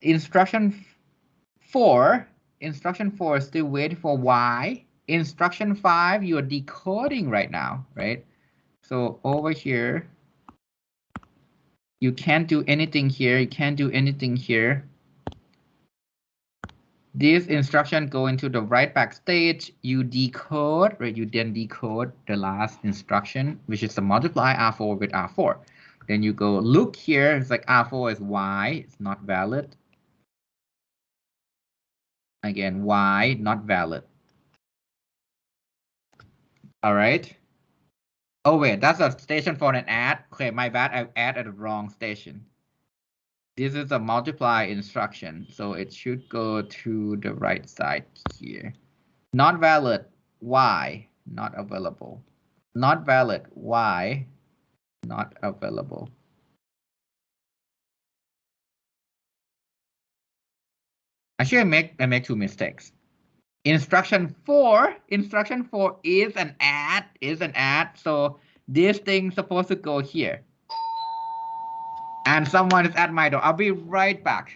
Instruction 4 is still waiting for Y. Instruction 5, you're decoding right now, right? So over here, you can't do anything here. You can't do anything here. This instruction go into the write back stage. You decode, right? You then decode the last instruction, which is the multiply R4 with R4. Then you go look here. It's like R4 is Y. It's not valid. Again, Y not valid. All right. Oh wait, that's a station for an add. Okay, my bad. I added the wrong station. This is a multiply instruction, so it should go to the right side here. Not valid, Y, not available. Not valid, Y, not available. Actually, I make 2 mistakes. Instruction 4 is an add, so this thing's supposed to go here. And someone is at my door. I'll be right back.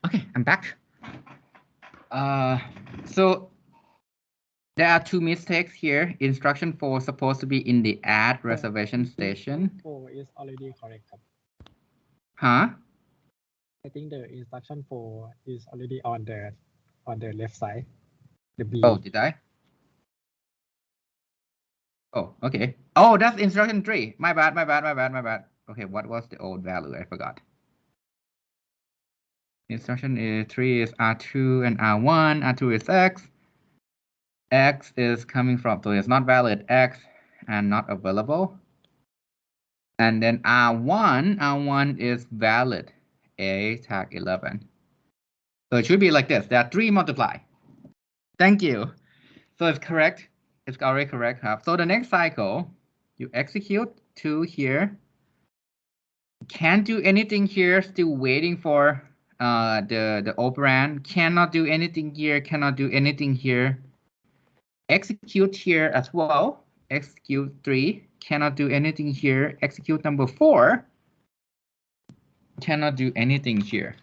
Okay, I'm back. So there are 2 mistakes here. Instruction 4 is supposed to be in the add reservation station. 4 is already correct. Huh? I think the instruction 4 is already on the left side. The B. Oh, did I? Oh, okay. Oh, that's instruction 3. My bad. Okay, what was the old value? I forgot. Instruction 3 is R2 and R1. R2 is X. X is coming from, so it's not valid, X, and not available. And then R1 is valid, A tag 11. So it should be like this. There are 3 multiply. Thank you. So it's correct. It's already correct. So the next cycle, you execute 2 here. Can't do anything here. Still waiting for the operand. Cannot do anything here. Cannot do anything here. Execute here as well. Execute 3. Cannot do anything here. Execute number 4. Cannot do anything here.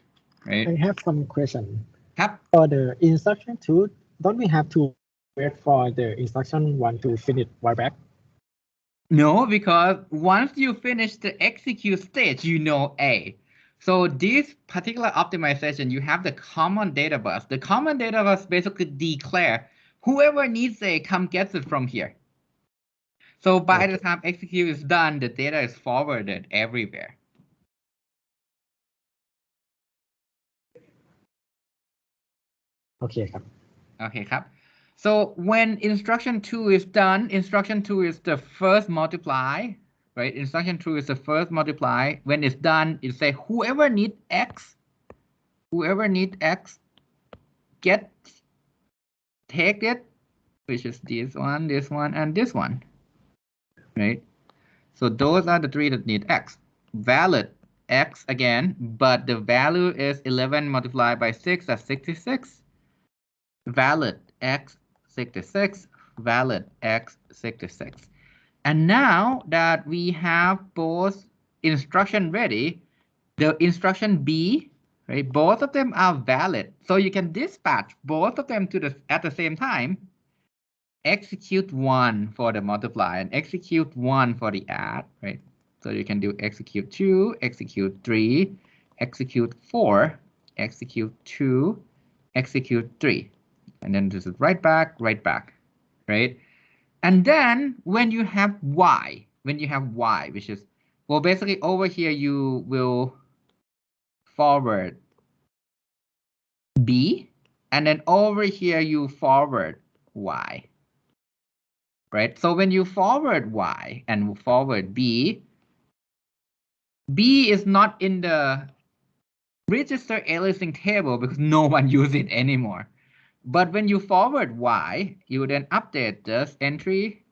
Right? I have some question. Yep. For the instruction 2, don't we have to wait for the instruction 1 to finish while back? No, because once you finish the execute stage, you know A. So this particular optimization, you have the common data bus. The common data bus basically declare whoever needs A, come gets it from here. So by the time execute is done, the data is forwarded everywhere. Okay,ครับ. Okay,ครับ. So when instruction 2 is done, instruction 2 is the first multiply, right? Instruction 2 is the first multiply. When it's done, it say whoever needs X, take it, which is this one, and this one, right? So those are the 3 that need X. Valid X again, but the value is 11 multiplied by 6, that's 66. Valid X 66, valid X 66. And now that we have both instruction ready, the instruction B, right? Both of them are valid. So you can dispatch both of them at the same time. Execute 1 for the multiply and execute 1 for the add, right? So you can do execute 2, execute 3, execute 4, execute 2, execute 3. And then this is right back, right? And then when you have Y, which is, well, basically over here, you will forward B, and then over here, you forward Y, right? So when you forward Y and forward B is not in the register aliasing table because no one uses it anymore. But when you forward Y, you then update this entry,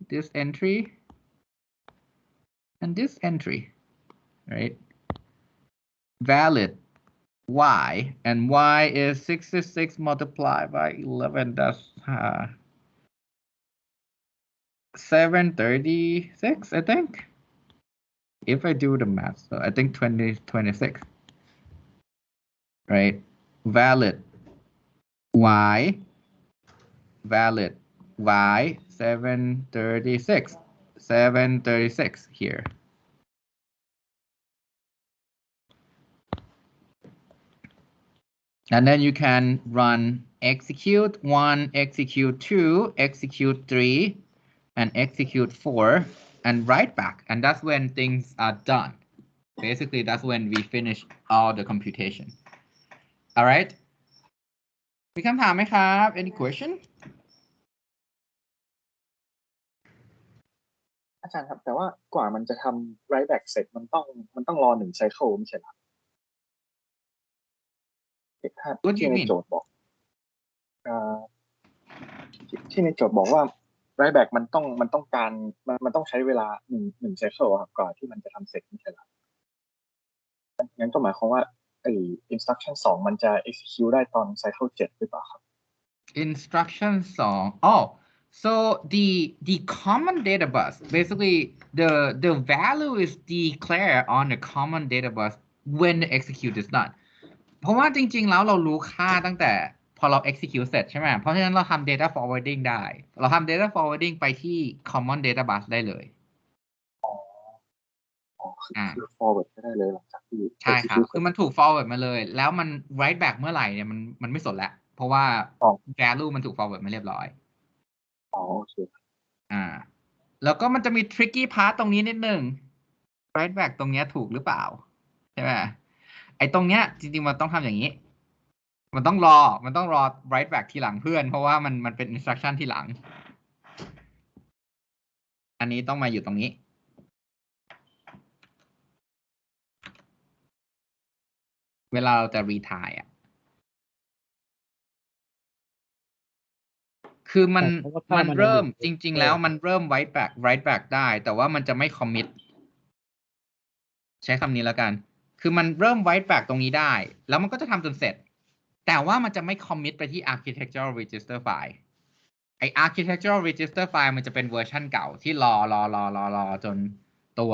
and this entry, right? Valid Y, and Y is 66 multiplied by 11, that's 736, I think. If I do the math, so I think 26, right? Valid Y, 736 here. And then you can run execute 1, execute 2, execute 3, and execute 4, and write back. And that's when things are done. Basically, that's when we finish all the computation. All right. มีคำถามไหมครับ Any question? อาจารย์ครับแต่ว่ากว่ามันจะทำ write back เสร็จมันต้องรอ1 cycle ไม่ใช่เหรอที่ในโจทย์บอกที่ในโจทย์บอกว่า write back มันต้องใช้เวลา1 cycle ครับก่อนที่มันจะทำเสร็จไม่ใช่เหรองั้นก็หมายความว่าinstruction 2 มันจะ execute ได้ตอน cycle 7หรือเปล่าครับ Instruction 2. Oh, so the common data bus, basically the value is declared on the common data bus when the execute is done. เพราะว่าจริงๆแล้วเรารู้ค่าตั้งแต่พอเรา execute เสร็จใช่ไหมเพราะฉะนั้นเราทำ data forwarding ได้เราทำ data forwarding ไปที่ common data bus ได้เลยคือ forward ก็ได้เลยหลังจากที่ ใช่ครับคือมันถูก forward มาเลยแล้วมัน write back เมื่อไหร่เนี่ยมันไม่สนแล้วเพราะว่า value มันถูก forward มาเรียบร้อยโอเคแล้วก็มันจะมี tricky part ตรงนี้นิดนึง write back ตรงนี้ถูกหรือเปล่าใช่ไหมไอ้ตรงเนี้ยจริงๆมันต้องทำอย่างนี้มันต้องรอ write back ทีหลังเพื่อนเพราะว่ามันเป็น instruction ทีหลังอันนี้ต้องมาอยู่ตรงนี้เวลาเราจะ retry คือมัน เพราะว่าภาพ มัน มัน เริ่ม ยังอยู่ จริง ๆ แล้วมันเริ่ม write back ได้ แต่ว่ามันจะไม่ commit ใช้คำนี้แล้วกัน คือมันเริ่ม write back ตรงนี้ได้ แล้วมันก็จะทำจนเสร็จ แต่ว่ามันจะไม่ commit ไปที่ architectural register file ไอ้ architectural register file มันจะเป็นเวอร์ชันเก่าที่รอจนตัว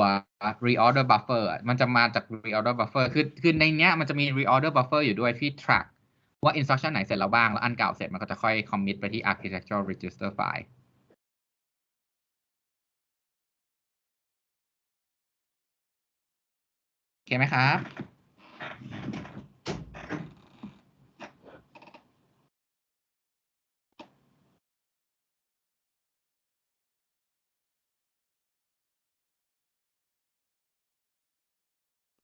reorder buffer อะมันจะมาจาก reorder buffer คือในเนี้ยมันจะมี reorder buffer อยู่ด้วยที่ track ว่า instruction ไหนเสร็จแล้วบ้าง แล้วอันเก่าเสร็จมันก็จะค่อย commit ไปที่ architectural register file โอเคไหมครับ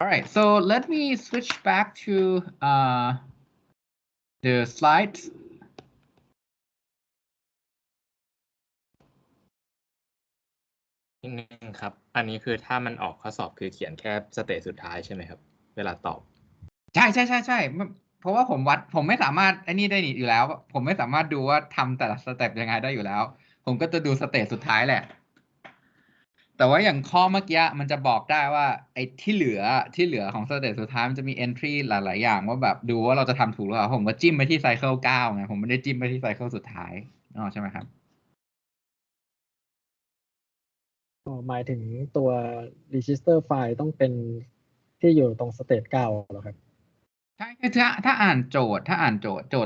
All right, so let me switch back to the slides. นิดนึงครับ อันนี้คือถ้ามันออกข้อสอบคือเขียนแค่สเตจสุดท้ายใช่ไหมครับ เวลาตอบ ใช่เพราะว่าผมไม่สามารถไอ้นี่ได้อยู่แล้ว ผมไม่สามารถดูว่าทำแต่ละสเต็ปยังไงได้อยู่แล้ว ผมก็จะดูสเตจสุดท้ายแหละ แต่ว่าอย่างข้อเมื่อกี้มันจะบอกได้ว่าไอ้ที่เหลือของสเตจสุดท้ายมันจะมี entry หลายๆอย่างว่าแบบดูว่าเราจะทำถูกหรือเปล่าผมก็จิ้มไปที่ไซเคิล9ไงผมไม่ได้จิ้มไปที่ไซเคิลสุดท้ายใช่ไหมครับ หมายถึงตัว register file ต้องเป็นที่อยู่ตรงสเตจ9เหรอครับ ใช่คือถ้าอ่านโจทย์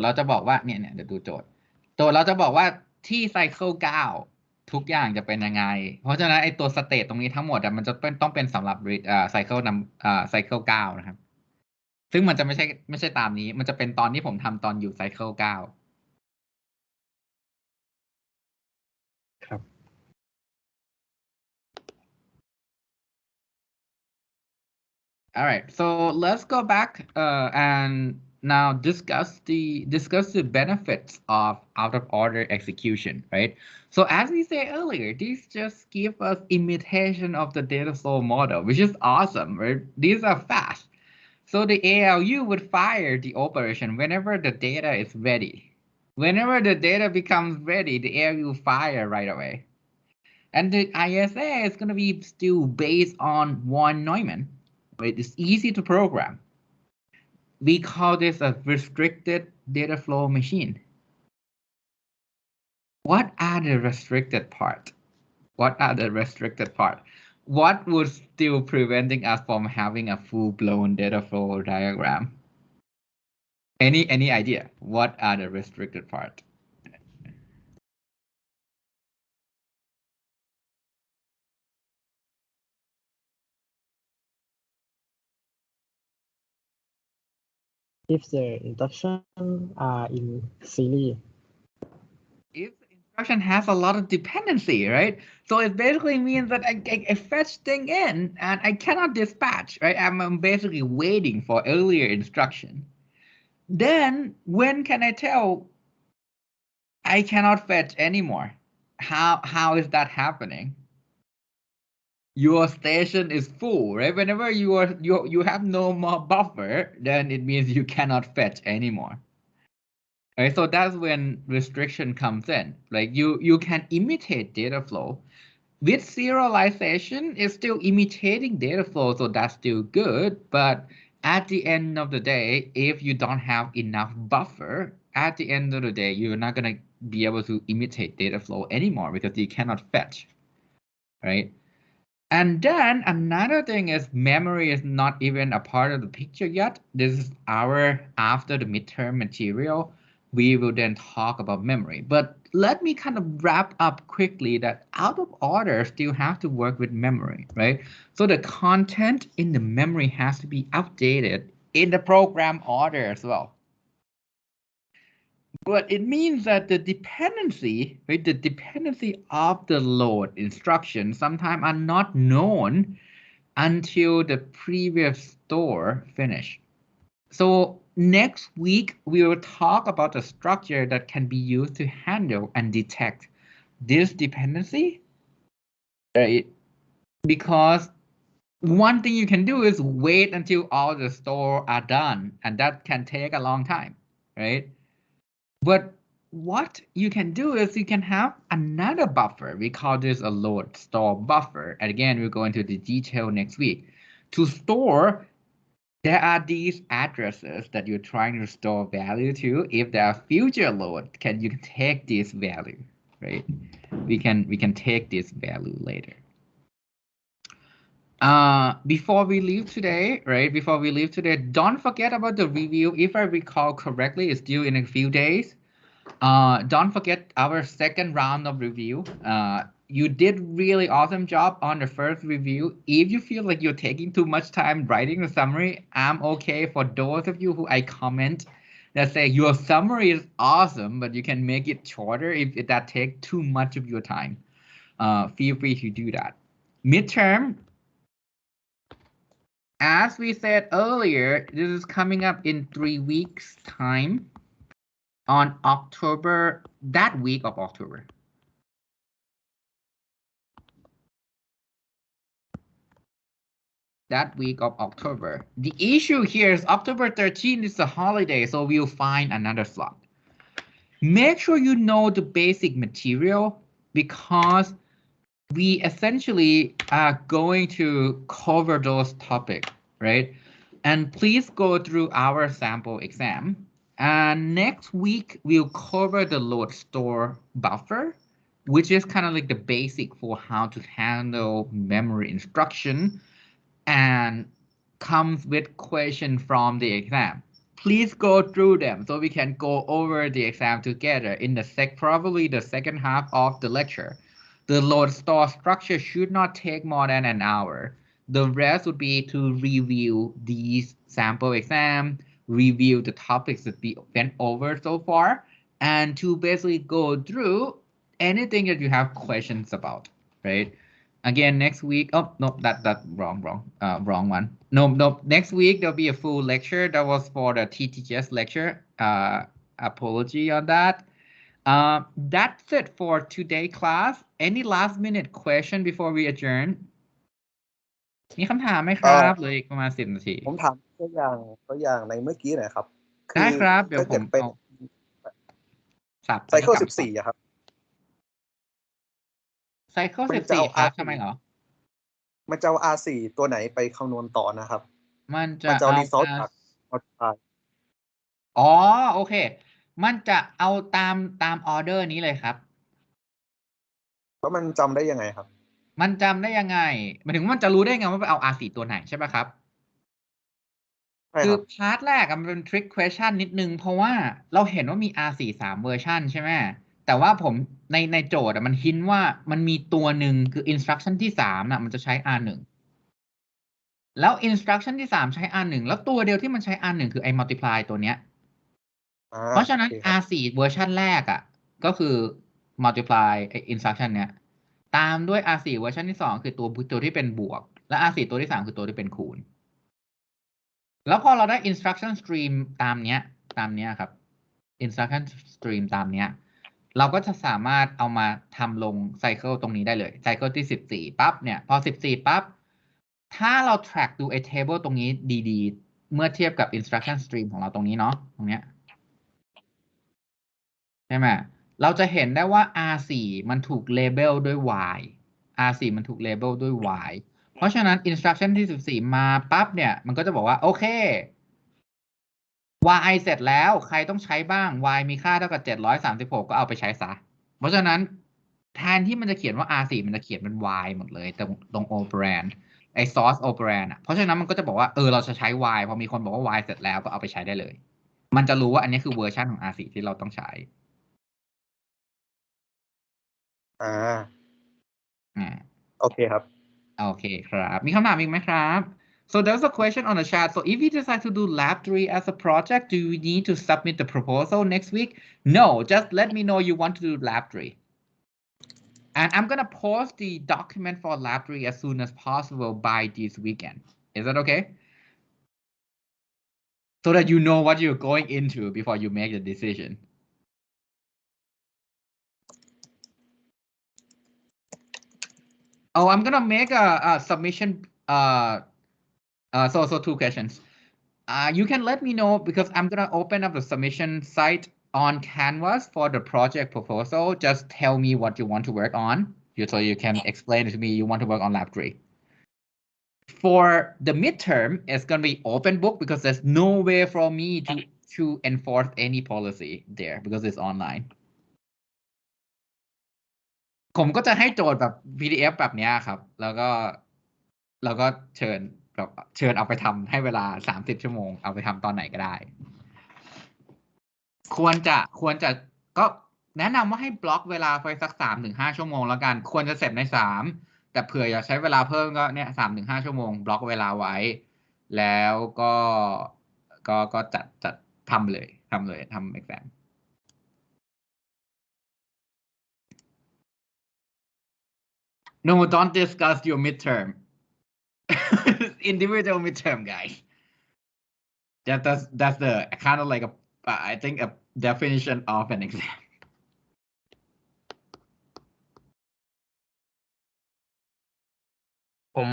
เราจะบอกว่าเนี่ยเดี๋ยวดูโจทย์เราจะบอกว่าที่ไซเคิล9ทุกอย่างจะเป็นยังไง เพราะฉะนั้นไอ้ตัวสเตตตรงนี้ทั้งหมดมันจะต้องเป็นสำหรับไซเคิลไซเคิล9นะครับ ซึ่งมันจะไม่ใช่ตามนี้ มันจะเป็นตอนที่ผมทำตอนอยู่ไซเคิล9 ครับ All right, so let's go back and now discuss the benefits of out of order execution, right? So as we said earlier, these just give us imitation of the data flow model, which is awesome, right? These are fast. So the ALU would fire the operation whenever the data is ready. Whenever the data becomes ready, the ALU will fire right away. And the ISA is going to be still based on von Neumann. Right? It's easy to program. We call this a restricted data flow machine. What are the restricted part? What would still preventing us from having a full-blown data flow diagram? Any idea? What are the restricted part? If the instruction are in series. If the instruction has a lot of dependency, right? So it basically means that I fetch thing in and I cannot dispatch, right? I'm basically waiting for earlier instruction. Then when can I tell I cannot fetch anymore? How is that happening? Your station is full, right? Whenever you have no more buffer, then it means you cannot fetch anymore. Right, so that's when restriction comes in. Like you can imitate data flow. With serialization, it's still imitating data flow, so that's still good. But at the end of the day, if you don't have enough buffer, at the end of the day, you're not gonna be able to imitate data flow anymore because you cannot fetch, right? And then another thing is memory is not even a part of the picture yet. This is after the midterm material, we will then talk about memory. But let me kind of wrap up quickly that out of order still have to work with memory, right? So the content in the memory has to be updated in the program order as well. But it means that the dependency, right, the dependency of the load instructions sometimes are not known until the previous store finish. So next week, we will talk about the structure that can be used to handle and detect this dependency, right? Because one thing you can do is wait until all the store are done, and that can take a long time, right? But what you can do is you can have another buffer. We call this a load store buffer. And again, we'll go into the detail next week. To store, there are these addresses that you're trying to store value to. If there are future load, you can take this value, right? We can take this value later. Before we leave today, right? Before we leave today, don't forget about the review. If I recall correctly, it's due in a few days. Don't forget our second round of review. You did really awesome job on the first review. If you feel like you're taking too much time writing the summary, I'm okay. For those of you who I comment that say your summary is awesome, but you can make it shorter if that takes too much of your time. Feel free to do that. Midterm, as we said earlier, this is coming up in 3 weeks' time. On October, that week of October. That week of October. The issue here is October 13th is a holiday, so we'll find another slot. Make sure you know the basic material because we essentially are going to cover those topics, right? And please go through our sample exam. And next week, we'll cover the load store buffer, which is kind of like the basic for how to handle memory instruction and comes with question from the exam. Please go through them so we can go over the exam together in the probably the second half of the lecture. The load store structure should not take more than an hour. The rest would be to review these sample exam, review the topics that we went over so far, and to basically go through anything that you have questions about, right? Again, next week. Oh no, that wrong one. No. Next week there'll be a full lecture. That was for the TTGS lecture. Apology on that. That's it for today class. Any last minute question before we adjourn? มีคำถามไหมครับเลยอีกประมาณ10 นาที ผมถามตัวอย่างในเมื่อกี้หน่อยครับ ได้ครับเดี๋ยวผม เป็น ไซเคิล14อะครับ ไซเคิล14ครับทำไมเหรอ มันจะเอา R4 ตัวไหนไปคำนวณต่อนะครับ มันจะ เอา result จาก multiply อ๋อโอเค มันจะเอาตามออเดอร์นี้เลยครับ แล้วมันจำได้ยังไงครับ มันจำได้ยังไงหมายถึงว่ามันจะรู้ได้ไงว่าไปเอา R4 ตัวไหนใช่ไหมครับ คือพาร์ทแรกมันเป็น trick question นิดนึงเพราะว่าเราเห็นว่ามี R4 3 เวอร์ชันใช่ไหมแต่ว่าผมในโจทย์มันหินว่ามันมีตัวหนึ่งคือ instruction ที่3น่ะมันจะใช้ R1 แล้ว instruction ที่3ใช้ R1 แล้วตัวเดียวที่มันใช้ R1 คือไอ้ multiply ตัวเนี้ยเพราะฉะนั้น R4 เวอร์ชันแรกอ่ะก็คือ multiply ไอ้ instruction เนี้ยตามด้วย R4 เวอร์ชันที่2คือตัวที่เป็นบวกและ R4 ตัวที่3คือตัวที่เป็นคูณแล้วพอเราได้ instruction stream ตามเนี้ยครับ instruction stream ตามเนี้ยเราก็จะสามารถเอามาทำลง cycle ตรงนี้ได้เลย cycle ที่14ปั๊บเนี่ยพอ14ปั๊บถ้าเรา track ดูไอ้ table ตรงนี้ดีๆเมื่อเทียบกับ instruction stream ของเราตรงนี้เนาะตรงเนี้ยใช่ไหมเราจะเห็นได้ว่า R4 มันถูก label ด้วย Y R4 มันถูก label ด้วย Y เพราะฉะนั้น instruction ที่14มาปั๊บเนี่ยมันก็จะบอกว่าโอเค y เสร็จแล้วใครต้องใช้บ้าง y มีค่าเท่ากับ736ก็เอาไปใช้ซะเพราะฉะนั้นแทนที่มันจะเขียนว่า R4 มันจะเขียนเป็น y หมดเลยตรง operand ไอ้ source operand เพราะฉะนั้นมันก็จะบอกว่าเราจะใช้ y พอมีคนบอกว่า y เสร็จแล้วก็เอาไปใช้ได้เลยมันจะรู้ว่าอันนี้คือเวอร์ชันของ R4 ที่เราต้องใช้โอเคครับโอเคครับมีคำถามอีกไหมครับ So there's a question on the chat. So if you decide to do Lab 3 as a project, do you need to submit the proposal next week? No, just let me know you want to do Lab 3. And I'm going to post the document for Lab 3 as soon as possible by this weekend. Is that okay? So that you know what you're going into before you make the decision. Oh, I'm going to make a submission. So 2 questions. You can let me know because I'm gonna open up the submission site on Canvas for the project proposal, just tell me what you want to work on. So you can explain to me you want to work on lab 3. For the midterm, it's going to be open book because there's no way for me to enforce any policy there because it's online. ผมก็จะให้โจทย์แบบ PDF แบบนี้ครับแล้วก็เชิญเอาไปทำให้เวลา30 ชั่วโมงเอาไปทำตอนไหนก็ได้ควรจะก็แนะนำว่าให้บล็อกเวลาไปสัก 3-5 ชั่วโมงแล้วกันควรจะเสร็จใน3แต่เผื่ออยากใช้เวลาเพิ่มก็เนี่ย 3-5 ชั่วโมงบล็อกเวลาไว้แล้วก็จัดทำเลยทำ exam No, don't discuss your midterm. Individual midterm, guys. That's the kind of like I think a definition of an exam. ผม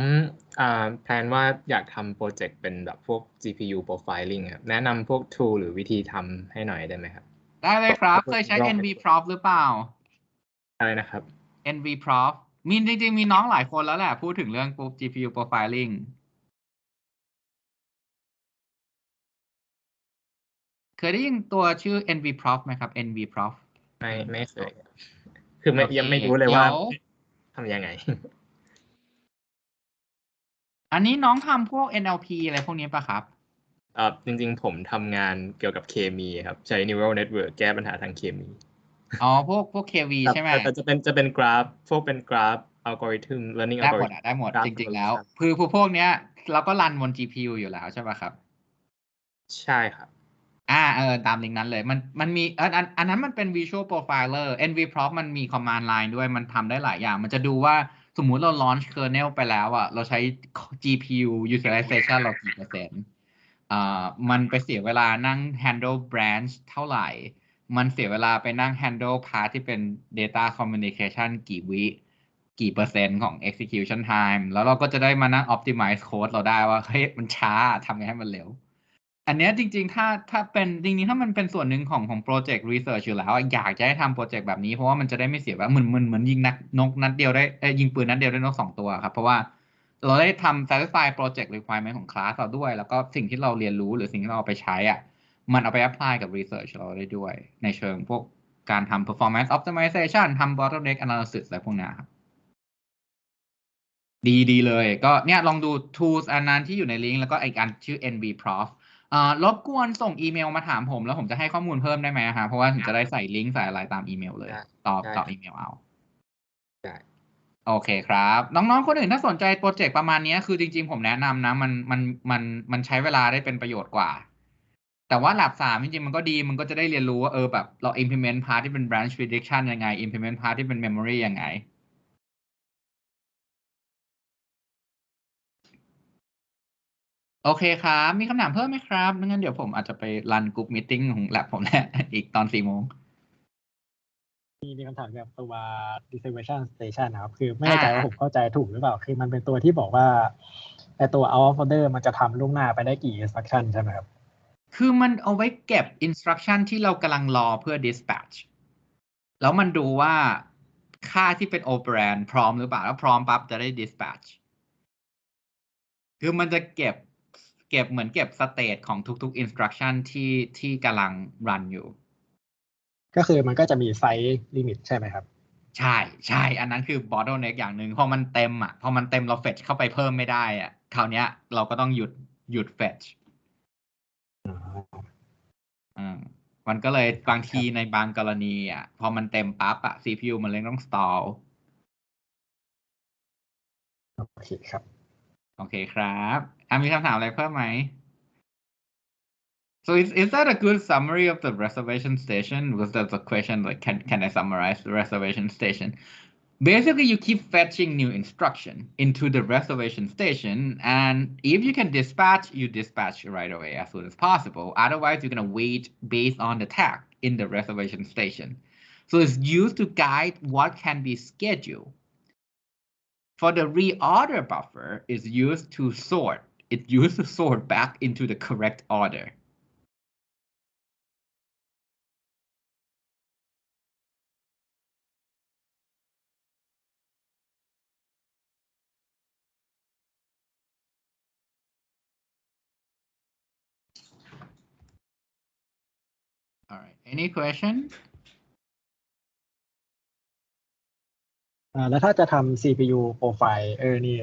แพลนว่าอยากทำโปรเจกต์เป็นแบบพวก GPU profiling ครับแนะนำพวก tool หรือวิธีทำให้หน่อยได้ไหมครับได้เลยครับเคยใช้ NVProf หรือเปล่า อะไรนะครับ NVProf มีจริงๆมีน้องหลายคนแล้วแหละพูดถึงเรื่อง GPU profiling เคยได้ยินตัวชื่อ NVProf ไหมครับ NVProf ไม่เคยคือยังไม่รู้เลยว่าทำยังไง อันนี้น้องทำพวก NLP อะไรพวกนี้ป่ะครับจริงๆผมทำงานเกี่ยวกับเคมีครับใช้ neural network แก้ปัญหาทางเคมีพวก KV ใช่ไหมแต่จะเป็นกราฟพวกเป็นกราฟ algorithm learning ได้หมดจริงๆแล้วคือพวกเนี้ยเราก็รันบน GPU อยู่แล้วใช่ป่ะครับใช่ครับตามลิงก์นั้นเลยมันมีอันนั้นมันเป็น Visual Profiler NVProf มันมี Command Line ด้วยมันทำได้หลายอย่างมันจะดูว่าสมมุติเรา launch kernel ไปแล้วเราใช้ GPU utilization เรากี่เปอร์เซ็นต์มันไปเสียเวลานั่ง handle branch เท่าไหร่มันเสียเวลาไปนั่ง handle part ที่เป็น data communication กี่เปอร์เซ็นต์ของ execution time แล้วเราก็จะได้มานั่ง optimize code เราได้ว่าเฮ้ยมันช้าทำไงให้มันเร็วอันนี้จริงๆถ้าเป็นจริงๆถ้ามันเป็นส่วนหนึ่งของโปรเจกต์ research อยู่แล้วอยากจะให้ทำโปรเจกต์แบบนี้เพราะว่ามันจะได้ไม่เสียเวลาเหมือนยิงนกนัดเดียวได้ยิงปืนนัดเดียวได้นก2 ตัวครับเพราะว่าเราได้ทำ satisfy project requirement ของคลาสเราด้วยแล้วก็สิ่งที่เราเรียนรู้หรือสิ่งที่เราเอาไปใช้มันเอาไป apply กับ research เราได้ด้วยในเชิงพวกการทำ performance optimization ทำ bottleneck analysis อะไรพวกนี้ครับดีเลยก็เนี่ยลองดู tools อันนั้นที่อยู่ในลิงก์แล้วก็อีกอันชื่อ NVProfรบกวนส่งอีเมลมาถามผมแล้วผมจะให้ข้อมูลเพิ่มได้ไหมครับเพราะว่าผมจะได้ใส่ลิงก์ใส่อะไรตามอีเมลเลยตอบอีเมลเอาโอเคครับน้องๆคนอื่นถ้าสนใจโปรเจกต์ประมาณนี้คือจริงๆผมแนะนำนะมันใช้เวลาได้เป็นประโยชน์กว่าแต่ว่า lab 3จริงๆมันก็ดีมันก็จะได้เรียนรู้ว่าแบบ เรา implement part ที่เป็น branch prediction ยังไง implement part ที่เป็น memory ยังไงโอเคครับมีคำถามเพิ่มไหมครับไม่งั้นเดี๋ยวผมอาจจะไปรันกลุ่มมีตติ้งของ lab ผมแหละอีกตอน 4 โมงมีคำถามเกี่ยวกับตัว Reservation Station นะครับคือไม่แน่ใจว่าผมเข้าใจถูกหรือเปล่าคือมันเป็นตัวที่บอกว่าไอตัว out of order มันจะทำล่วงหน้าไปได้กี่ instruction ใช่ไหมครับคือมันเอาไว้เก็บ instruction ที่เรากำลังรอเพื่อ dispatch แล้วมันดูว่าค่าที่เป็น operand พร้อมหรือเปล่าถ้าพร้อมปั๊บจะได้ dispatch คือมันจะเก็บเหมือนเก็บ state ของทุกๆ instruction ที่กำลัง run อยู่ก็คือมันก็จะมี size limit ใช่ไหมครับใช่อันนั้นคือ bottleneck อย่างหนึ่งพอมันเต็มเรา fetch เข้าไปเพิ่มไม่ได้คราวนี้เราก็ต้องหยุด fetch มันก็เลยบางทีในบางกรณีพอมันเต็มปั๊บCPU มันเลยต้อง stall โอเคครับโอเคครับมีคำถามอะไรเพิ่มไหม So is that a good summary of the reservation station? Was that the question? Like, can I summarize the reservation station? Basically, you keep fetching new instruction into the reservation station, and if you can dispatch, you dispatch right away as soon as possible. Otherwise, you're gonna wait based on the tag in the reservation station. So it's used to guide what can be scheduled. For the reorder buffer, is used to sort. It's used to sort back into the correct order. All right. Any question? แล้วถ้าจะทำ CPU profile นี่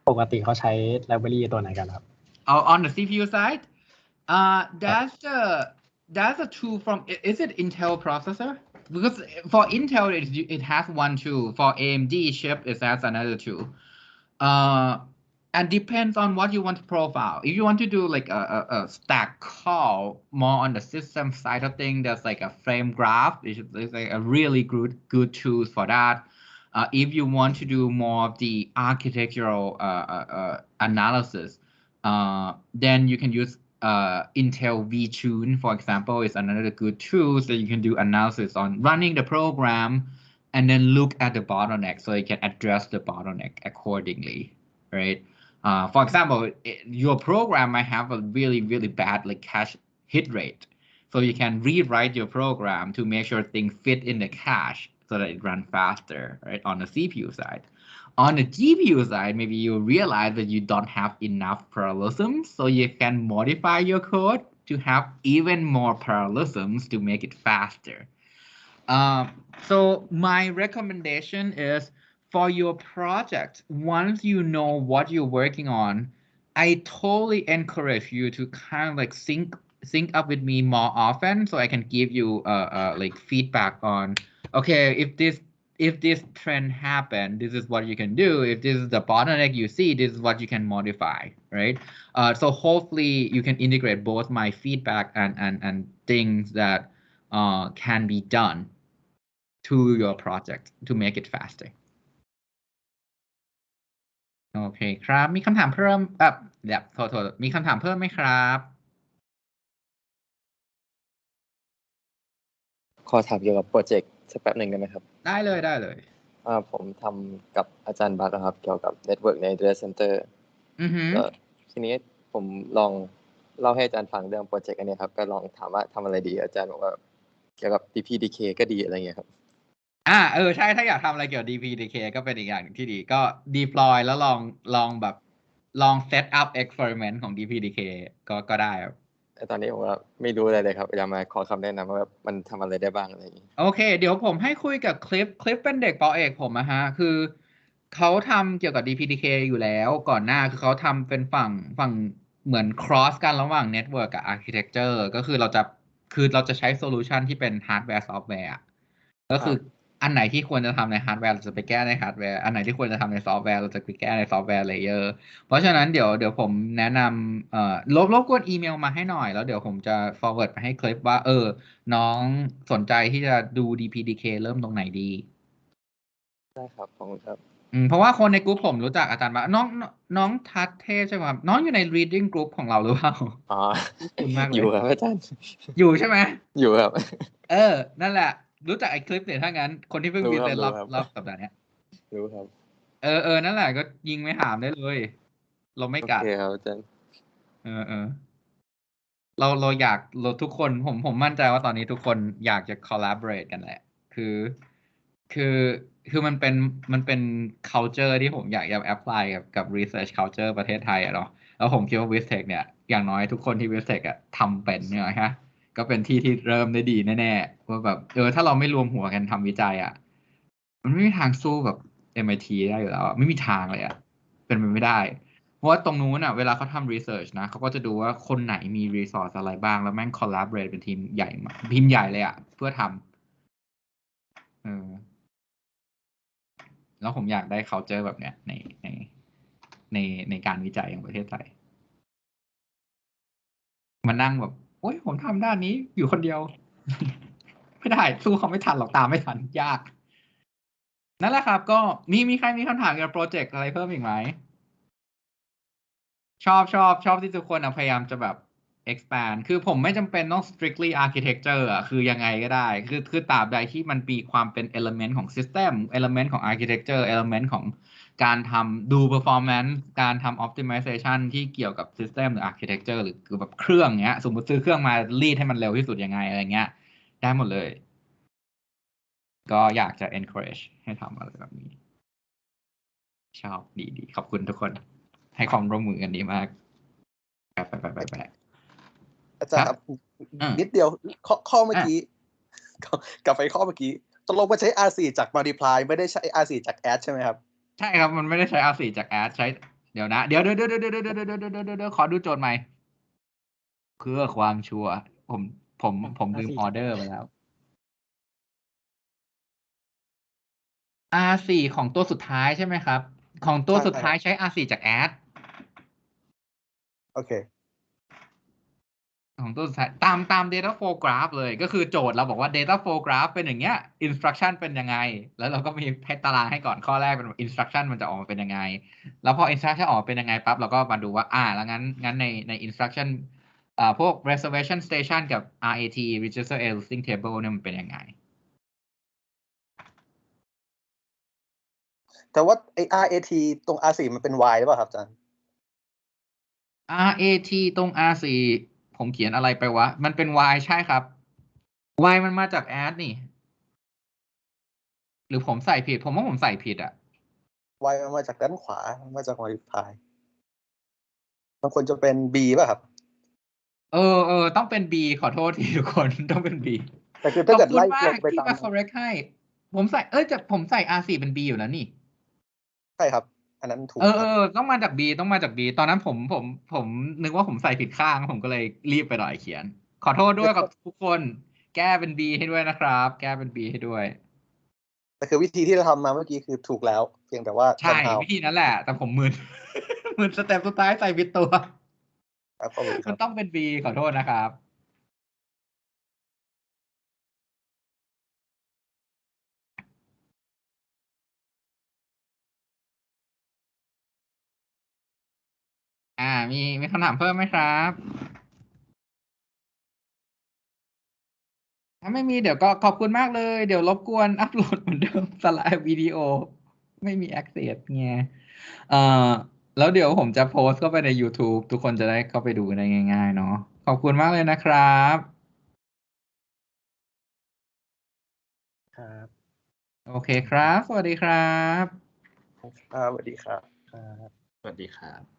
ปกติเขาใช้ library ตัวไหนกันครับ On the CPU side, that's a tool from. Is it Intel processor? Because for Intel it has one tool. For AMD chip it has another tool. And depends on what you want to profile. If you want to do like a stack call more on the system side of things, there's like a frame graph. It's like a really good tools for that. If you want to do more of the architectural analysis, then you can use Intel vTune, for example, is another good tool so you can do analysis on running the program and then look at the bottleneck so you can address the bottleneck accordingly, right? For example, your program might have a really bad like cache hit rate. So you can rewrite your program to make sure things fit in the cache so that it runs faster, right? On the CPU side. On the GPU side, maybe you realize that you don't have enough parallelisms, so you can modify your code to have even more parallelisms to make it faster. So my recommendation is for your project, once you know what you're working on, I totally encourage you to kind of like sync up with me more often so I can give you like feedback on, okay, if this trend happened, this is what you can do. If this is the bottleneck you see, this is what you can modify, right? So hopefully you can integrate both my feedback and things that can be done to your project to make it faster. โอเคครับมีคำถามเพิ่มโทษมีคำถามเพิ่มไหมครับ ขอถามเกี่ยวกับโปรเจกต์สักแป๊บหนึ่งได้ไหมครับได้เลยผมทำกับอาจารย์บัตนะครับเกี่ยวกับ Network ใน Data Center ก็ทีนี้ผมลองเล่าให้อาจารย์ฟังเรื่องโปรเจกต์อันนี้ครับก็ลองถามว่าทำอะไรดีอาจารย์บอกว่าเกี่ยวกับ DPDK ก็ดีอะไรเงี้ยครับใช่ถ้าอยากทำอะไรเกี่ยวกับ DPDK ก็เป็นอีกอย่างที่ดีก็ deploy แล้วลอง set up experiment ของ DPDK ก็ได้ครับตอนนี้ผมว่าไม่รู้อะไรเลยครับอยากมาขอคำแนะนำว่ามันทำอะไรได้บ้างอะไรอย่างนี้โอเคเดี๋ยวผมให้คุยกับคลิปเป็นเด็กป.เอกผมนะฮะคือเขาทำเกี่ยวกับ DPDK อยู่แล้วก่อนหน้าคือเขาทำเป็นฝั่งเหมือน cross กันระหว่าง network กับ architecture ก็คือเราจะใช้ solution ที่เป็น hardware software ก็คืออันไหนที่ควรจะทำในฮาร์ดแวร์เราจะไปแก้ในฮาร์ดแวร์อันไหนที่ควรจะทำในซอฟต์แวร์เราจะไปแก้ในซอฟต์แวร์เลเยอร์เพราะฉะนั้นเดี๋ยวผมแนะนำรบกวนอีเมลมาให้หน่อยแล้วเดี๋ยวผมจะ forward ไปให้คลิปว่าน้องสนใจที่จะดู DPDK เริ่มตรงไหนดีได้ครับขอบคุณครับเพราะว่าคนในกลุ่มผมรู้จักอาจารย์มาน้องทัศเทพใช่ไหมครับน้องอยู่ใน reading group ของเราหรือเปล่าคุณมากเลยอยู่ครับอาจารย์อยู่ใช่ไหมอยู่ครับนั่นแหละรู้จักไอ้คลิปเนี่ยถ้างั้นคนที่เพิ่งมีเซนรอบสัปดาห์นี้รู้ครับนั่นแหละก็ยิงไม่ถามได้เลยเราไม่กัดโอเคครับอาจารย์เราอยากทุกคนผมมั่นใจว่าตอนนี้ทุกคนอยากจะ collaborate กันแหละคือมันเป็น culture ที่ผมอยากจะ apply กับ research culture ประเทศไทยเนาะแล้วผมคิดว่า Wistech เนี่ยอย่างน้อยทุกคนที่ Wistech ทำเป็นเนี่ยฮะก็เป็นที่เริ่มได้ดีแน่ๆว่าแบบถ้าเราไม่รวมหัวกันทำวิจัยมันไม่มีทางสู้แบบ MIT ได้อยู่แล้วไม่มีทางเลยเป็นไปไม่ได้เพราะว่าตรงนู้นเวลาเขาทำ research นะเขาก็จะดูว่าคนไหนมี resource อะไรบ้างแล้วแม่ง collaborate เป็นทีมใหญ่มาทีมใหญ่เลยเพื่อทำแล้วผมอยากได้ culture แบบเนี้ยในการวิจัยของประเทศไทยมานั่งแบบโอ๊ยผมทำด้านนี้อยู่คนเดียว ไม่ได้สู้เขาไม่ทันหรอกตามไม่ทันยากนั่นแหละครับก็มีใครมีคำถามเกี่ยวกับโปรเจกต์อะไรเพิ่มอีกไหมชอบที่ทุกคนพยายามจะแบบ expand คือผมไม่จำเป็นต้อง strictly architecture คือยังไงก็ได้คือตราบใดที่มันมีความเป็น element ของ system element ของ architecture element ของการทำดู performance การทำ optimization ที่เกี่ยวกับ system หรือ architecture หรือแบบเครื่องเงี้ยสมมติซื้อเครื่องมารีดให้มันเร็วที่สุดยังไงอะไรเงี้ยได้หมดเลยก็อยากจะ encourage ให้ทำอะไรแบบนี้ชอบดีขอบคุณทุกคนให้ความร่วมมือกันดีมากไป อาจารย์ครับนิดเดียวข้อเมื่อกี้กลับไปข้อเมื่อกี้ตกลงมันใช้ R4 จาก multiply ไม่ได้ใช้ R4 จาก add ใช่ไหมครับใช่ครับมันไม่ได้ใช้ R4 จาก add ใช้เดี๋ยวนะเดี๋ยวขอดูโจทย์ใหม่เพื่อความชัวร์ผมลืมออเดอร์ไปแล้ว R4 ของตัวสุดท้ายใช่ไหมครับของตัวสุดท้ายใช้ R4 จาก add โอเคของตัวสุดท้ายตาม data flow graph เลยก็คือโจทย์เราบอกว่า data flow graph เป็นอย่างเงี้ย instruction เป็นยังไงแล้วเราก็มีให้ตารางให้ก่อนข้อแรกเป็น instruction มันจะออกมาเป็นยังไงแล้วพอ instruction ออกเป็นยังไงปั๊บเราก็มาดูว่าแล้วงั้นใน instruction พวก reservation station กับ RAT register a listing table เนี่ยมันเป็นยังไงแต่ว่าไอ้ RAT ตรง R4 มันเป็น Y หรือเปล่าครับอาจารย์ RAT ตรง R4 ผมเขียนอะไรไปวะมันเป็น Y ใช่ครับ Y มันมาจาก add นี่หรือผมใส่ผิดผมว่าผมใส่ผิดอ่ะ Y มันมาจากด้านขวามาจาก multiply มันควรจะเป็น B ป่ะครับต้องเป็น B ขอโทษทีทุกคนต้องเป็น B แต่คือถ้าเกิดไล่ลงไป ที่ ตาม มา correct ให้ผมใส่ผมใส่ R4 เป็น B อยู่แล้วนี่ใช่ครับอันนั้นถูกต้องมาจาก B ต้องมาจาก B ตอนนั้นผมนึกว่าผมใส่ผิดข้างผมก็เลยรีบไปหน่อยเขียนขอโทษด้วยกับทุกคนแก้เป็น B ให้ด้วยนะครับแก้เป็น B ให้ด้วยแต่คือวิธีที่เราทำมาเมื่อกี้คือถูกแล้วเพียงแต่ว่าใช่วิธีนั้นแหละแต่ผมมึน มึนสเต็ปสุดท้ายใส่ผิดตัวมันต้องเป็น B ขอโทษนะครับมีคำถามเพิ่มไหมครับถ้าไม่มีเดี๋ยวก็ขอบคุณมากเลยเดี๋ยวรบกวนอัปโหลดเหมือนเดิมสไลด์วิดีโอไม่มี access ไงแล้วเดี๋ยวผมจะโพสต์เข้าไปใน YouTube ทุกคนจะได้เข้าไปดูได้ง่ายๆเนาะขอบคุณมากเลยนะครับครับโอเคครับสวัสดีครับสวัสดีครับสวัสดีครับ